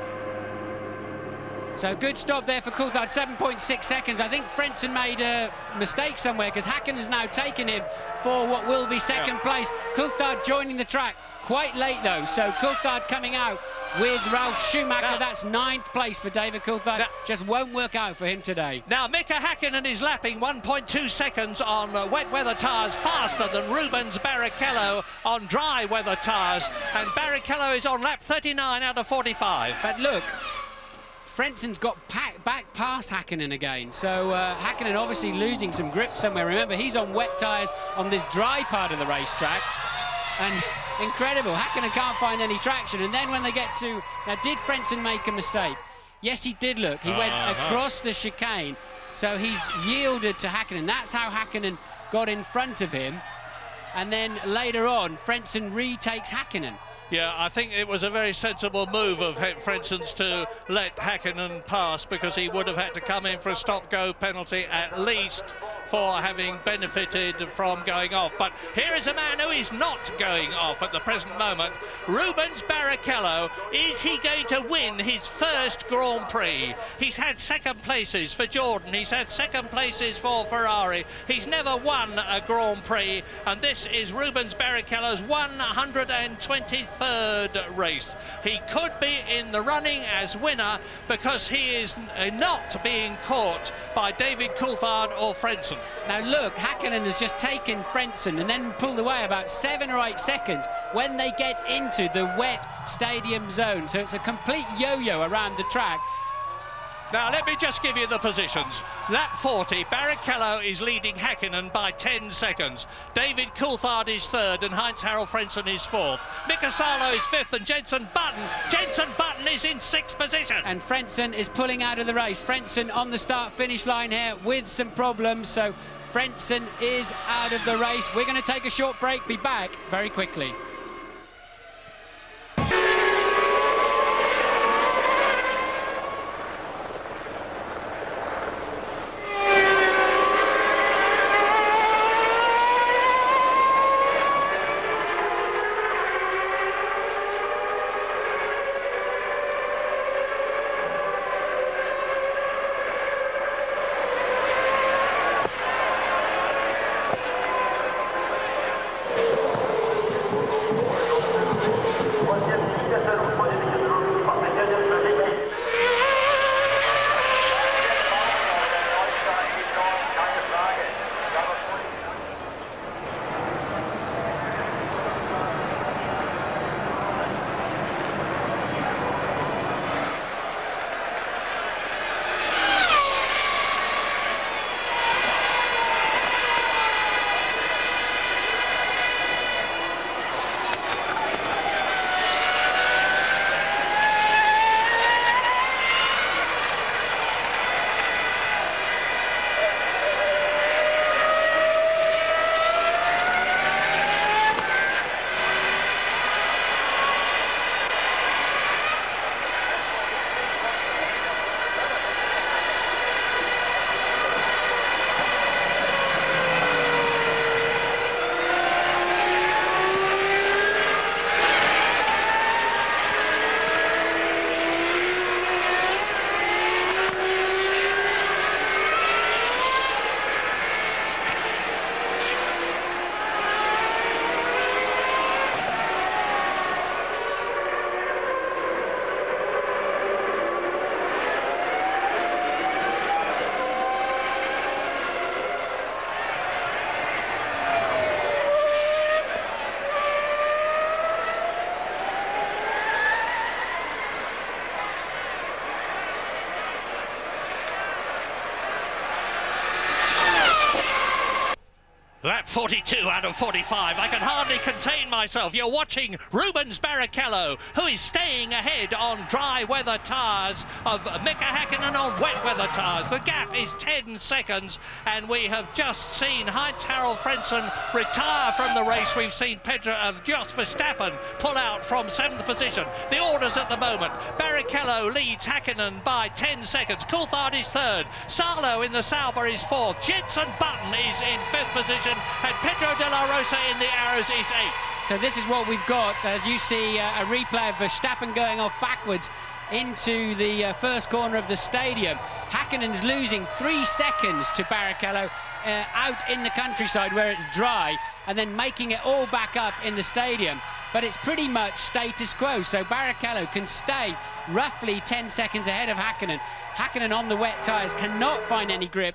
So good stop there for Coulthard, 7.6 seconds. I think Frentzen made a mistake somewhere because Häkkinen has now taken him for what will be second place. Coulthard joining the track quite late though, so Coulthard coming out with Ralf Schumacher. That's 9th place for David Coulthard. Just won't work out for him today. Now Mika Häkkinen is lapping 1.2 seconds on wet weather tyres, faster than Rubens Barrichello on dry weather tyres, and Barrichello is on lap 39 out of 45. But look, Frentzen's got back past Häkkinen again, so Häkkinen obviously losing some grip somewhere. Remember, he's on wet tyres on this dry part of the racetrack, and incredible, Häkkinen can't find any traction. And then when they get to, now did Frentzen make a mistake? Yes, he did look. He went across the chicane, so he's yielded to Häkkinen. That's how Häkkinen got in front of him. And then later on, Frentzen retakes Häkkinen. Yeah, I think it was a very sensible move of Frentzen's to let Häkkinen pass, because he would have had to come in for a stop-go penalty at least for having benefited from going off. But here is a man who is not going off at the present moment. Rubens Barrichello. Is he going to win his first Grand Prix? He's had second places for Jordan. He's had second places for Ferrari. He's never won a Grand Prix, and this is Rubens Barrichello's 123rd race. He could be in the running as winner, because he is not being caught by David Coulthard or Frentzen. Now look, Häkkinen has just taken Frentzen and then pulled away about 7 or 8 seconds when they get into the wet stadium zone. So it's a complete yo-yo around the track. Now, let me just give you the positions. Lap 40, Barrichello is leading Häkkinen by 10 seconds. David Coulthard is third and Heinz-Harald Frentzen is fourth. Mika Salo is fifth and Jenson Button is in sixth position. And Frentzen is pulling out of the race. Frentzen on the start-finish line here with some problems, so Frentzen is out of the race. We're going to take a short break, be back very quickly. Lap 42 out of 45. I can hardly contain myself. You're watching Rubens Barrichello, who is staying ahead on dry weather tyres of Mika Häkkinen on wet weather tyres. The gap is 10 seconds, and we have just seen Heinz-Harald Frentzen retire from the race. We've seen Jos Verstappen pull out from 7th position. The orders at the moment: Barrichello leads Häkkinen by 10 seconds. Coulthard is third. Salo in the Sauber is fourth. Jenson Button is in 5th position. And Pedro de la Rosa in the arrows is 8th. So this is what we've got, as you see a replay of Verstappen going off backwards into the first corner of the stadium. Häkkinen's losing 3 seconds to Barrichello out in the countryside where it's dry, and then making it all back up in the stadium. But it's pretty much status quo, so Barrichello can stay roughly 10 seconds ahead of Häkkinen. Häkkinen on the wet tyres cannot find any grip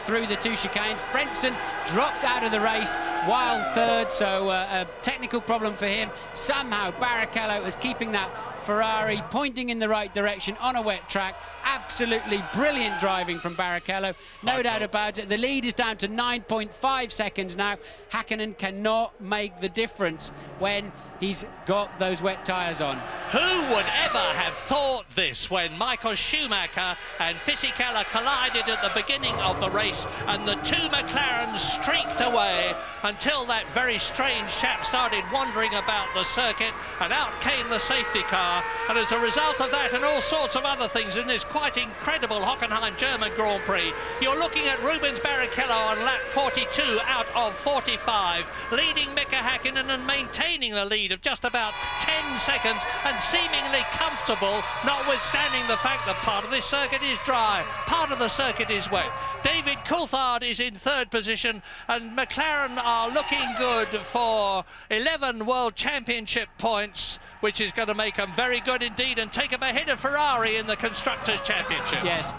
through the 2 chicanes. Frentzen dropped out of the race while third, so a technical problem for him. Somehow Barrichello is keeping that Ferrari pointing in the right direction on a wet track. Absolutely brilliant driving from Barrichello, no doubt about it. The lead is down to 9.5 seconds now. Häkkinen cannot make the difference when he's got those wet tyres on. Who would ever have thought this when Michael Schumacher and Fisichella collided at the beginning of the race, and the two McLarens streaked away until that very strange chap started wandering about the circuit, and out came the safety car. And as a result of that and all sorts of other things in this quite incredible Hockenheim German Grand Prix, you're looking at Rubens Barrichello on lap 42 out of 45, leading Mika Häkkinen and maintaining the lead of just about 10 seconds and seemingly comfortable, notwithstanding the fact that part of this circuit is dry, part of the circuit is wet. David Coulthard is in third position, and McLaren are looking good for 11 World Championship points, which is going to make them very good indeed and take them ahead of Ferrari in the Constructors' Championship. Yes,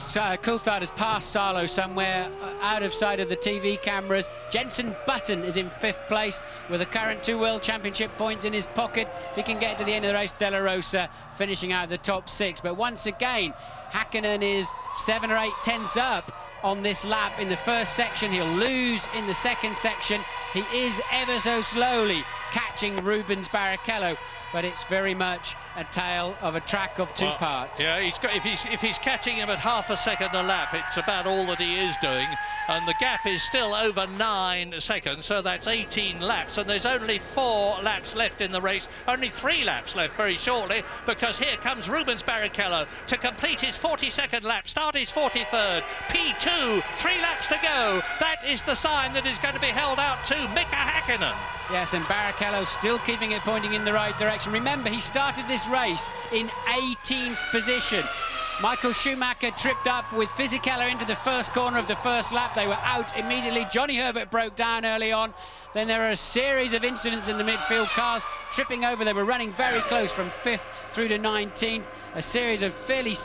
Coulthard has passed Salo somewhere out of sight of the TV cameras. Jenson Button is in 5th place with the current 2 World Championship points in his pocket. If he can get to the end of the race, De La Rosa finishing out the top 6. But once again, Häkkinen is 7 or 8 tenths up on this lap in the first section. He'll lose in the second section. He is ever so slowly catching Rubens Barrichello, but it's very much a tale of a track of two parts. Yeah, if he's catching him at half a second a lap, it's about all that he is doing, and the gap is still over 9 seconds, so that's 18 laps, and there's only 4 laps left in the race, only 3 laps left very shortly, because here comes Rubens Barrichello to complete his 42nd lap, start his 43rd, P2, 3 laps to go. That is the sign that is going to be held out to Mika Häkkinen. Yes, and Barrichello still keeping it pointing in the right direction. Remember, he started this race in 18th position. Michael Schumacher tripped up with Fisichella into the first corner of the first lap. They were out immediately. Johnny Herbert broke down early on. Then there are a series of incidents in the midfield, cars tripping over. They were running very close from 5th through to 19th. A series of fairly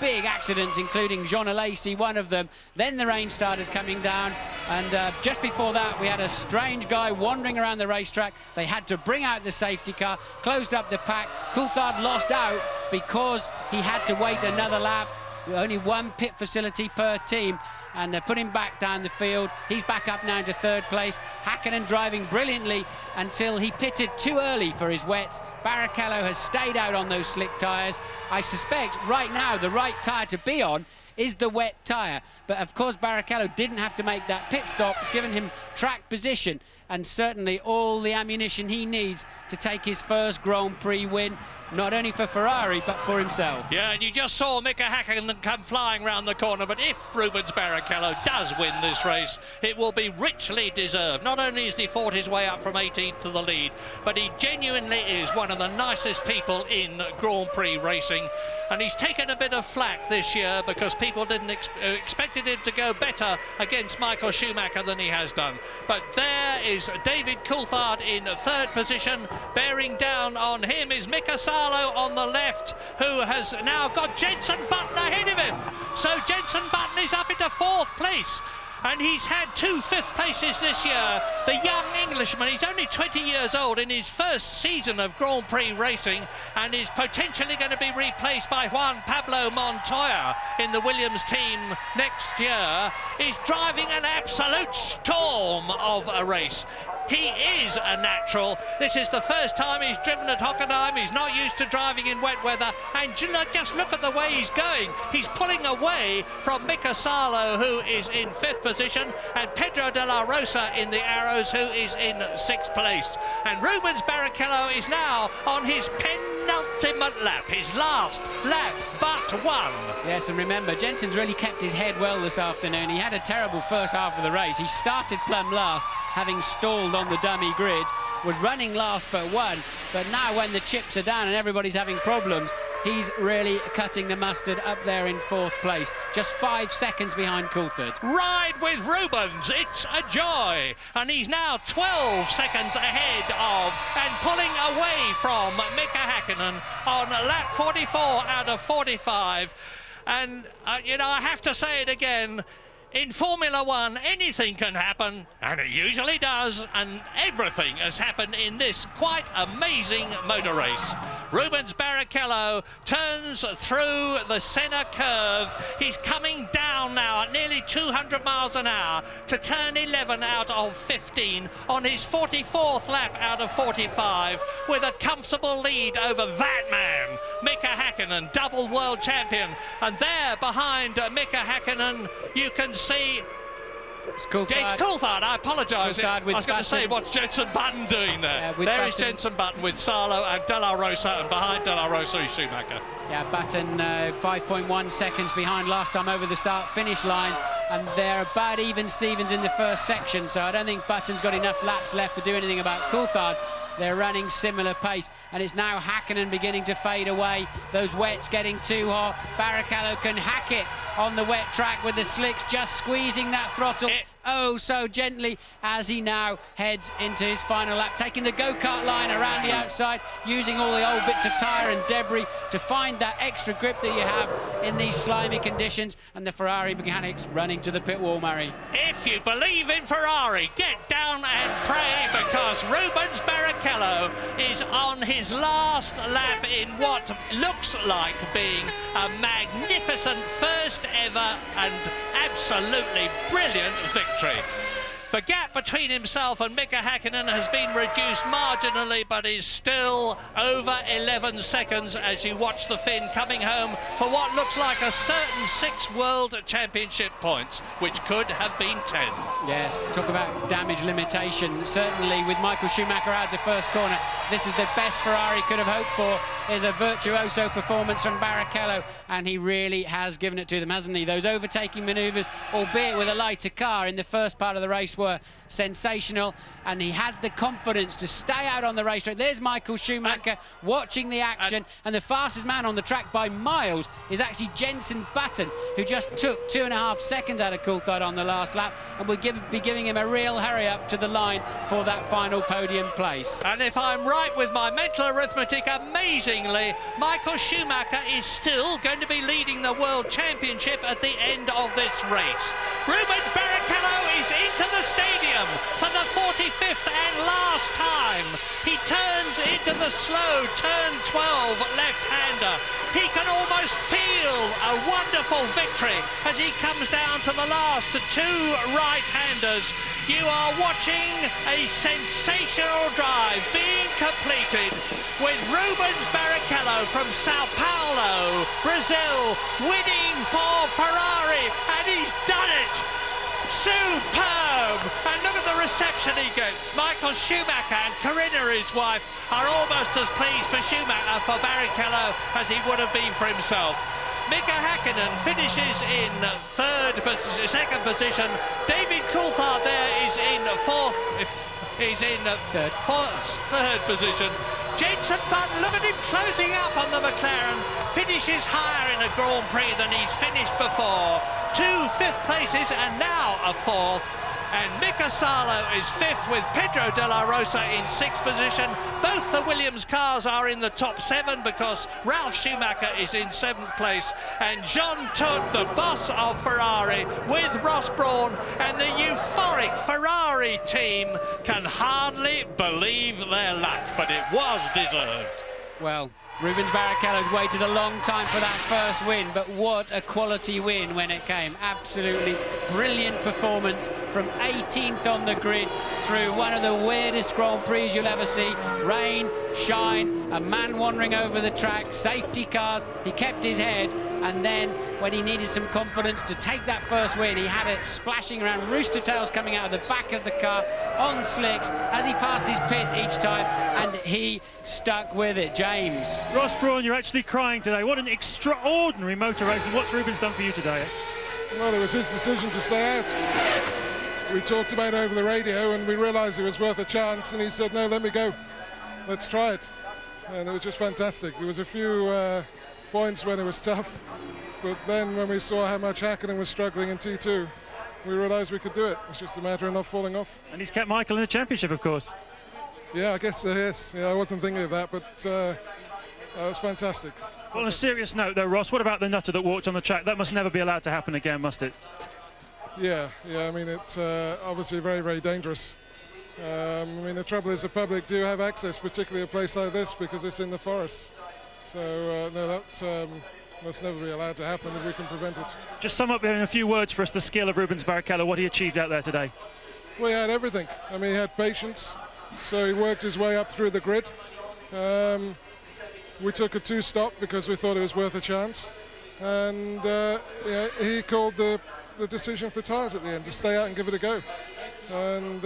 big accidents, including Jean Alesi, one of them. Then the rain started coming down, and just before that we had a strange guy wandering around the racetrack. They had to bring out the safety car, closed up the pack. Coulthard lost out because he had to wait another lap. Only one pit facility per team, and they're putting him back down the field. He's back up now to 3rd place. Häkkinen driving brilliantly until he pitted too early for his wets. Barrichello has stayed out on those slick tyres. I suspect right now the right tyre to be on is the wet tyre, but of course Barrichello didn't have to make that pit stop. It's given him track position and certainly all the ammunition he needs to take his first Grand Prix win, not only for Ferrari but for himself. Yeah, and you just saw Mika Häkkinen come flying round the corner, but if Rubens Barrichello does win this race, it will be richly deserved. Not only has he fought his way up from 18th to the lead, but he genuinely is one of the nicest people in Grand Prix racing, and he's taken a bit of flack this year because people didn't expected him to go better against Michael Schumacher than he has done. But there is David Coulthard in 3rd position. Bearing down on him is Mika Salo on the left, who has now got Jenson Button ahead of him. So Jenson Button is up into 4th place, and he's had 2 5th places this year. The young Englishman, he's only 20 years old in his first season of Grand Prix racing, and is potentially going to be replaced by Juan Pablo Montoya in the Williams team next year. He's driving an absolute storm of a race. He is a natural. This is the first time he's driven at Hockenheim. He's not used to driving in wet weather, and just look at the way he's going. He's pulling away from Mika Salo, who is in 5th position, and Pedro de la Rosa in the Arrows, who is in 6th place. And Rubens Barrichello is now on his penultimate lap, his last lap but one. Yes, and remember, Jenson's really kept his head well this afternoon. He had a terrible first half of the race. He started plumb last, having stalled on the dummy grid, was running last but one, but now when the chips are down and everybody's having problems, he's really cutting the mustard up there in 4th place, just 5 seconds behind Coulthard. Ride with Rubens, it's a joy, and he's now 12 seconds ahead of and pulling away from Mika Häkkinen on lap 44 out of 45. And you know, I have to say it again, In Formula One, anything can happen, and it usually does, and everything has happened in this quite amazing motor race. Rubens Barrichello turns through the centre curve. He's coming down now at nearly 200 miles an hour to turn 11 out of 15 on his 44th lap out of 45, with a comfortable lead over that man, Mika Häkkinen, double world champion. And there behind Mika Häkkinen, you can see it's Coulthard. I apologise. I was going to say, what's Jenson Button doing there? There is Jenson Button with Salo and De La Rosa, and behind De La Rosa is Schumacher. Yeah, Button 5.1 seconds behind last time over the start-finish line, and they're about even Stevens in the first section, so I don't think Button's got enough laps left to do anything about Coulthard. They're running similar pace, and it's now Häkkinen beginning to fade away. Those wets getting too hot. Barrichello can hack it on the wet track with the slicks, just squeezing that throttle oh so gently as he now heads into his final lap, taking the go-kart line around the outside, using all the old bits of tyre and debris to find that extra grip that you have in these slimy conditions, and the Ferrari mechanics running to the pit wall, Murray. If you believe in Ferrari, get down and pray, because Rubens Barrichello is on his last lap in what looks like being a magnificent first ever and absolutely brilliant victory. The gap between himself and Mika Häkkinen has been reduced marginally, but is still over 11 seconds as you watch the Finn coming home for what looks like a certain 6 World Championship points, which could have been 10. Yes, talk about damage limitation. Certainly with Michael Schumacher out the first corner, this is the best Ferrari could have hoped for, is a virtuoso performance from Barrichello, and he really has given it to them, hasn't he? Those overtaking manoeuvres, albeit with a lighter car in the first part of the race, were sensational, and he had the confidence to stay out on the racetrack. There's Michael Schumacher watching the action, and the fastest man on the track by miles is actually Jenson Button, who just took 2.5 seconds out of Coulthard on the last lap, and will be giving him a real hurry up to the line for that final podium place. And if I'm right with my mental arithmetic, amazingly, Michael Schumacher is still going to be leading the World Championship at the end of this race. Rubens Barrichello is into the stadium for the 45th and last time. He turns into the slow turn 12 left-hander. He can almost feel a wonderful victory as he comes down to the last 2 right-handers. You are watching a sensational drive being completed with Rubens Barrichello from Sao Paulo, Brazil, winning for Ferrari, and he's done it! Superb! And look at the reception he gets. Michael Schumacher and Corinna, his wife, are almost as pleased for Schumacher for Barrichello as he would have been for himself. Mika Häkkinen finishes in second position. David Coulthard there is in third position. Jenson Button, look at him closing up on the McLaren, finishes higher in a Grand Prix than he's finished before. 2 fifth places and now a 4th. And Mika Salo is 5th with Pedro de la Rosa in 6th position. Both the Williams cars are in the top 7 because Ralf Schumacher is in 7th place. And Jean Todt, the boss of Ferrari, with Ross Brawn and the euphoric Ferrari team, can hardly believe their luck, but it was deserved. Well, Rubens Barrichello's waited a long time for that first win, but what a quality win when it came. Absolutely brilliant performance from 18th on the grid through one of the weirdest Grand Prix you'll ever see. Rain, shine, a man wandering over the track, safety cars, he kept his head, and then when he needed some confidence to take that first win, he had it splashing around, rooster tails coming out of the back of the car on slicks as he passed his pit each time, and he stuck with it. James. Ross Brawn, you're actually crying today. What an extraordinary motor race, and what's Rubens done for you today? Well, it was his decision to stay out. We talked about it over the radio, and we realised it was worth a chance, and he said, no, let me go. Let's try it. And it was just fantastic. There was a few points when it was tough, but then when we saw how much Häkkinen was struggling in T2, we realised we could do it. It's just a matter of not falling off. And he's kept Michael in the championship, of course. Yeah, I guess yes. Yeah, I wasn't thinking of that, but that was fantastic. Well, on a serious note, though, Ross, what about the nutter that walked on the track? That must never be allowed to happen again, must it? Yeah, I mean, it's obviously very, very dangerous. I mean, the trouble is the public do have access, particularly a place like this, because it's in the forest. So, no, that must never be allowed to happen if we can prevent it. Just sum up in a few words for us the skill of Rubens Barrichello, what he achieved out there today. Well, he had everything. I mean, he had patience, so he worked his way up through the grid. We took a 2-stop because we thought it was worth a chance. And yeah, he called the decision for tyres at the end, to stay out and give it a go. And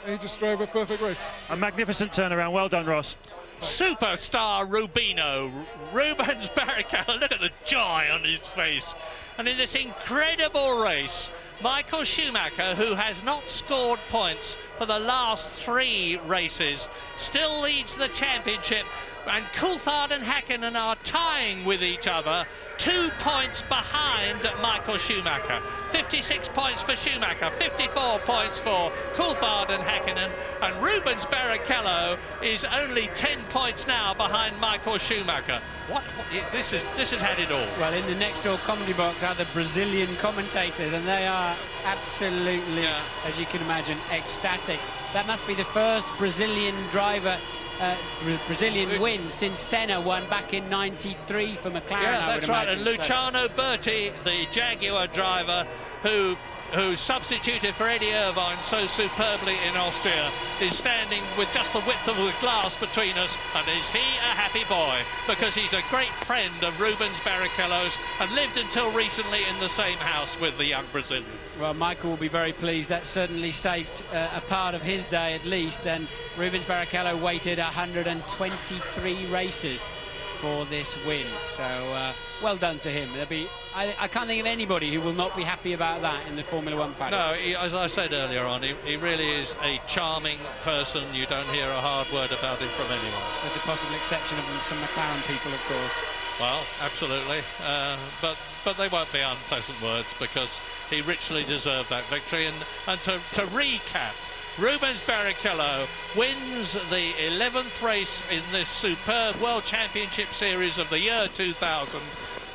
he just drove a perfect race. A magnificent turnaround. Well done, Ross. Superstar Rubino, Rubens Barrichello, look at the joy on his face. And in this incredible race, Michael Schumacher, who has not scored points for the last 3 races, still leads the championship. And Coulthard and Häkkinen are tying with each other, 2 points behind Michael Schumacher. 56 points for Schumacher, 54 points for Coulthard and Häkkinen, and Rubens Barrichello is only 10 points now behind Michael Schumacher. This has had it all. Well, in the next door comedy box are the Brazilian commentators, and they are absolutely, as you can imagine, ecstatic. That must be the first Brazilian driver. Brazilian win since Senna won back in '93 for McLaren. Yeah, that's right. Imagine. And Luciano Berti, the Jaguar driver, who substituted for Eddie Irvine so superbly in Austria, is standing with just the width of the glass between us. And is he a happy boy? Because he's a great friend of Rubens Barrichello's and lived until recently in the same house with the young Brazilian. Well, Michael will be very pleased. That certainly saved a part of his day at least. And Rubens Barrichello waited 123 races for this win. So well done to him. I can't think of anybody who will not be happy about that in the Formula One paddock. No, as I said earlier on, he really is a charming person. You don't hear a hard word about him from anyone. With the possible exception of some McLaren people, of course. Well, absolutely. But they won't be unpleasant words, because he richly deserved that victory. And to recap, Rubens Barrichello wins the 11th race in this superb World Championship Series of the year 2000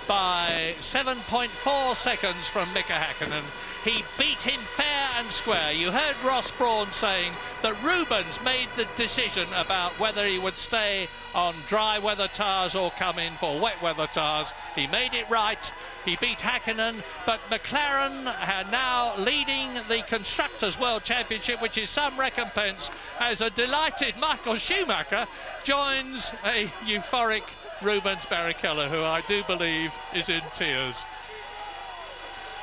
by 7.4 seconds from Mika Häkkinen. He beat him fair and square. You heard Ross Brawn saying that Rubens made the decision about whether he would stay on dry weather tyres or come in for wet weather tyres. He made it right. He beat Häkkinen, but McLaren are now leading the Constructors' World Championship, which is some recompense, as a delighted Michael Schumacher joins a euphoric Rubens Barrichello, who I do believe is in tears.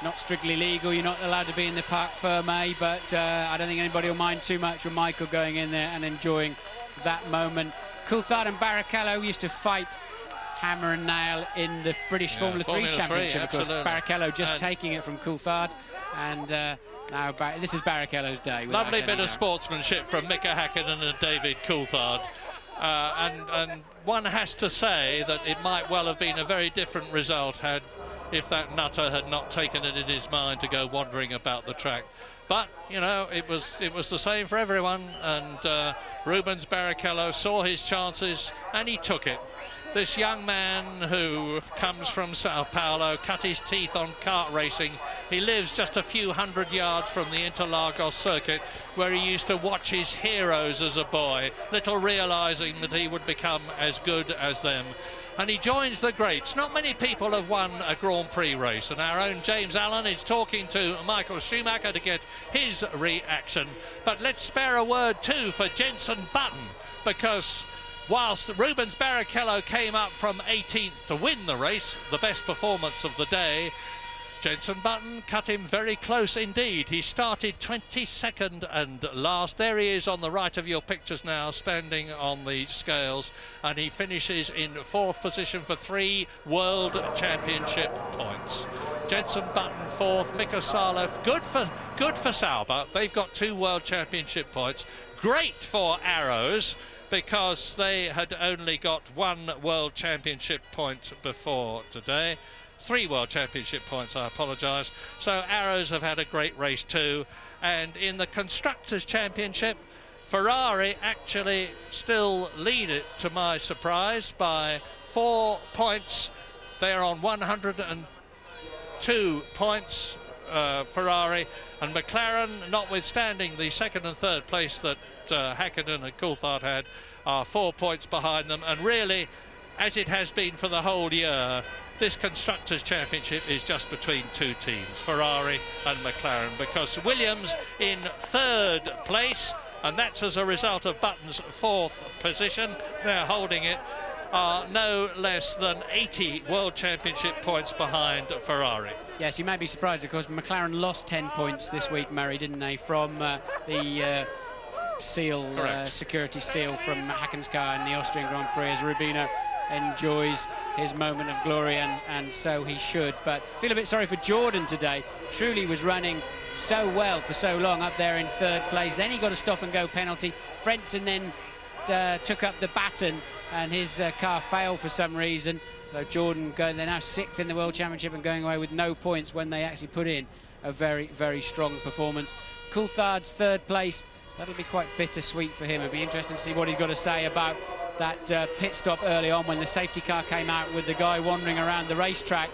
Not strictly legal, you're not allowed to be in the Parc Fermé, but I don't think anybody will mind too much with Michael going in there and enjoying that moment. Coulthard and Barrichello used to fight hammer and nail in the British Formula 3 Championship, of course. Barrichello just taking it from Coulthard, and now this is Barrichello's day. Lovely bit of sportsmanship from Mika Häkkinen and David Coulthard. And one has to say that it might well have been a very different result if that nutter had not taken it in his mind to go wandering about the track. But, you know, it was the same for everyone, and Rubens Barrichello saw his chances and he took it. This young man who comes from Sao Paulo, cut his teeth on kart racing. He lives just a few hundred yards from the Interlagos circuit, where he used to watch his heroes as a boy, little realising that he would become as good as them. And he joins the greats. Not many people have won a Grand Prix race, and our own James Allen is talking to Michael Schumacher to get his reaction. But let's spare a word too for Jenson Button, because whilst Rubens Barrichello came up from 18th to win the race, the best performance of the day, Jenson Button cut him very close indeed. He started 22nd and last. There he is on the right of your pictures now, standing on the scales, and he finishes in 4th position for 3 World Championship points. Jenson Button 4th, Mika Salof, good for Sauber. They've got 2 World Championship points. Great for Arrows, because they had only got 1 World Championship point before today. 3 World Championship points, I apologise. So Arrows have had a great race too. And in the Constructors' Championship, Ferrari actually still lead it, to my surprise, by 4 points. They are on 102 points. Ferrari, and McLaren, notwithstanding the second and third place that Hakkinen and Coulthard had, are 4 points behind them. And really, as it has been for the whole year, this Constructors' Championship is just between two teams, Ferrari and McLaren, because Williams in third place, and that's as a result of Button's fourth position. They're holding it, are no less than 80 World Championship points behind Ferrari. Yes, you may be surprised because McLaren lost 10 points this week, Murray, didn't they, from the security seal from Hakken's car in the Austrian Grand Prix, as Rubino enjoys his moment of glory, and so he should. But I feel a bit sorry for Jordan today. Truly was running so well for so long up there in third place. Then he got a stop-and-go penalty. Frentzen then took up the baton, and his car failed for some reason. So Jordan they're now 6th in the World Championship and going away with no points when they actually put in a very, very strong performance. Coulthard's third place, that'll be quite bittersweet for him. It'll be interesting to see what he's got to say about that pit stop early on when the safety car came out with the guy wandering around the racetrack.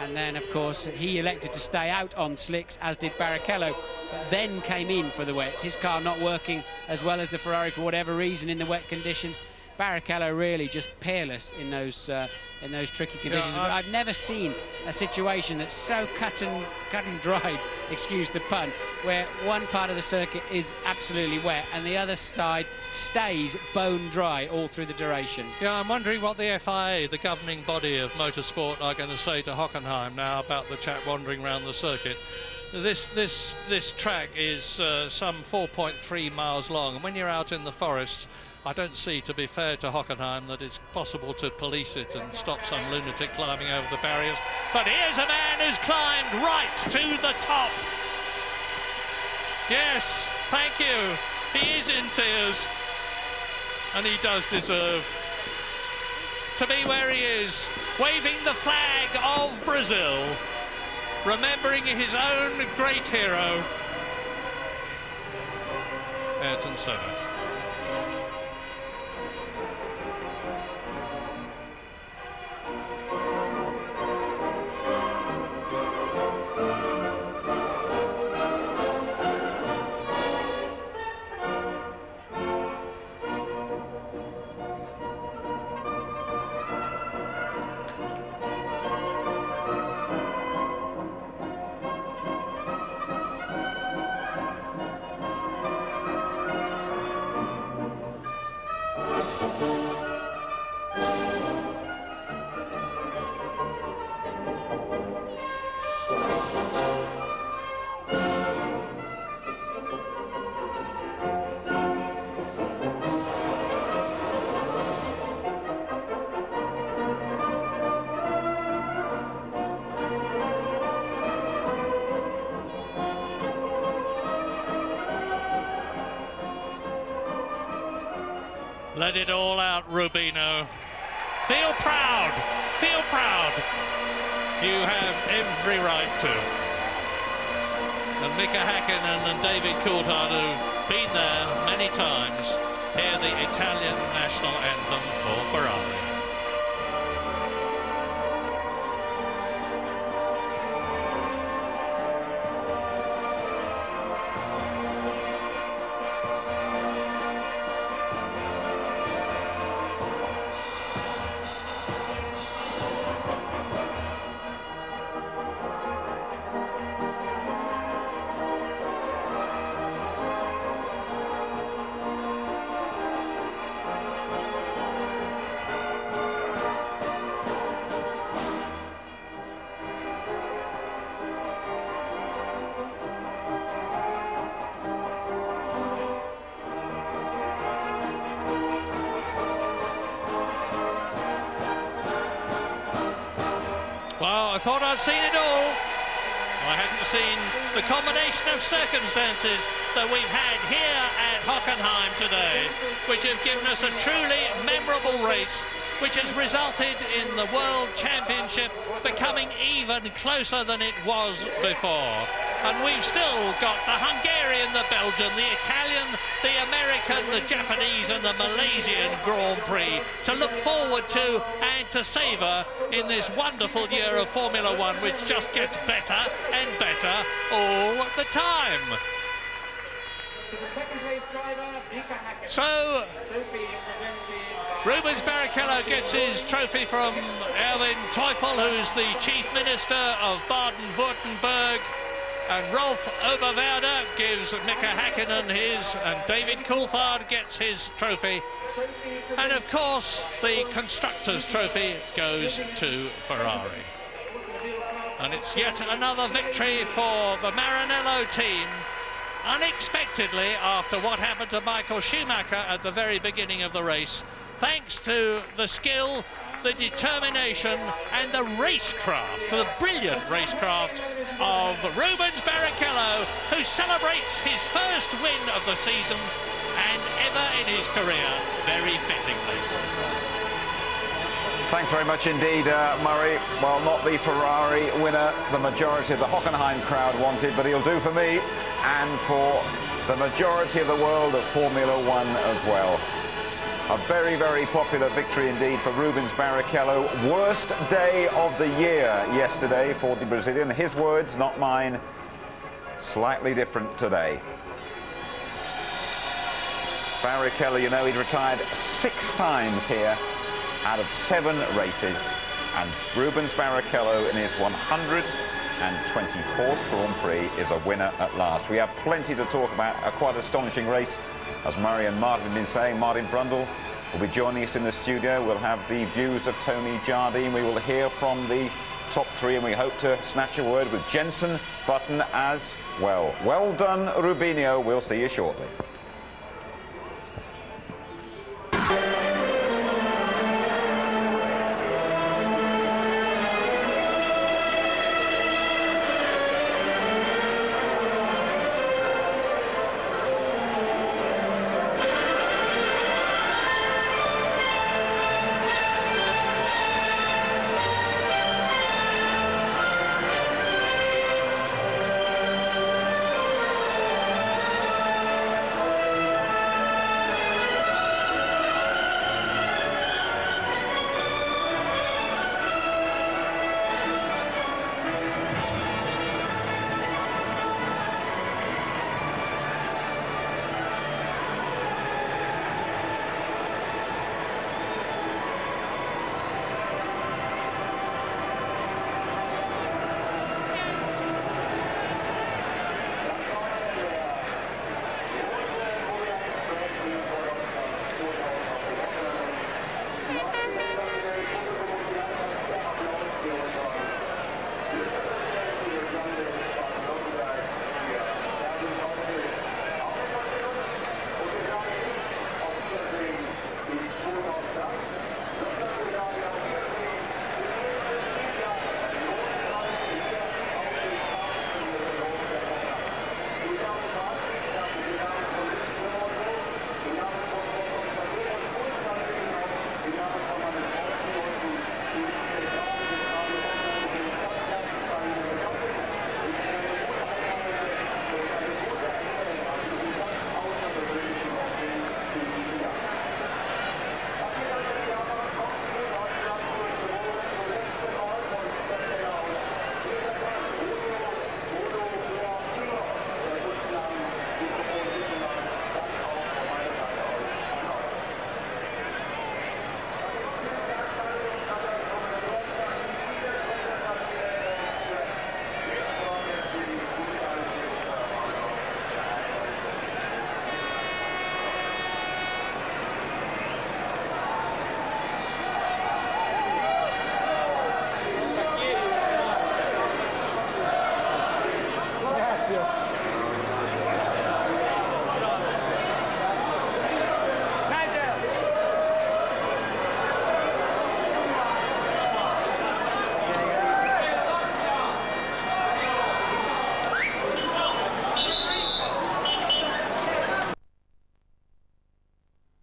And then, of course, he elected to stay out on slicks, as did Barrichello, but then came in for the wets. His car not working as well as the Ferrari for whatever reason in the wet conditions. Barrichello really just peerless in those tricky conditions. Yeah, but I've never seen a situation that's so cut and dried, excuse the pun, where one part of the circuit is absolutely wet and the other side stays bone dry all through the duration. Yeah, I'm wondering what the FIA, the governing body of motorsport, are going to say to Hockenheim now about the chap wandering around the circuit. This track is some 4.3 miles long, and when you're out in the forest, I don't see, to be fair to Hockenheim, that it's possible to police it and stop some lunatic climbing over the barriers. But here's a man who's climbed right to the top. Yes, thank you. He is in tears, and he does deserve to be where he is, waving the flag of Brazil, remembering his own great hero, Ayrton Senna. Let it all out, Rubino. Feel proud. Feel proud. You have every right to. And Mika Hakkinen and David Coulthard, who've been there many times, hear the Italian national anthem for Ferrari. Well, I thought I'd seen it all. I hadn't seen the combination of circumstances that we've had here at Hockenheim today, which have given us a truly memorable race, which has resulted in the World Championship becoming even closer than it was before. And we've still got the Hungarian, the Belgian, the Italian, the American, the Japanese and the Malaysian Grand Prix to look forward to and to savour in this wonderful year of Formula One, which just gets better and better all the time. So, Rubens Barrichello gets his trophy from Erwin Teufel, who's the Chief Minister of Baden-Württemberg, and Rolf Oberwerder gives Mika Häkkinen his, and David Coulthard gets his trophy. And of course, the Constructors' Trophy goes to Ferrari. And it's yet another victory for the Maranello team, unexpectedly after what happened to Michael Schumacher at the very beginning of the race, thanks to the skill, the determination and the racecraft, the brilliant racecraft of Rubens Barrichello, who celebrates his first win of the season and ever in his career, very fittingly. Thanks very much indeed, Murray. Well, not the Ferrari winner the majority of the Hockenheim crowd wanted, but he'll do for me and for the majority of the world of Formula One as well. A very, very popular victory indeed for Rubens Barrichello. Worst day of the year yesterday for the Brazilian. His words, not mine. Slightly different today. Barrichello, you know, he'd retired 6 times here out of 7 races. And Rubens Barrichello in his 124th Grand Prix is a winner at last. We have plenty to talk about. A quite astonishing race. As Murray and Martin have been saying, Martin Brundle will be joining us in the studio. We'll have the views of Tony Jardine. We will hear from the top 3, and we hope to snatch a word with Jenson Button as well. Well done, Rubinho. We'll see you shortly.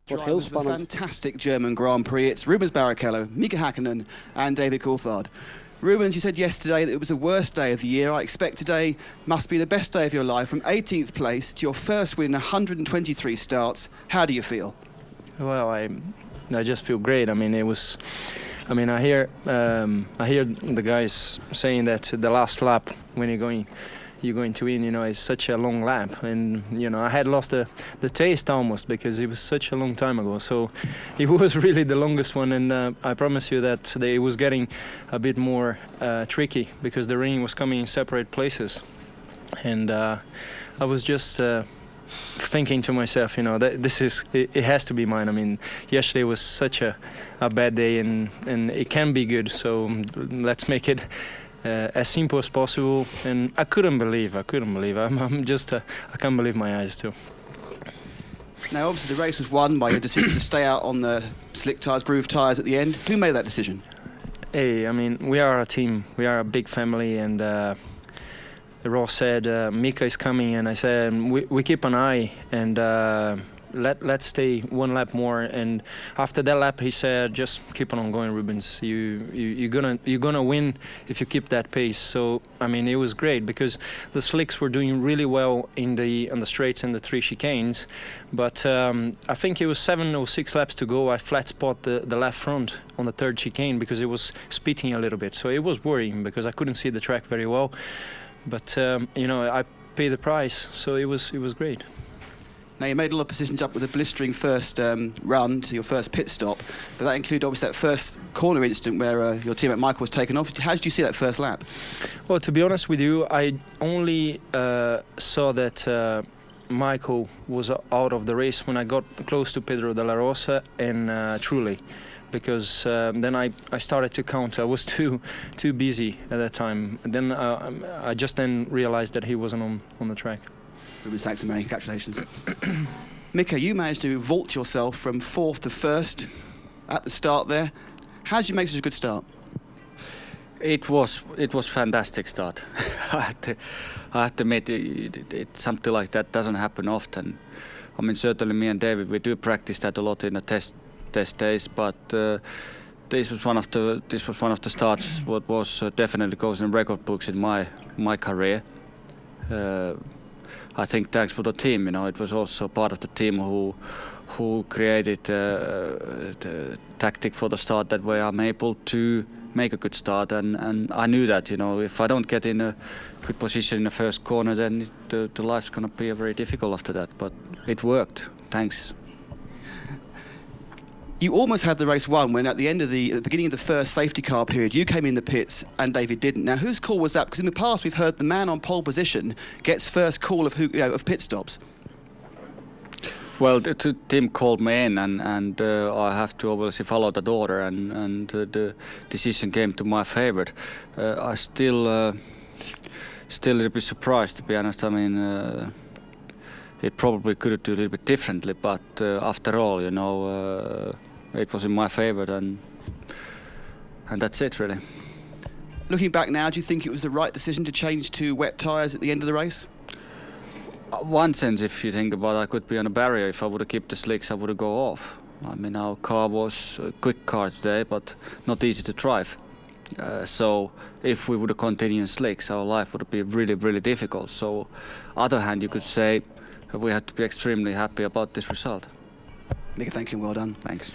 Drivers of a fantastic German Grand Prix. It's Rubens Barrichello, Mika Häkkinen and David Coulthard. Rubens, you said yesterday that it was the worst day of the year. I expect today must be the best day of your life. From 18th place to your first win in 123 starts. How do you feel? Well, I just feel great. I mean, it was. I mean, I hear the guys saying that the last lap when you're going to win, you know, is such a long lap, and you know, I had lost the taste almost because it was such a long time ago. So it was really the longest one, and I promise you that it was getting a bit more tricky because the rain was coming in separate places, and I was just thinking to myself, you know, that it has to be mine. I mean, yesterday was such a bad day, and it can be good. So let's make it as simple as possible. And I couldn't believe. I'm just I can't believe my eyes too. Now, obviously, the race was won by your decision to stay out on the slick tyres, groove tyres at the end. Who made that decision? Hey, I mean, we are a team. We are a big family, and Ross said Mika is coming, and I said we keep an eye, and let's stay one lap more. And after that lap, he said, just keep on going, Rubens. You're gonna win if you keep that pace. So I mean, it was great because the slicks were doing really well on the straights and the 3 chicanes, but I think it was 7 or 6 laps to go. I flat spot the left front on the 3rd chicane because it was spitting a little bit. So it was worrying because I couldn't see the track very well. But you know, I paid the price, so it was great. Now, you made a lot of positions up with a blistering first run to your first pit stop, but that included obviously that first corner incident where your teammate Michael was taken off. How did you see that first lap? Well, to be honest with you, I only saw that Michael was out of the race when I got close to Pedro de la Rosa and Trulli. Because then I started to count. I was too busy at that time. And then I just then realized that he wasn't on the track. Rubens, thanks so many. Congratulations. Mika, you managed to vault yourself from 4th to 1st at the start there. How did you make such a good start? It was fantastic start. I have to admit, something like that doesn't happen often. I mean, certainly me and David, we do practice that a lot in the test days, but this was one of the starts what was definitely goes in record books in my career. I think thanks for the team. You know, it was also part of the team who created the tactic for the start that way I'm able to make a good start, and I knew that, you know, if I don't get in a good position in the first corner, then the life's going to be very difficult after that. But it worked. Thanks. You almost had the race won when at the beginning of the first safety car period, you came in the pits and David didn't. Now, whose call was that? Because in the past we've heard the man on pole position gets first call of pit stops. Well, the team called me in, and I have to obviously follow that order, and the decision came to my favour. I still a little bit surprised, to be honest. I mean, it probably could do a little bit differently, but after all, you know, it was in my favour, and that's it, really. Looking back now, do you think it was the right decision to change to wet tyres at the end of the race? One sense, if you think about it, I could be on a barrier. If I would have kept the slicks, I would have go off. I mean, our car was a quick car today, but not easy to drive. So if we would have continued in slicks, our life would have been really, really difficult. So, other hand, you could say we had to be extremely happy about this result. Mika, thank you and well done. Thanks.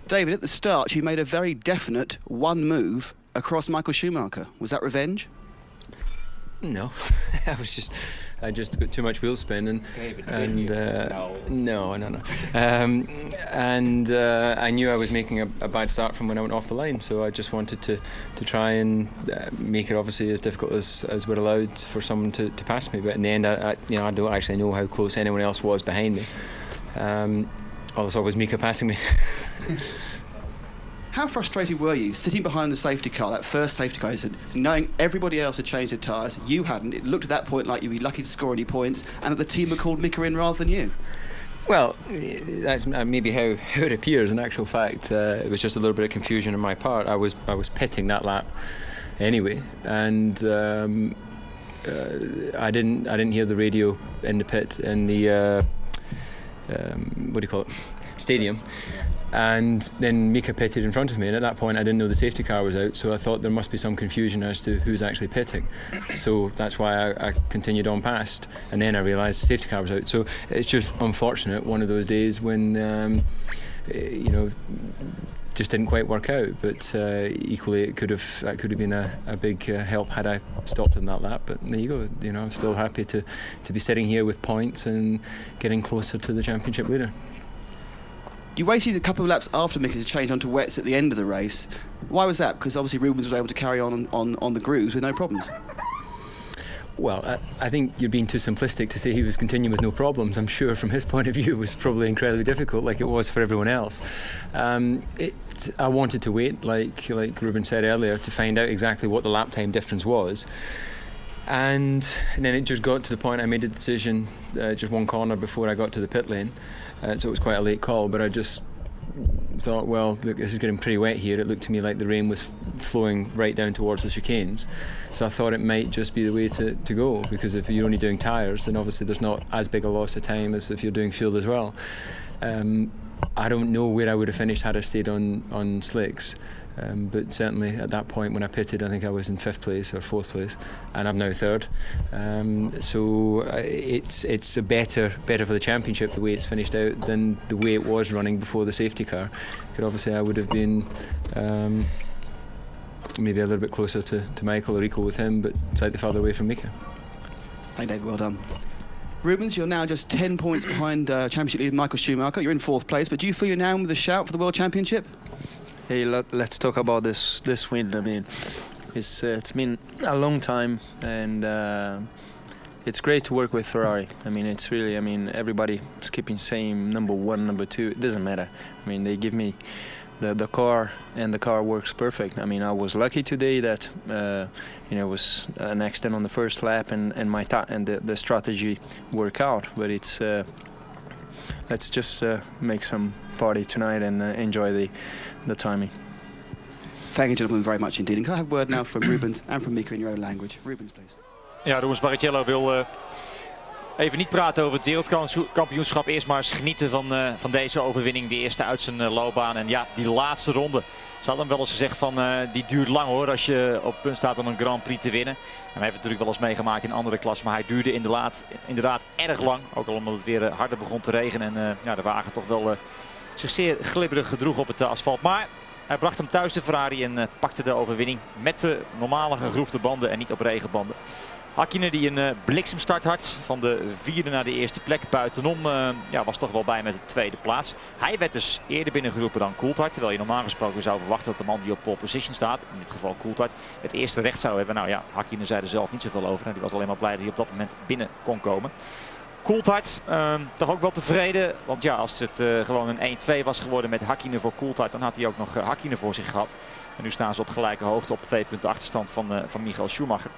David, at the start, you made a very definite one move across Michael Schumacher. Was that revenge? No, I just got too much wheel spin and no. And I knew I was making a bad start from when I went off the line, so I just wanted to try and make it obviously as difficult as we're allowed for someone to pass me. But in the end, I don't actually know how close anyone else was behind me. All I saw was Mika passing me. How frustrated were you sitting behind the safety car, that first safety car, knowing everybody else had changed their tyres, you hadn't? It looked at that point like you'd be lucky to score any points, and that the team had called Mika in rather than you. Well, that's maybe how it appears. In actual fact, it was just a little bit of confusion on my part. I was pitting that lap anyway, and I didn't hear the radio in the pit in the what do you call it, stadium. And then Mika pitted in front of me, and at that point I didn't know the safety car was out, so I thought there must be some confusion as to who's actually pitting. So that's why I continued on past, and then I realised the safety car was out. So it's just unfortunate, one of those days when you know, just didn't quite work out. But equally, that could have been a big help had I stopped in that lap. But there you go. You know, I'm still happy to be sitting here with points and getting closer to the championship leader. You waited a couple of laps after Mika to change onto wets at the end of the race. Why was that? Because obviously Rubens was able to carry on the grooves with no problems. Well, I think you're being too simplistic to say he was continuing with no problems. I'm sure from his point of view it was probably incredibly difficult, like it was for everyone else. I wanted to wait, like Ruben said earlier, to find out exactly what the lap time difference was. And then it just got to the point I made a decision just one corner before I got to the pit lane. So it was quite a late call, but I just thought, well, look, this is getting pretty wet here. It looked to me like the rain was flowing right down towards the chicanes. So I thought it might just be the way to go, because if you're only doing tyres, then obviously there's not as big a loss of time as if you're doing fuel as well. I don't know where I would have finished had I stayed on slicks. But certainly at that point when I pitted, I think I was in 5th place or 4th place, and I'm now 3rd. So it's a better for the championship the way it's finished out than the way it was running before the safety car. Because obviously I would have been maybe a little bit closer to Michael or equal with him, but slightly farther away from Mika. Thank David, well done. Rubens, you're now just 10 points behind championship leader Michael Schumacher. You're in 4th place, but do you feel you're now with a shout for the World Championship? Hey, let's talk about this win. I mean, it's been a long time, and it's great to work with Ferrari. I mean, it's really, I mean, everybody is keeping saying number 1, number 2. It doesn't matter. I mean, they give me the car, and the car works perfect. I mean, I was lucky today that you know, it was an accident on the first lap, and the strategy worked out. But it's let's just make some party tonight and enjoy the timing. Thank you, gentlemen, very much indeed. And can I have a word now from Rubens and from Mika in your own language? Rubens, please. Ja, Rubens Barrichello wil even niet praten over het wereldkampioenschap. Eerst maar eens genieten van deze overwinning. De eerste uit zijn loopbaan. En ja, die laatste ronde. Ze hadden hem wel eens gezegd van die duurt lang hoor, als je op het punt staat om een Grand Prix te winnen. En hij heeft het natuurlijk wel eens meegemaakt in andere klassen, maar hij duurde inderdaad erg lang. Ook al omdat het weer harder begon te regenen en ja, de wagen toch wel zich zeer glibberig gedroeg op het asfalt. Maar hij bracht hem thuis de Ferrari en pakte de overwinning met de normale gegroefde banden en niet op regenbanden. Hakkinen die een bliksemstart had, van de 4e naar de 1e plek buitenom, ja, was toch wel bij met de 2e plaats. Hij werd dus eerder binnengeroepen dan Coulthard, terwijl je normaal gesproken zou verwachten dat de man die op pole position staat, in dit geval Coulthard, het eerste recht zou hebben. Nou ja, Hakkinen zei er zelf niet zoveel over en die was alleen maar blij dat hij op dat moment binnen kon komen. Coulthard toch ook wel tevreden, want ja, als het gewoon een 1-2 was geworden met Hakkinen voor Coulthard, dan had hij ook nog Hakkinen voor zich gehad. En nu staan ze op gelijke hoogte op 2 punten achterstand van Michael Schumacher.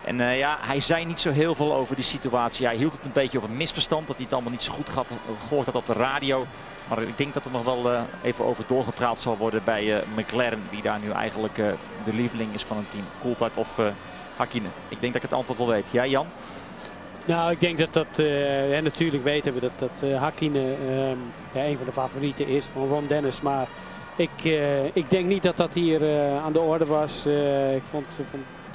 En ja, hij zei niet zo heel veel over die situatie. Hij hield het een beetje op een misverstand, dat hij het allemaal niet zo goed gehoord had op de radio. Maar ik denk dat er nog wel even over doorgepraat zal worden bij McLaren, die daar nu eigenlijk de lieveling is van een team. Coulthard of Hakkinen. Ik denk dat ik het antwoord wel weet. Jij, Jan? Nou, ik denk dat natuurlijk weten we dat Hakkinen een van de favorieten is van Ron Dennis. Maar ik denk niet dat dat hier aan de orde was. Ik vond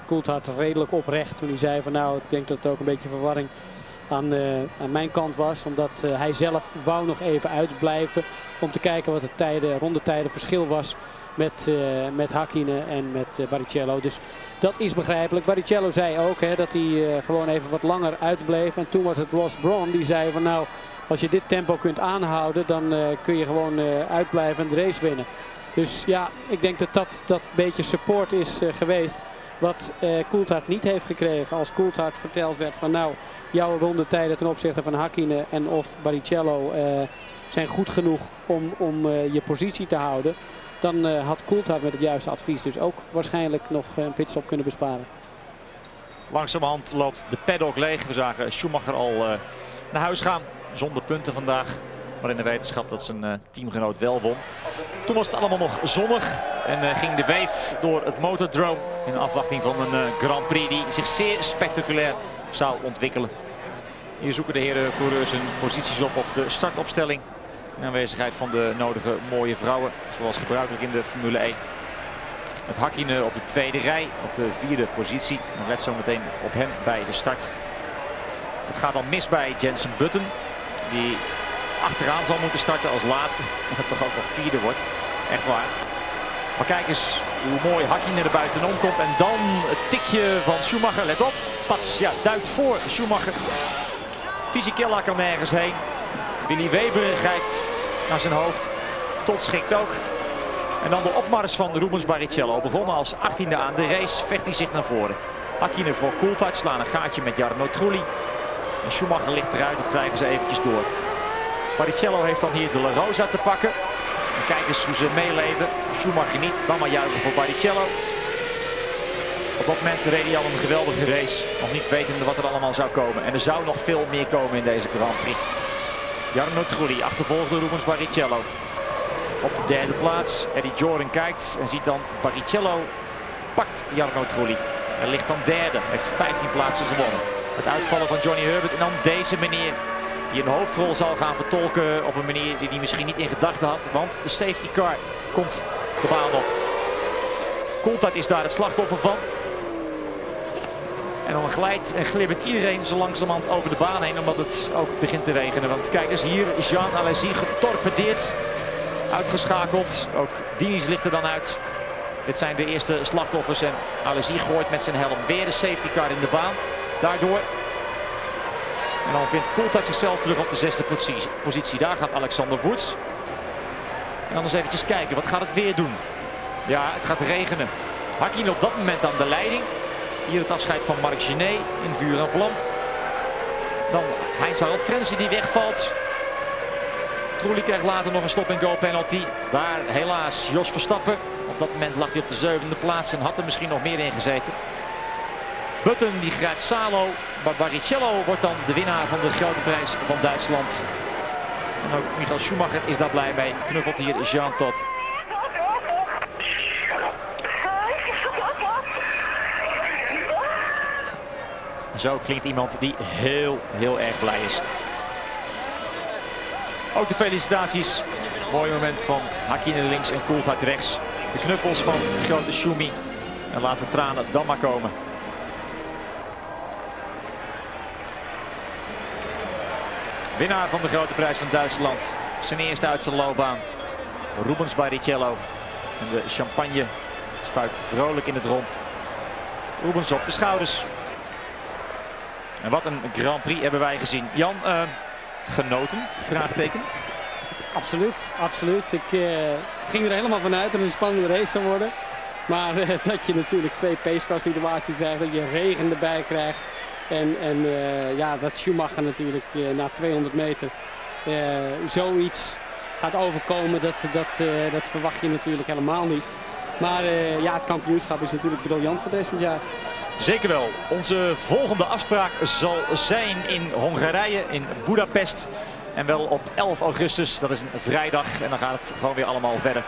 Coulthard redelijk oprecht toen hij zei van nou, ik denk dat het ook een beetje verwarring aan mijn kant was. Omdat hij zelf wou nog even uitblijven om te kijken wat het rondetijden verschil was met Hakkinen en met Barrichello. Dus dat is begrijpelijk. Barrichello zei ook dat hij gewoon even wat langer uitbleef. En toen was het Ross Brawn die zei van nou, als je dit tempo kunt aanhouden, dan kun je gewoon uitblijven en de race winnen. Dus ja, ik denk dat dat beetje support is geweest wat Coulthard niet heeft gekregen. Als Coulthard verteld werd van nou, jouw rondetijden ten opzichte van Hakkinen en of Barrichello zijn goed genoeg om je positie te houden, dan had Coulthard met het juiste advies dus ook waarschijnlijk nog een pitstop kunnen besparen. Langzamerhand loopt de paddock leeg. We zagen Schumacher al naar huis gaan zonder punten vandaag. Maar in de wetenschap dat zijn teamgenoot wel won. Toen was het allemaal nog zonnig en ging de wave door het motordrome in afwachting van een Grand Prix die zich zeer spectaculair zou ontwikkelen. Hier zoeken de heren coureurs hun posities op de startopstelling. In aanwezigheid van de nodige mooie vrouwen, zoals gebruikelijk in de Formule 1. Met Hakkinen op de tweede rij, op de vierde positie. En let zo meteen op hem bij de start. Het gaat dan mis bij Jensen Button, die achteraan zal moeten starten als laatste. En dat toch ook nog vierde wordt. Echt waar. Maar kijk eens hoe mooi Hakkinen er buitenom komt. En dan het tikje van Schumacher. Let op. Pats, ja, duikt voor Schumacher. Fisichella kan nergens heen. Willy Weber grijpt naar zijn hoofd. Tot schikt ook. En dan de opmars van Rubens Barrichello. Begonnen als 18e aan de race. Vecht hij zich naar voren. Hakkinen voor Coulthard. Slaan een gaatje met Jarno Trulli. En Schumacher ligt eruit. Dat krijgen ze eventjes door. Barrichello heeft dan hier de La Rosa te pakken. En kijk eens hoe ze meeleven. Schumacher niet. Dan maar juichen voor Barrichello. Op dat moment reed hij al een geweldige race. Nog niet wetende wat er allemaal zou komen. En er zou nog veel meer komen in deze Grand Prix. Jarno Trulli achtervolgde Rubens Barrichello. Op de derde plaats. Eddie Jordan kijkt en ziet dan Barrichello pakt Jarno Trulli. Hij ligt dan derde. Heeft 15 plaatsen gewonnen. Het uitvallen van Johnny Herbert en dan deze meneer. Die een hoofdrol zal gaan vertolken op een manier die hij misschien niet in gedachten had. Want de safety car komt de baan op. Coulthard is daar het slachtoffer van. En dan glijdt en glibbert iedereen zo langzamerhand over de baan heen. Omdat het ook begint te regenen. Want kijk eens hier, Jean Alesi getorpedeerd. Uitgeschakeld. Ook Diniz ligt er dan uit. Dit zijn de eerste slachtoffers. En Alesi gooit met zijn helm weer de safety car in de baan. Daardoor. En dan vindt Coulthard zichzelf terug op de zesde positie. Daar gaat Alexander Wurz. En dan eens eventjes kijken. Wat gaat het weer doen? Ja, het gaat regenen. Hakkinen op dat moment aan de leiding. Hier het afscheid van Marc Gené in vuur en vlam. Dan Heinz-Harald Frenzy die wegvalt. Trulli krijgt later nog een stop-and-go penalty. Daar helaas Jos Verstappen. Op dat moment lag hij op de zevende plaats en had er misschien nog meer in gezeten. Button die grijpt Salo. Maar Barrichello wordt dan de winnaar van de grote prijs van Duitsland. En ook Michael Schumacher is daar blij mee. Knuffelt hier Jean Todt. Zo klinkt iemand die heel erg blij is. Ook de felicitaties. Mooi moment van Hakkinen links en Coulthard rechts. De knuffels van de grote Schumi. En laat de tranen dan maar komen. Winnaar van de grote prijs van Duitsland. Zijn eerste uit zijn loopbaan. Rubens Barrichello. En de champagne spuit vrolijk in het rond. Rubens op de schouders. En wat een Grand Prix hebben wij gezien. Jan, genoten? Vraagteken. Absoluut, absoluut. Ik ging er helemaal vanuit dat het een spannende race zou worden. Maar dat je natuurlijk twee pacecar situaties krijgt, dat je regen erbij krijgt. En ja, dat Schumacher natuurlijk na 200 meter zoiets gaat overkomen, dat verwacht je natuurlijk helemaal niet. Maar ja, het kampioenschap is natuurlijk briljant voor de rest van het jaar. Zeker wel. Onze volgende afspraak zal zijn in Hongarije, in Budapest. En wel op 11 augustus, dat is een vrijdag. En dan gaat het gewoon weer allemaal verder.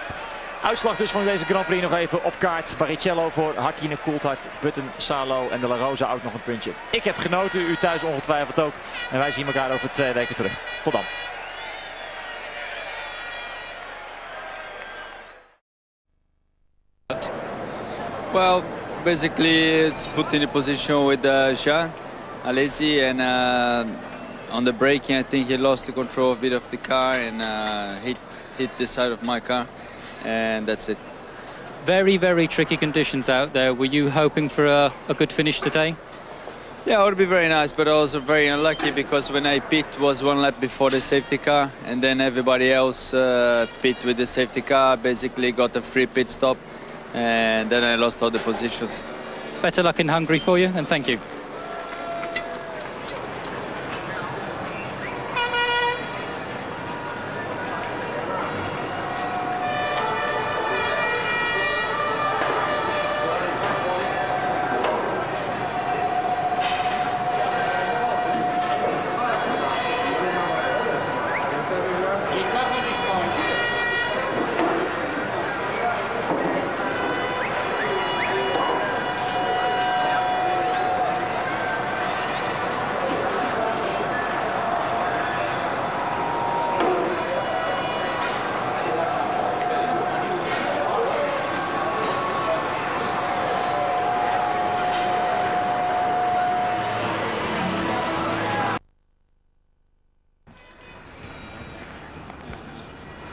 Uitslag dus van deze Grand Prix nog even op kaart. Barrichello voor Hakkinen, Coulthard, Button, Salo en de La Rosa ook nog een puntje. Ik heb genoten, u thuis ongetwijfeld ook. En wij zien elkaar over 2 weken terug. Tot dan. Well, basically it's put in a position with Jean Alesi, and on the braking I think he lost the control a bit of the car and hit the side of my car, and that's it. Very, very tricky conditions out there. Were you hoping for a good finish today? Yeah, it would be very nice, but also very unlucky because when I pit was 1 lap before the safety car, and then everybody else pit with the safety car, basically got a free pit stop, and then I lost all the positions. Better luck in Hungary for you, and thank you.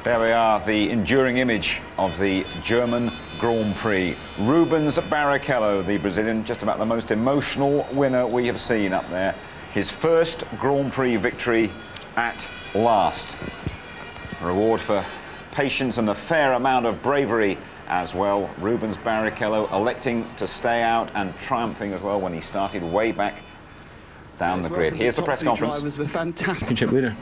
There we are, the enduring image of the German Grand Prix. Rubens Barrichello, the Brazilian, just about the most emotional winner we have seen up there. His first Grand Prix victory at last. A reward for patience and a fair amount of bravery as well. Rubens Barrichello electing to stay out and triumphing as well when he started way back down the grid. Here's the press conference. Drivers were fantastic. Championship leader.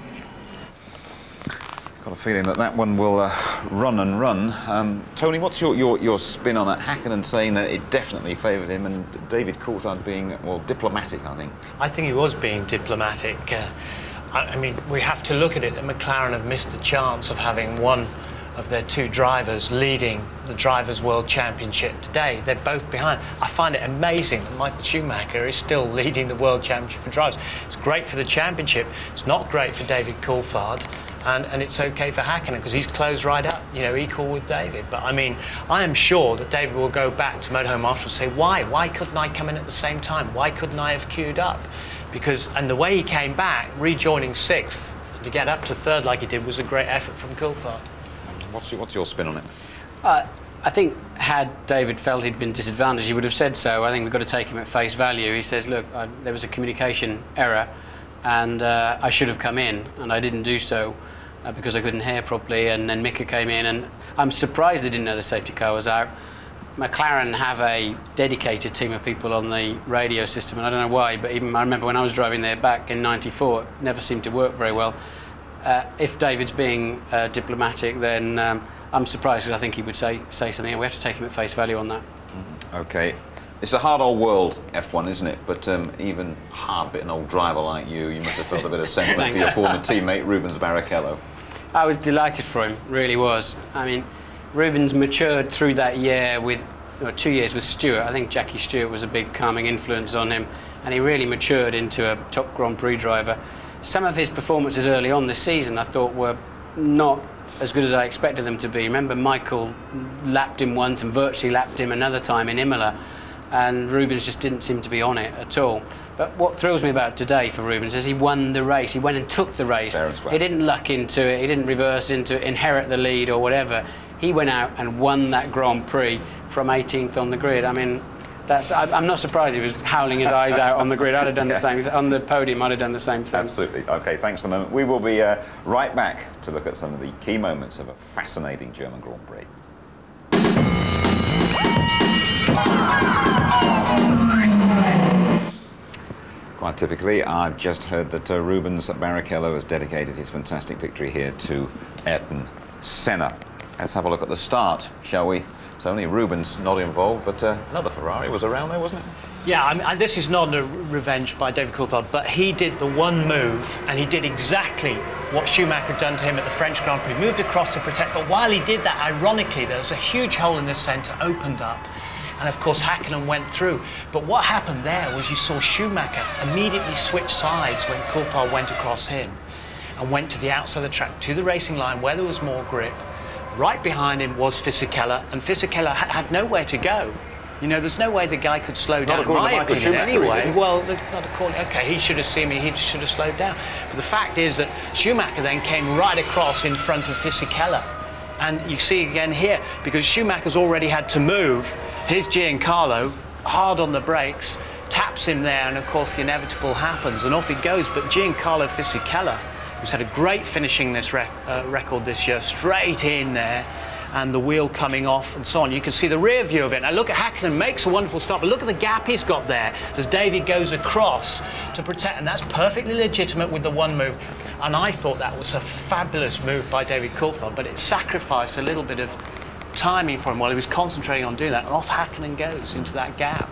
Got a feeling that that one will run and run. Tony, what's your spin on that? Hakkinen saying that it definitely favoured him, and David Coulthard being, well, diplomatic, I think. I think he was being diplomatic. I mean, we have to look at it, that McLaren have missed the chance of having one of their two drivers leading the Drivers' World Championship today. They're both behind. I find it amazing that Michael Schumacher is still leading the World Championship for drivers. It's great for the championship. It's not great for David Coulthard. And it's okay for Hakkinen because he's closed right up, you know, equal with David. But I mean, I am sure that David will go back to motorhome afterwards and say, why couldn't I come in at the same time? Why couldn't I have queued up? Because, and the way he came back, rejoining sixth, to get up to third like he did was a great effort from Coulthard. What's your spin on it? I think had David felt he'd been disadvantaged, he would have said so. I think we've got to take him at face value. He says, look, there was a communication error and I should have come in and I didn't do so. Because I couldn't hear properly, and then Mika came in, and I'm surprised they didn't know the safety car was out. McLaren have a dedicated team of people on the radio system, and I don't know why, but even I remember when I was driving there back in '94, it never seemed to work very well. If David's being diplomatic, then I'm surprised, because I think he would say something, and we have to take him at face value on that. Okay. It's a hard old world, F1, isn't it? But even hard-bitten old driver like you must have felt a bit of sentiment for your former teammate, Rubens Barrichello. I was delighted for him, really was. I mean, Rubens matured through that year with, 2 years with Stewart. I think Jackie Stewart was a big calming influence on him, and he really matured into a top Grand Prix driver. Some of his performances early on this season I thought were not as good as I expected them to be. Remember, Michael lapped him once and virtually lapped him another time in Imola, and Rubens just didn't seem to be on it at all. But what thrills me about today for Rubens is he won the race. He went and took the race. He didn't luck into it. He didn't reverse into it, inherit the lead or whatever. He went out and won that Grand Prix from 18th on the grid. I mean, I'm not surprised he was howling his eyes out on the grid. I'd have done the same. On the podium, I'd have done the same thing. Absolutely. OK, thanks for the moment. We will be right back to look at some of the key moments of a fascinating German Grand Prix. Quite typically, I've just heard that Rubens Barrichello has dedicated his fantastic victory here to Ayrton Senna. Let's have a look at the start, shall we? It's only Rubens not involved, but another Ferrari was around there, wasn't it? Yeah, I mean, this is not a revenge by David Coulthard, but he did the one move, and he did exactly what Schumacher had done to him at the French Grand Prix. Moved across to protect, but while he did that, ironically, there was a huge hole in the centre, opened up. And of course Hakkinen went through. But what happened there was you saw Schumacher immediately switch sides when Coulthard went across him and went to the outside of the track, to the racing line where there was more grip. Right behind him was Fisichella, and Fisichella had nowhere to go. You know, there's no way the guy could slow down, in my opinion, anyway. Well, not according, okay, he should have seen me, he should have slowed down. But the fact is that Schumacher then came right across in front of Fisichella. And you see again here, because Schumacher's already had to move, here's Giancarlo, hard on the brakes, taps him there, and of course the inevitable happens, and off he goes. But Giancarlo Fisichella, who's had a great finishing this record this year, straight in there, and the wheel coming off and so on. You can see the rear view of it. Now look at Hakkinen, makes a wonderful stop, but look at the gap he's got there as David goes across to protect, and that's perfectly legitimate with the one move. And I thought that was a fabulous move by David Coulthard, but it sacrificed a little bit of timing for him while he was concentrating on doing that, and off Hakkinen goes into that gap.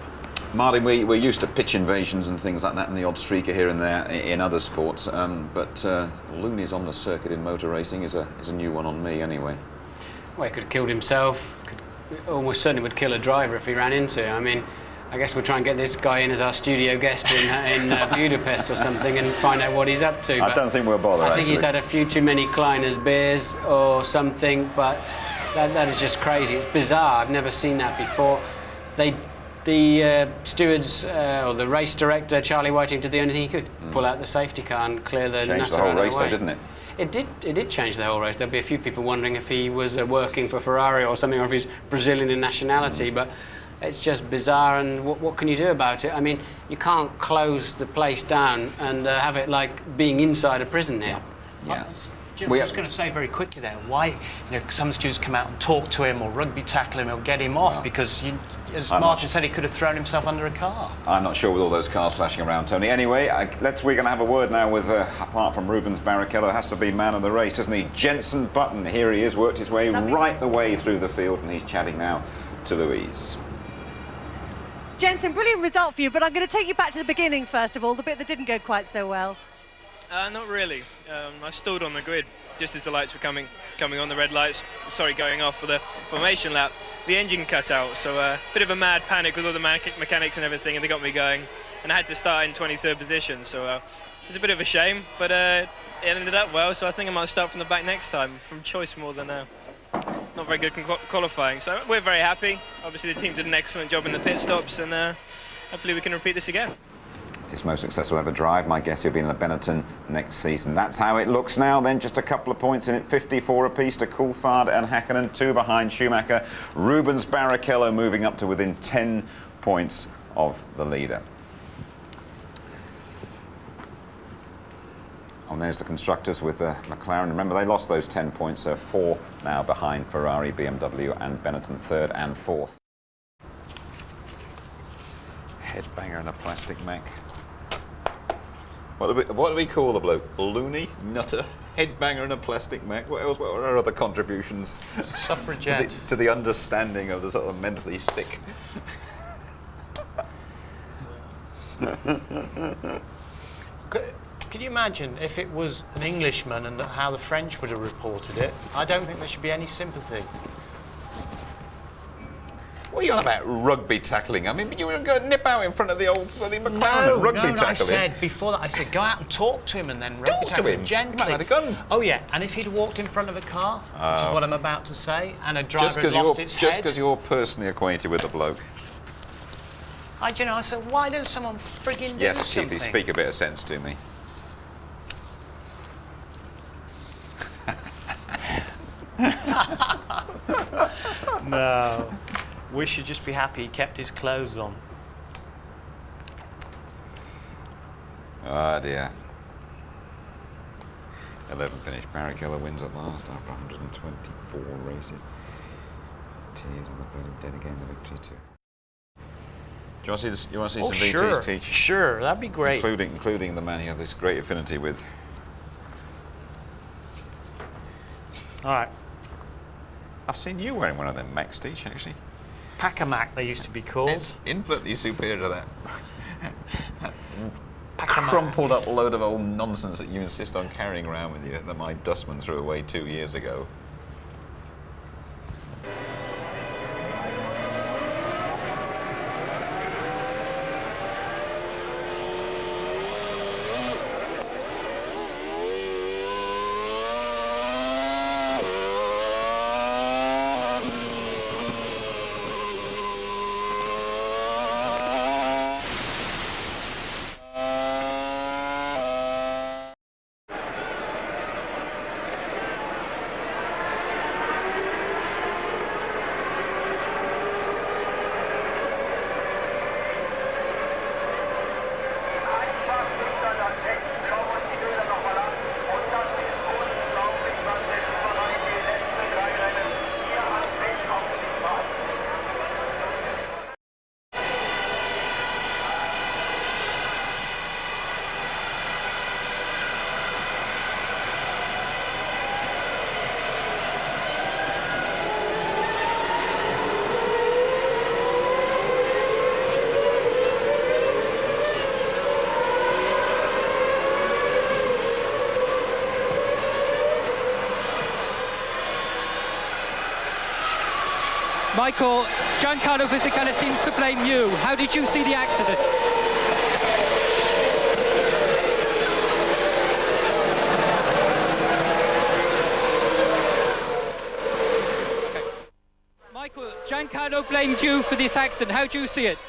Martin, we're used to pitch invasions and things like that, and the odd streaker here and there in other sports, but loonies on the circuit in motor racing is a new one on me anyway. Well, he could have killed himself, almost certainly would kill a driver if he ran into him. I mean, I guess we'll try and get this guy in as our studio guest in Budapest or something and find out what he's up to. I don't think we'll bother, I think he's had a few too many Kleiners beers or something, but that is just crazy. It's bizarre. I've never seen that before. The stewards or the race director, Charlie Whiting, did the only thing he could, pull out the safety car and clear the nutter out of the way. Changed the whole race, though, didn't it? it did change the whole race. There'll be a few people wondering if he was working for Ferrari or something, or if he's Brazilian in nationality, but it's just bizarre, and what can you do about it? I mean, you can't close the place down and have it like being inside a prison here. Yeah. Jim, I was going to say very quickly there, why some stewards come out and talk to him or rugby tackle him or get him off, because as Martin said, he could have thrown himself under a car. I'm not sure with all those cars flashing around, Tony. Anyway, we're going to have a word now with, apart from Rubens Barrichello, it has to be man of the race, doesn't he? Jenson Button, here he is, worked his way right the way through the field, and he's chatting now to Louise. Jenson, brilliant result for you, but I'm going to take you back to the beginning first of all, the bit that didn't go quite so well. Not really. I stalled on the grid just as the lights were coming on, the red lights, going off for the formation lap. The engine cut out, so a bit of a mad panic with all the mechanics and everything, and they got me going. And I had to start in 23rd position, so it was a bit of a shame, but it ended up well, so I think I might start from the back next time, from choice more than not very good qualifying. So we're very happy. Obviously the team did an excellent job in the pit stops, and hopefully we can repeat this again. It's his most successful ever drive. My guess he'll be in the Benetton next season. That's how it looks now. Then just a couple of points in it. 54 apiece to Coulthard and Häkkinen, 2 behind Schumacher. Rubens Barrichello moving up to within 10 points of the leader. And there's the constructors with McLaren. Remember, they lost those 10 points, so 4 now behind Ferrari, BMW and Benetton, 3rd and 4th. Headbanger and a plastic Mac. What do we call the bloke? Balloony? Nutter? Headbanger and a plastic Mac? What else? What are our other contributions? Suffragette. to the understanding of the sort of mentally sick. Can you imagine if it was an Englishman and how the French would have reported it? I don't think there should be any sympathy. What are you on about rugby tackling? I mean, you were going to nip out in front of the old bloody McLaren and rugby tackling. I said before that, I said go out and talk to him and then rugby tackle him gently. He might have had a gun. Oh yeah, and if he'd walked in front of a car, which is what I'm about to say, and a driver had lost its head. Just because you're personally acquainted with the bloke. I said, why don't someone frigging do something? Yes, Keithy, speak a bit of sense to me. No. We should just be happy he kept his clothes on. Oh dear. 11 finish. Barrichello wins at last after 124 races. Tears on the bird of dead again, the victory too. Do you want to see some VTs teach? Sure, that'd be great. Including the man you have this great affinity with. All right. I've seen you wearing one of them Macs, Teach, actually. Pack-a-Mac, they used to be called. It's infinitely superior to that crumpled up load of old nonsense that you insist on carrying around with you that my dustman threw away 2 years ago. Michael, Giancarlo Fisichella seems to blame you. How did you see the accident? Okay. Michael, Giancarlo blamed you for this accident. How do you see it?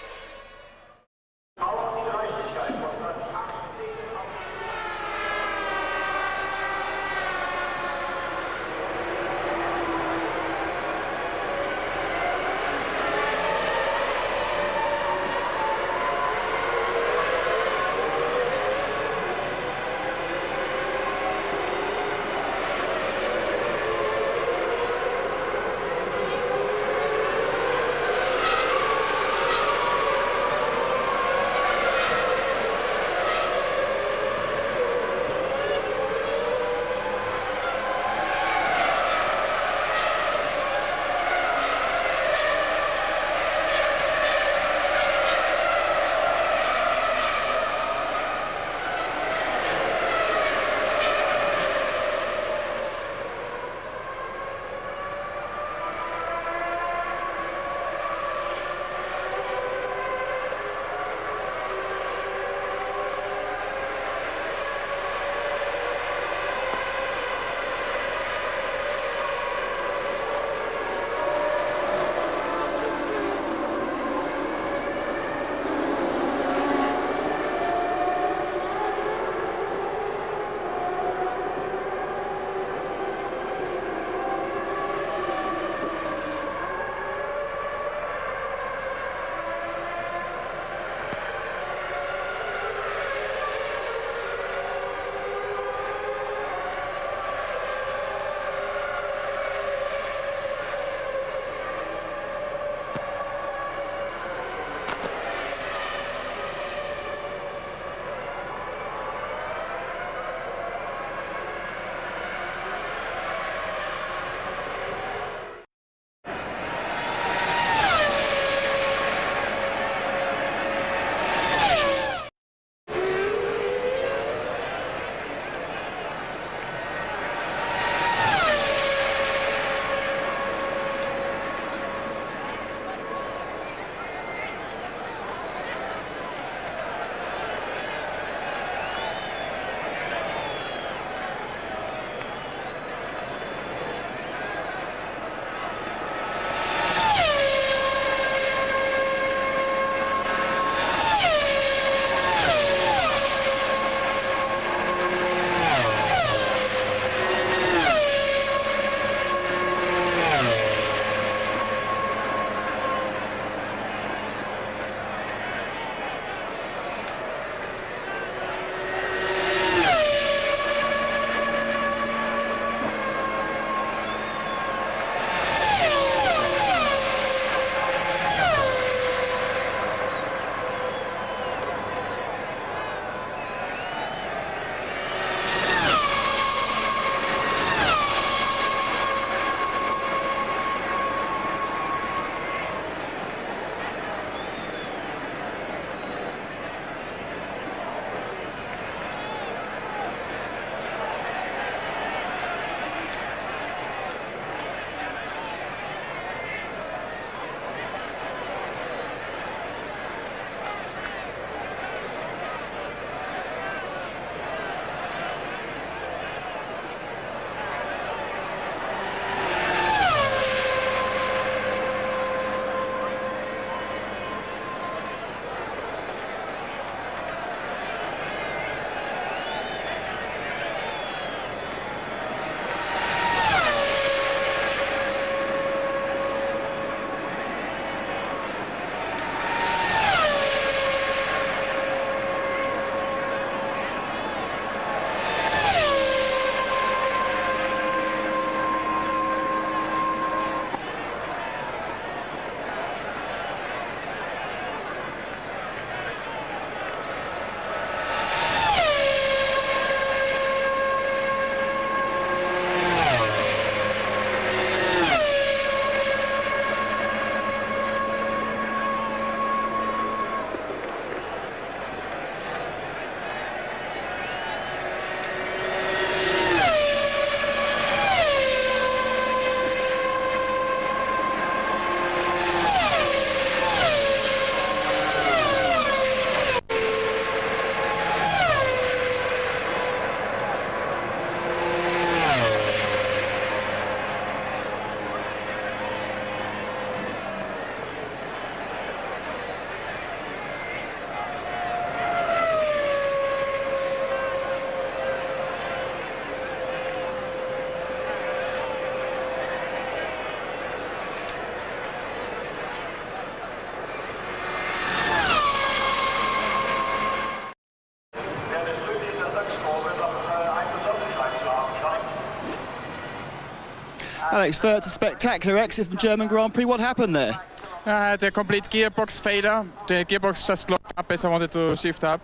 Alex Wirtz, a spectacular exit from German Grand Prix. What happened there? I had a complete gearbox failure. The gearbox just locked up as I wanted to shift up.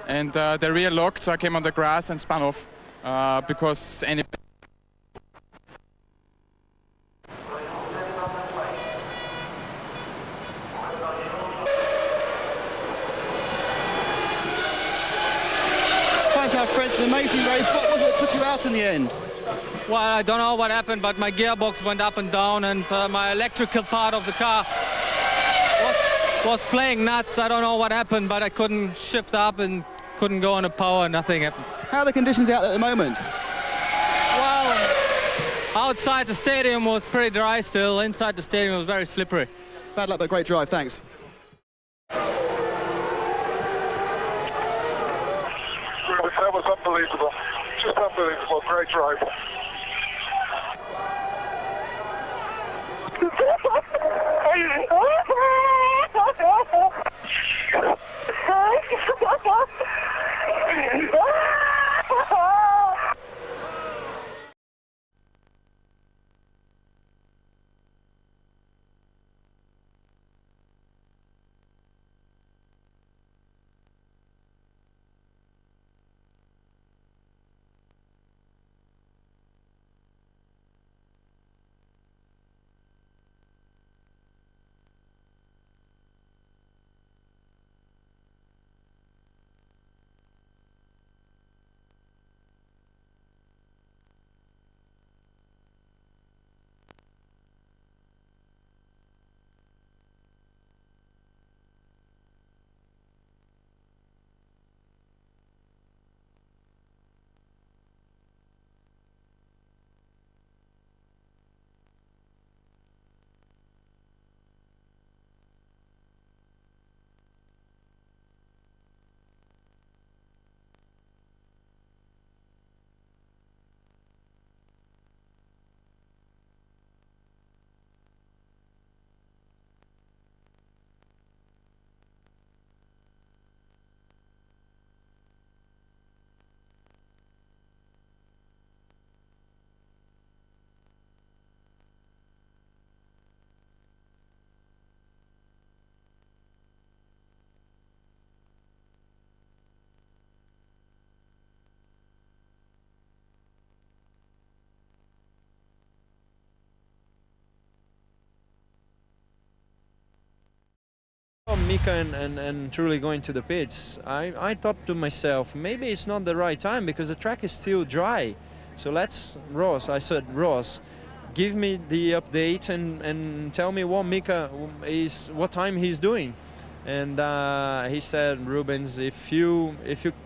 And the rear locked, so I came on the grass and spun off. Because any... French, an amazing race. What was it that took you out in the end? Well, I don't know what happened, but my gearbox went up and down, and my electrical part of the car was playing nuts. I don't know what happened, but I couldn't shift up and couldn't go on a power. Nothing happened. How are the conditions out there at the moment? Well, outside the stadium was pretty dry still. Inside the stadium was very slippery. Bad luck, but great drive. Thanks. That was unbelievable. Just unbelievable. Great drive. Mika and truly going to the pits, I thought to myself, maybe it's not the right time because the track is still dry. So I said, Ross, give me the update and tell me what Mika what time he's doing. And he said, Rubens, if you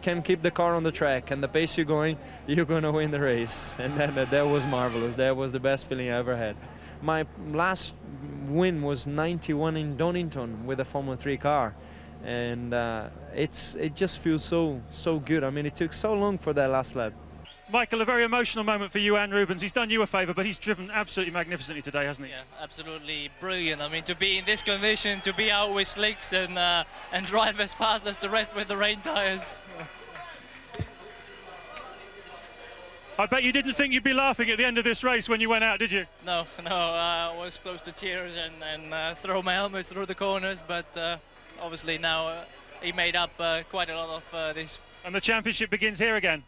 can keep the car on the track and the pace you're going, you're going to win the race. And that was marvelous. That was the best feeling I ever had. My last win was 91 in Donington with a Formula 3 car, and it just feels so good. I mean, it took so long for that last lap. Michael, a very emotional moment for you and Rubens. He's done you a favour, but he's driven absolutely magnificently today, hasn't he? Yeah, absolutely brilliant. I mean, to be in this condition, to be out with slicks and drive as fast as the rest with the rain tyres. I bet you didn't think you'd be laughing at the end of this race when you went out, did you? No, I was close to tears and throw my helmet through the corners, but obviously now he made up quite a lot of this. And the championship begins here again?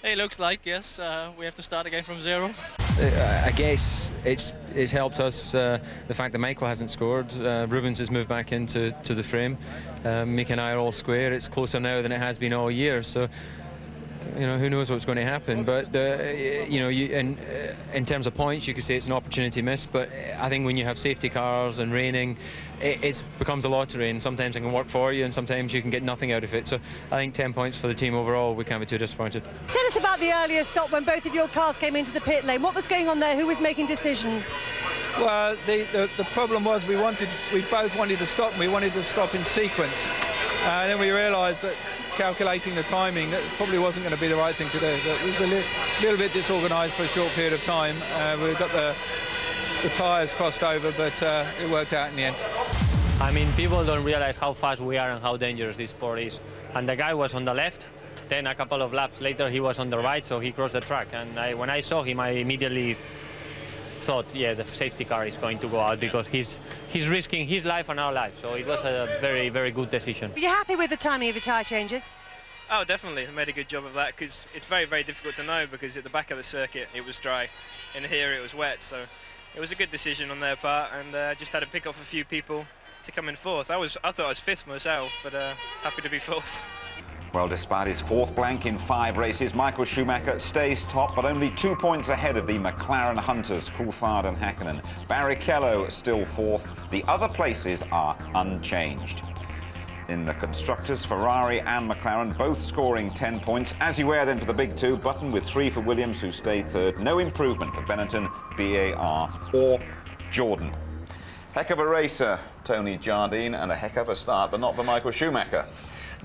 It looks like, yes. We have to start again from zero. I guess it's helped us the fact that Michael hasn't scored. Rubens has moved back into the frame. Mick and I are all square. It's closer now than it has been all year. So, you know, who knows what's going to happen, but in terms of points you could say it's an opportunity missed, but I think when you have safety cars and raining, it becomes a lottery, and sometimes it can work for you and sometimes you can get nothing out of it. So I think 10 points for the team overall. We can't be too disappointed. Tell us about the earlier stop when both of your cars came into the pit lane. What was going on there? Who was making decisions? Well, the problem was we both wanted to stop, and we wanted to stop in sequence, and then we realised that calculating the timing, that probably wasn't going to be the right thing to do. It was a little bit disorganised for a short period of time. We got the tyres crossed over, but it worked out in the end. I mean, people don't realise how fast we are and how dangerous this sport is. And the guy was on the left, then a couple of laps later he was on the right, so he crossed the track. And when I saw him, I immediately thought, yeah, the safety car is going to go out because he's risking his life and our life. So it was a very, very good decision. Are you happy with the timing of your tyre changes? Oh, definitely. I made a good job of that because it's very, very difficult to know because at the back of the circuit it was dry and here it was wet. So it was a good decision on their part, and just had to pick off a few people to come in fourth. I thought I was fifth myself, but happy to be fourth. Well, despite his fourth blank in 5 races, Michael Schumacher stays top, but only 2 points ahead of the McLaren hunters, Coulthard and Häkkinen. Barrichello still fourth. The other places are unchanged. In the constructors, Ferrari and McLaren both scoring 10 points. As you were then for the big two, Button with 3 for Williams, who stay third. No improvement for Benetton, BAR or Jordan. Heck of a racer, Tony Jardine, and a heck of a start, but not for Michael Schumacher.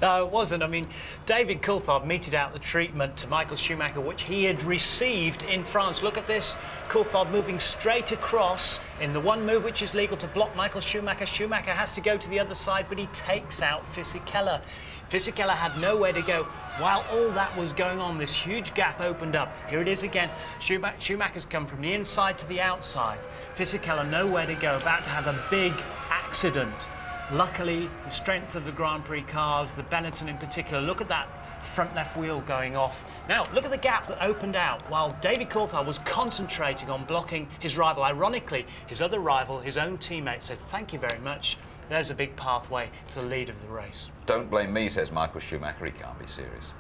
No, it wasn't. I mean, David Coulthard meted out the treatment to Michael Schumacher, which he had received in France. Look at this. Coulthard moving straight across in the one move which is legal to block Michael Schumacher. Schumacher has to go to the other side, but he takes out Fisichella. Fisichella had nowhere to go. While all that was going on, this huge gap opened up. Here it is again. Schumacher's come from the inside to the outside. Fisichella nowhere to go, about to have a big accident. Luckily, the strength of the Grand Prix cars, the Benetton in particular, look at that front left wheel going off. Now, look at the gap that opened out while David Coulthard was concentrating on blocking his rival. Ironically, his other rival, his own teammate, says, thank you very much. There's a big pathway to the lead of the race. Don't blame me, says Michael Schumacher. He can't be serious.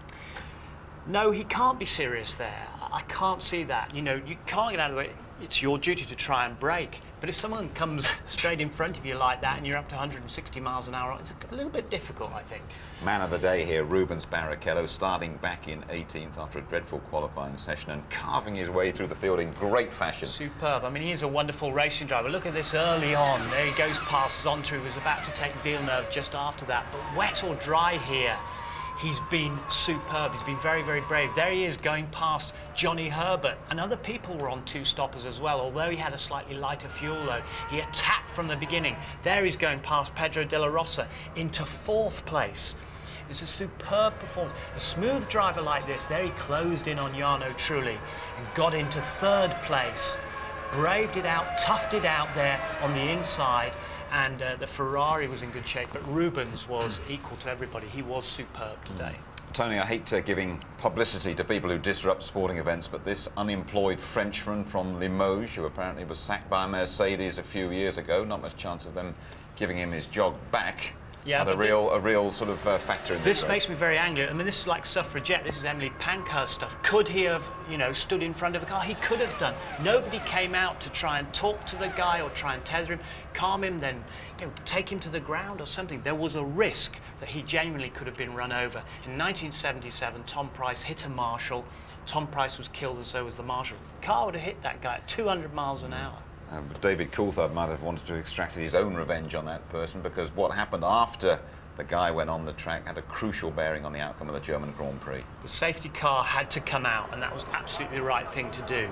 No, he can't be serious there. I can't see that. You know, you can't get out of the way. It's your duty to try and brake. But if someone comes straight in front of you like that and you're up to 160 miles an hour, it's a little bit difficult, I think. Man of the day here, Rubens Barrichello, starting back in 18th after a dreadful qualifying session and carving his way through the field in great fashion. Superb. I mean, he is a wonderful racing driver. Look at this early on. There he goes past Zonta, who was about to take Villeneuve just after that. But wet or dry here, he's been superb. He's been very, very brave. There he is going past Johnny Herbert. And other people were on 2 stoppers as well. Although he had a slightly lighter fuel load, he attacked from the beginning. There he's going past Pedro de la Rosa into 4th place. It's a superb performance. A smooth driver like this, there he closed in on Jarno Trulli and got into 3rd place. Braved it out, toughed it out there on the inside. And the Ferrari was in good shape, but Rubens was equal to everybody. He was superb today. Tony, I hate giving publicity to people who disrupt sporting events, but this unemployed Frenchman from Limoges, who apparently was sacked by Mercedes a few years ago, not much chance of them giving him his job back. Yeah, had a real sort of factor in this race. Makes me very angry. I mean, this is like Suffragette. This is Emily Pankhurst stuff. Could he have, you know, stood in front of a car? He could have done. Nobody came out to try and talk to the guy or try and tether him, calm him, then, you know, take him to the ground or something. There was a risk that he genuinely could have been run over. In 1977, Tom Price hit a marshal. Tom Price was killed, and so was the marshal. The car would have hit that guy at 200 miles an hour. David Coulthard might have wanted to extract his own revenge on that person, because what happened after the guy went on the track had a crucial bearing on the outcome of the German Grand Prix. The safety car had to come out, and that was absolutely the right thing to do.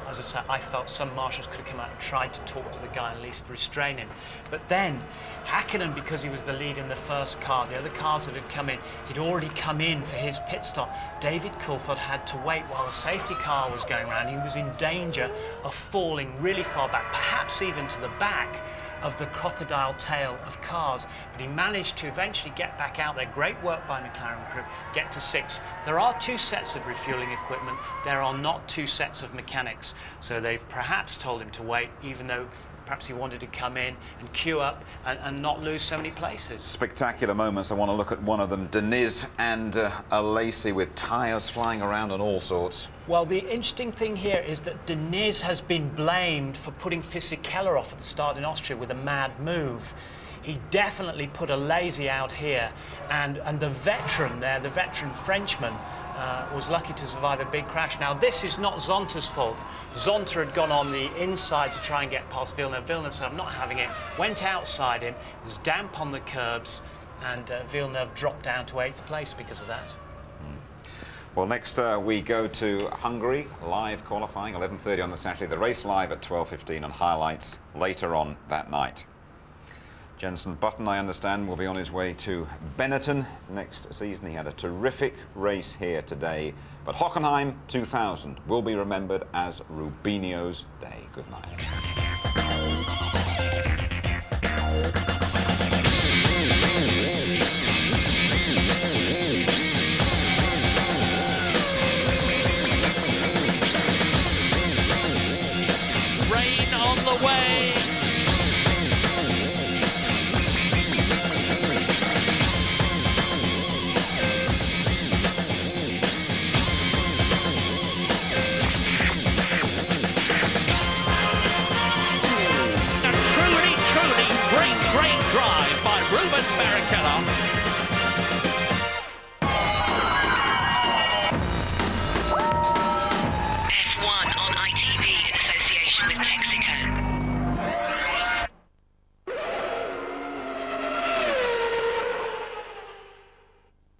As I said, I felt some marshals could have come out and tried to talk to the guy and at least restrain him. But then, Häkkinen, because he was the lead in the first car, the other cars that had come in, he'd already come in for his pit stop. David Coulthard had to wait while the safety car was going around. He was in danger of falling really far back, perhaps even to the back of the crocodile tail of cars, but he managed to eventually get back out there. Great work by McLaren crew, get to 6th. There are 2 sets of refueling equipment. There are not 2 sets of mechanics, so they've perhaps told him to wait, even though perhaps he wanted to come in and queue up and not lose so many places. Spectacular moments. I want to look at one of them. Deniz and Alesi with tyres flying around and all sorts. Well, the interesting thing here is that Deniz has been blamed for putting Fisichella off at the start in Austria with a mad move. He definitely put Alesi out here, and the veteran there, the veteran Frenchman, was lucky to survive a big crash. Now, this is not Zonta's fault. Zonta had gone on the inside to try and get past Villeneuve. Villeneuve said, I'm not having it. Went outside him, was damp on the curbs, and Villeneuve dropped down to 8th place because of that. Well, next we go to Hungary, live qualifying, 11:30 on the Saturday. The race live at 12:15 and highlights later on that night. Jenson Button, I understand, will be on his way to Benetton next season. He had a terrific race here today, but Hockenheim 2000 will be remembered as Rubinho's day. Good night. Rain on the way. Great drive by Rubens Barrichello. F1 on ITV in association with Texaco.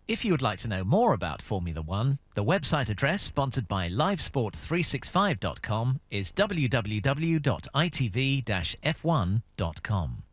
If you would like to know more about Formula One, the website address sponsored by livesport365.com is www.itv-f1.com.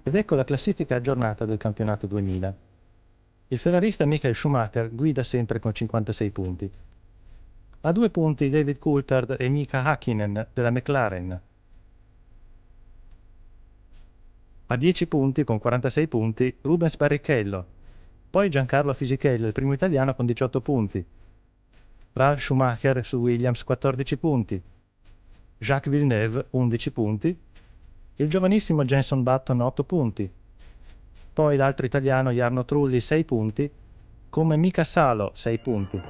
Ed ecco la classifica aggiornata del campionato 2000. Il ferrarista Michael Schumacher guida sempre con 56 punti. A 2 punti David Coulthard e Mika Häkkinen della McLaren. A 10 punti, con 46 punti, Rubens Barrichello. Poi Giancarlo Fisichella, il primo italiano, con 18 punti. Ralf Schumacher su Williams, 14 punti. Jacques Villeneuve, 11 punti. Il giovanissimo Jenson Button 8 punti, poi l'altro italiano Jarno Trulli 6 punti, come Mika Salo 6 punti,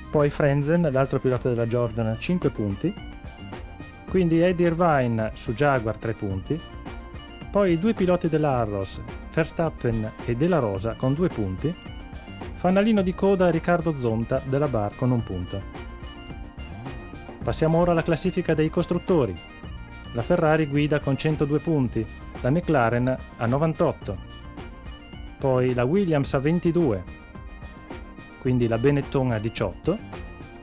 poi Frenzen, l'altro pilota della Jordan 5 punti, quindi Eddie Irvine su Jaguar 3 punti, poi i due piloti dell'Arros, Verstappen e Della Rosa con 2 punti, fanalino di coda Riccardo Zonta della Bar con 1 punto. Passiamo ora alla classifica dei costruttori. La Ferrari guida con 102 punti, la McLaren a 98, poi la Williams a 22, quindi la Benetton a 18,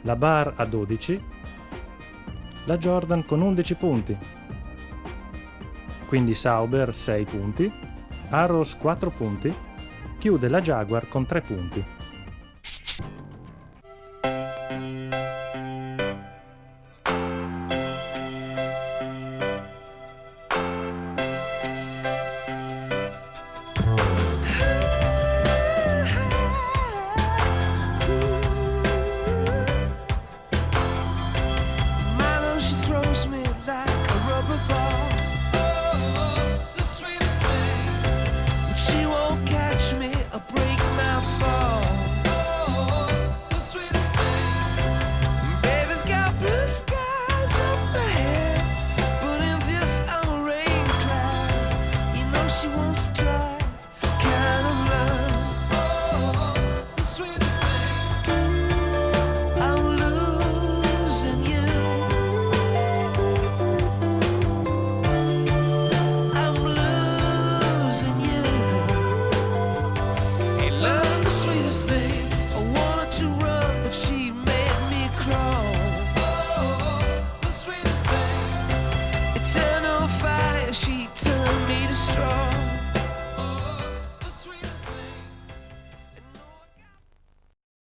la Bar a 12, la Jordan con 11 punti, quindi Sauber 6 punti, Arrows 4 punti, chiude la Jaguar con 3 punti. thing. I wanted to run, but she made me crawl. The sweetest thing. Eternal fire, she turned me to straw.